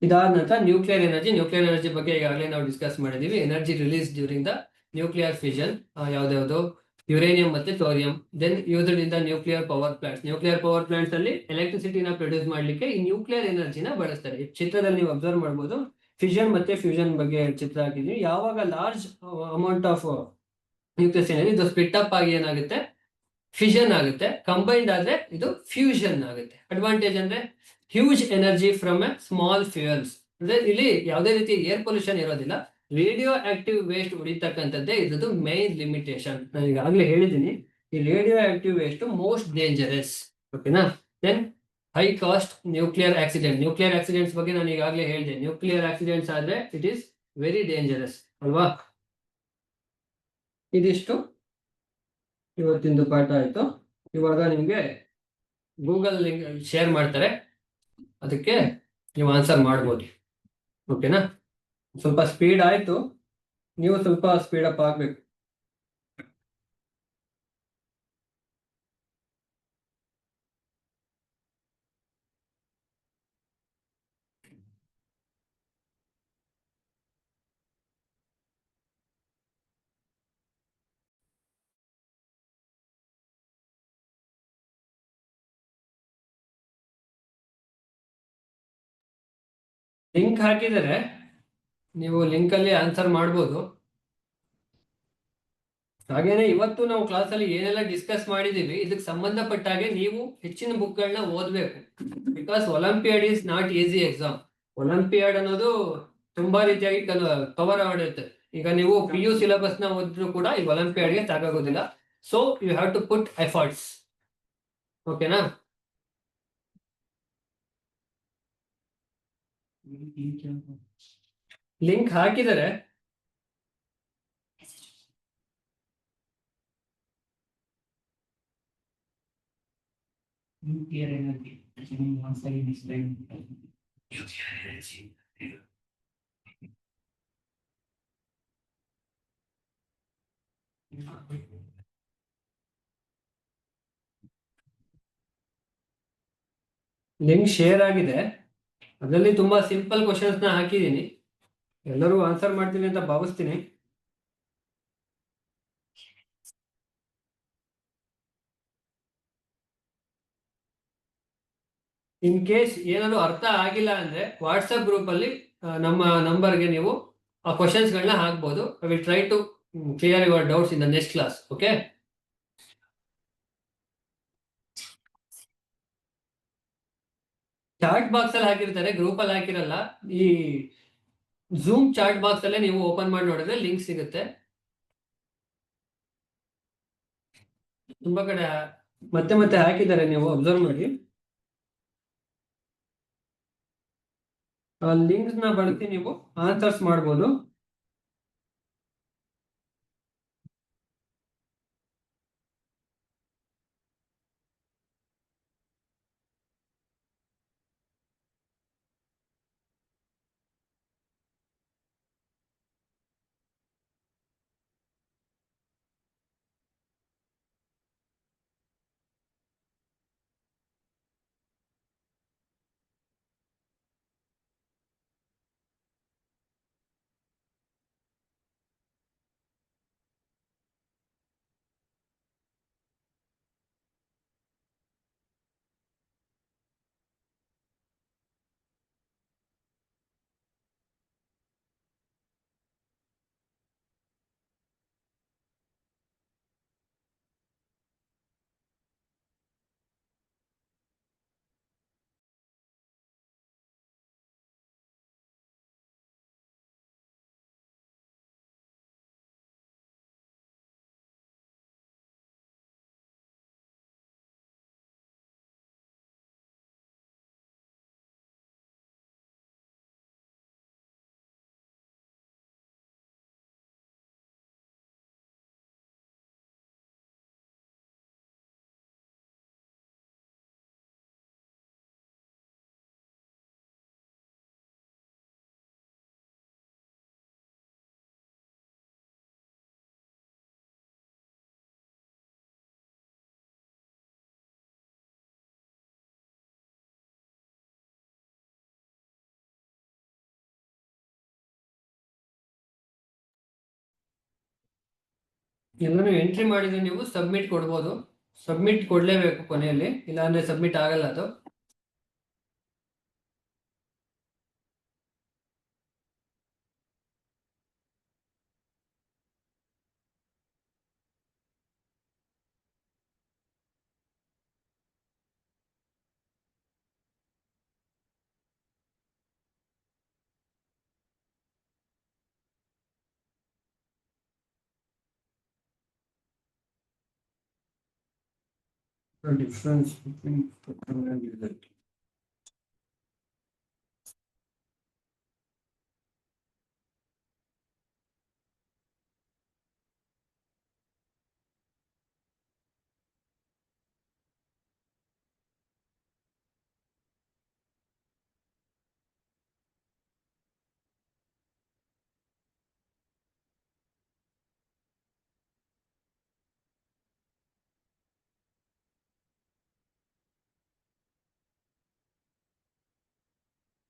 ಇದಾದ ನಂತರ ನ್ಯೂಕ್ಲಿಯರ್ ಎನರ್ಜಿ. ನ್ಯೂಕ್ಲಿಯರ್ ಎನರ್ಜಿ ಬಗ್ಗೆ ಈಗಾಗಲೇ ನಾವು ಡಿಸ್ಕಸ್ ಮಾಡಿದೀವಿ. Energy release during the nuclear fission, ಯಾವ್ದಾವ್ದು ಯುರೇನಿಯಂ ಮತ್ತೆ ಥೋರಿಯಂ. ದೆನ್ ಇದರಿಂದ nuclear power plants. Nuclear power plants ಅಲ್ಲಿ ಎಲೆಕ್ಟ್ರಿಸಿಟಿನ ಪ್ರೊಡ್ಯೂಸ್ ಮಾಡ್ಲಿಕ್ಕೆ ಈ ನ್ಯೂಕ್ಲಿಯರ್ ಎನರ್ಜಿನ ಬಳಸ್ತಾರೆ. ಈ ಚಿತ್ರದಲ್ಲಿ ನೀವು ಅಬ್ಸರ್ವ್ ಮಾಡಬಹುದು, ಫಿಷನ್ ಮತ್ತೆ ಫ್ಯೂಷನ್ ಬಗ್ಗೆ ಚಿತ್ರ ಹಾಕಿದ್ವಿ. ಯಾವಾಗ large amount of nucleus energy ಇದು ಸ್ಪ್ಲಿಟ್ ಅಪ್ ಆಗಿ ಏನಾಗುತ್ತೆ, ಫಿಷನ್ ಆಗುತ್ತೆ. ಕಂಬೈನ್ಡ್ ಆದ್ರೆ ಇದು ಫ್ಯೂಷನ್ ಆಗುತ್ತೆ. ಅಡ್ವಾಂಟೇಜ್ ಅಂದ್ರೆ huge energy from a small fuels. ಅಂದ್ರೆ ಇಲ್ಲಿ ಯಾವುದೇ ರೀತಿ ಏರ್ ಪೊಲ್ಯೂಷನ್ ಇರೋದಿಲ್ಲ. ರೇಡಿಯೋ ಆಕ್ಟಿವ್ ವೇಸ್ಟ್ ಉಳಿತಕ್ಕಂಥದ್ದೇ ಇದ್ರದ್ದು ಮೇನ್ ಲಿಮಿಟೇಷನ್. ನಾನು ಈಗಾಗಲೇ ಹೇಳಿದ್ದೀನಿ, ಈ radio active waste most dangerous. ಓಕೆನಾ. Then high cost nuclear accident. Nuclear accidents ಬಗ್ಗೆ ನಾನು ಈಗಾಗಲೇ ಹೇಳಿದೆ. ನ್ಯೂಕ್ಲಿಯರ್ ಆಕ್ಸಿಡೆಂಟ್ಸ್ ಆದ್ರೆ ಇಟ್ ಈಸ್ ವೆರಿ ಡೇಂಜರಸ್ ಅಲ್ವಾ. ಇದಿಷ್ಟು ಇವತ್ತಿಂದು ಪಾಠ ಆಯ್ತು. ಇವಾಗ ನಿಮ್ಗೆ ಗೂಗಲ್ ಲಿಂಕ್ ಶೇರ್ ಮಾಡ್ತಾರೆ, ಅದಕ್ಕೆ ನೀವು ಆನ್ಸರ್ ಮಾಡ್ಬೋದು. ಓಕೆನಾ. ಸ್ವಲ್ಪ ಸ್ಪೀಡ್ ಆಯ್ತು, ನೀವು ಸ್ವಲ್ಪ ಸ್ಪೀಡ್ ಅಪ್ ಆಗ್ಬೇಕು. ಲಿಂಕ್ ಹಾಕಿದರೆ ನೀವು ಲಿಂಕ್ ಅಲ್ಲಿ ಆನ್ಸರ್ ಮಾಡ್ಬೋದು. ಹಾಗೇನೆ ಇವತ್ತು ನಾವು ಕ್ಲಾಸ್ ಅಲ್ಲಿ ಏನೆಲ್ಲ ಡಿಸ್ಕಸ್ ಮಾಡಿದೀವಿ ಇದಕ್ಕೆ ಸಂಬಂಧಪಟ್ಟ ಹಾಗೆ ನೀವು ಹೆಚ್ಚಿನ ಬುಕ್ಗಳನ್ನ ಓದ್ಬೇಕು. Because olympiad is not easy exam. Olympiad ಅನ್ನೋದು ತುಂಬಾ ರೀತಿಯಾಗಿ ಕವರ್ ಮಾಡಿರುತ್ತೆ. ಈಗ ನೀವು PU ಸಿಲೆಬಸ್ ನ ಓದಿದ್ರು ಕೂಡ ಈ ಒಲಿಂಪಿಯಾಡ್ಗೆ ಸಾಕಾಗೋದಿಲ್ಲ. So you have to put efforts. ಓಕೆನಾ. ಲಿಂಕ್ ಹಾಕಿದರೆ ನ್ಯೂಕ್ಲಿಯರ್ ಎನರ್ಜಿ ಲಿಂಕ್ ಶೇರ್ ಆಗಿದೆ. ಅದರಲ್ಲಿ ತುಂಬಾ ಸಿಂಪಲ್ ಕ್ವಶನ್ಸ್ ನ ಹಾಕಿದ್ದೀನಿ. ಎಲ್ಲರೂ ಆನ್ಸರ್ ಮಾಡ್ತೀನಿ ಅಂತ ಭಾವಿಸ್ತೀನಿ. ಇನ್ ಕೇಸ್ ಏನಾದ್ರು ಅರ್ಥ ಆಗಿಲ್ಲ ಅಂದ್ರೆ ವಾಟ್ಸಪ್ ಗ್ರೂಪ್ ಅಲ್ಲಿ ನಮ್ಮ ನಂಬರ್ಗೆ ನೀವು ಆ ಕ್ವಶನ್ಸ್ಗಳನ್ನ ಹಾಕ್ಬೋದು. I will try to clear your doubts in the next class. Okay. Chat box ಅಲ್ಲಿ ಹಾಕಿರ್ತಾರೆ, ಗ್ರೂಪ್ ಅಲ್ಲಿ ಹಾಕಿರಲ್ಲ. ಈ ಝೂಮ್ ಚಾಟ್ ಬಾಕ್ಸ್ ಅಲ್ಲೇ ನೀವು ಓಪನ್ ಮಾಡಿ ನೋಡಿದ್ರೆ ಲಿಂಕ್ ಸಿಗುತ್ತೆ. ತುಂಬಾ ಕಡೆ ಮತ್ತೆ ಮತ್ತೆ ಹಾಕಿದ್ದಾರೆ, ನೀವು ಅಬ್ಸರ್ವ್ ಮಾಡಿ. ಆ ಲಿಂಕ್ಸ್ ನ ಬಳಸಿ ನೀವು ಆನ್ಸರ್ಸ್ ಮಾಡ್ಬೋದು. ಎಲ್ಲಾನು ಎಂಟ್ರಿ ಮಾಡಿದ್ರೆ ನೀವು ಸಬ್ಮಿಟ್ ಕೊಡ್ಬೋದು. ಸಬ್ಮಿಟ್ ಕೊಡ್ಲೇಬೇಕು ಕೊನೆಯಲ್ಲಿ, ಇಲ್ಲಾಂದ್ರೆ ಸಬ್ಮಿಟ್ ಆಗಲ್ಲ ಅದು. ಡಿಫ್ರೆನ್ಸ್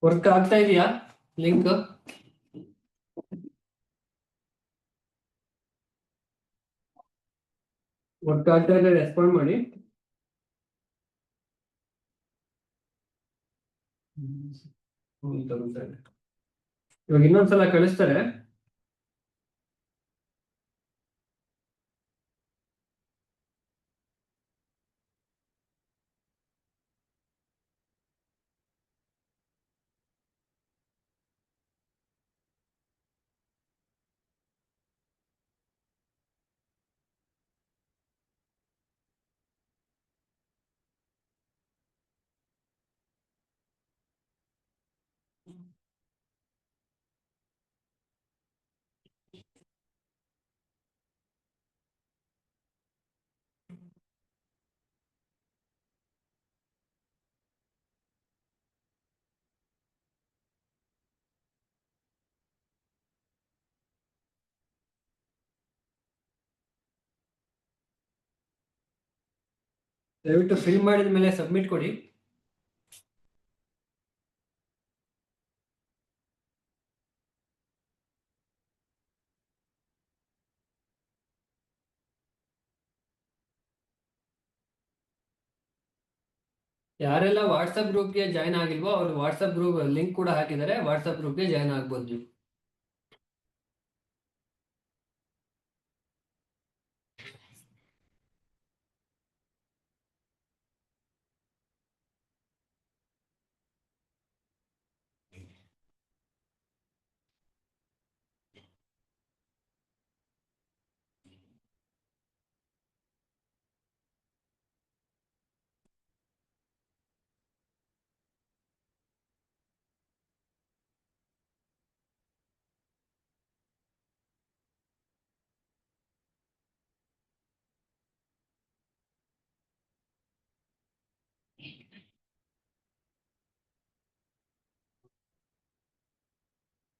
ವರ್ಕ್ ಆಗ್ತಾ ಇದೆಯಾ ಲಿಂಕ್? ವರ್ಕ್ ಆಗ್ತಾ ಇದ್ರೆ ರೆಸ್ಪಾಂಡ್ ಮಾಡಿ. ಇವಾಗ ಇನ್ನೊಂದ್ಸಲ ಕಳಿಸ್ತಾರೆ. ದಯವಿಟ್ಟು ಫಿಲ್ ಮಾಡಿದ ಮೇಲೆ ಸಬ್ಮಿಟ್ ಕೊಡಿ. ಯಾರೆಲ್ಲ ವಾಟ್ಸಪ್ ಗ್ರೂಪ್ಗೆ ಜಾಯ್ನ್ ಆಗಿಲ್ವೋ ಅವ್ರು ವಾಟ್ಸಪ್ ಗ್ರೂಪ್ ಲಿಂಕ್ ಕೂಡ ಹಾಕಿದ್ದಾರೆ, ವಾಟ್ಸಪ್ ಗ್ರೂಪ್ಗೆ ಜಾಯ್ನ್ ಆಗ್ಬೋದು ನೀವು.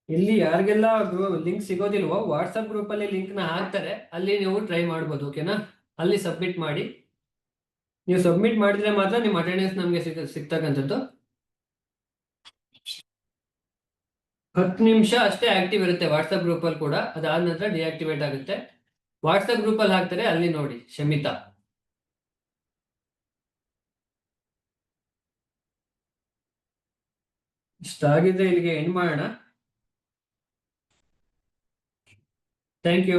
ಇಲ್ಲಿ ಯಾರಿಗೆಲ್ಲ ಲಿಂಕ್ ಸಿಗೋದಿಲ್ವೋ ವಾಟ್ಸಪ್ ಗ್ರೂಪ್ ಅಲ್ಲಿ ಲಿಂಕ್ ನ ಹಾಕ್ತಾರೆ, ಅಲ್ಲಿ ನೀವು ಟ್ರೈ ಮಾಡ್ಬೋದು. ಓಕೆನಾ? ಅಲ್ಲಿ ಸಬ್ಮಿಟ್ ಮಾಡಿ. ನೀವು ಸಬ್ಮಿಟ್ ಮಾಡಿದ್ರೆ ಮಾತ್ರ ನಿಮ್ಮ ಅಟೆಂಡೆನ್ಸ್ ನಮಗೆ ಸಿಗ್ತಕ್ಕಂಥದ್ದು. 10 ನಿಮಿಷ ಅಷ್ಟೇ ಆಕ್ಟಿವ್ ಇರುತ್ತೆ ವಾಟ್ಸಪ್ ಗ್ರೂಪ್ ಅಲ್ಲಿ ಕೂಡ, ಅದಾದ ನಂತರ ಡಿಆಕ್ಟಿವೇಟ್ ಆಗುತ್ತೆ. ವಾಟ್ಸಪ್ ಗ್ರೂಪ್ ಅಲ್ಲಿ ಹಾಕ್ತಾರೆ, ಅಲ್ಲಿ ನೋಡಿ ಶಮಿತಾ. ಇಷ್ಟ ಆಗಿದ್ರೆ ಇಲ್ಲಿಗೆ ಎಂಡ್ ಮಾಡೋಣ. Thank you.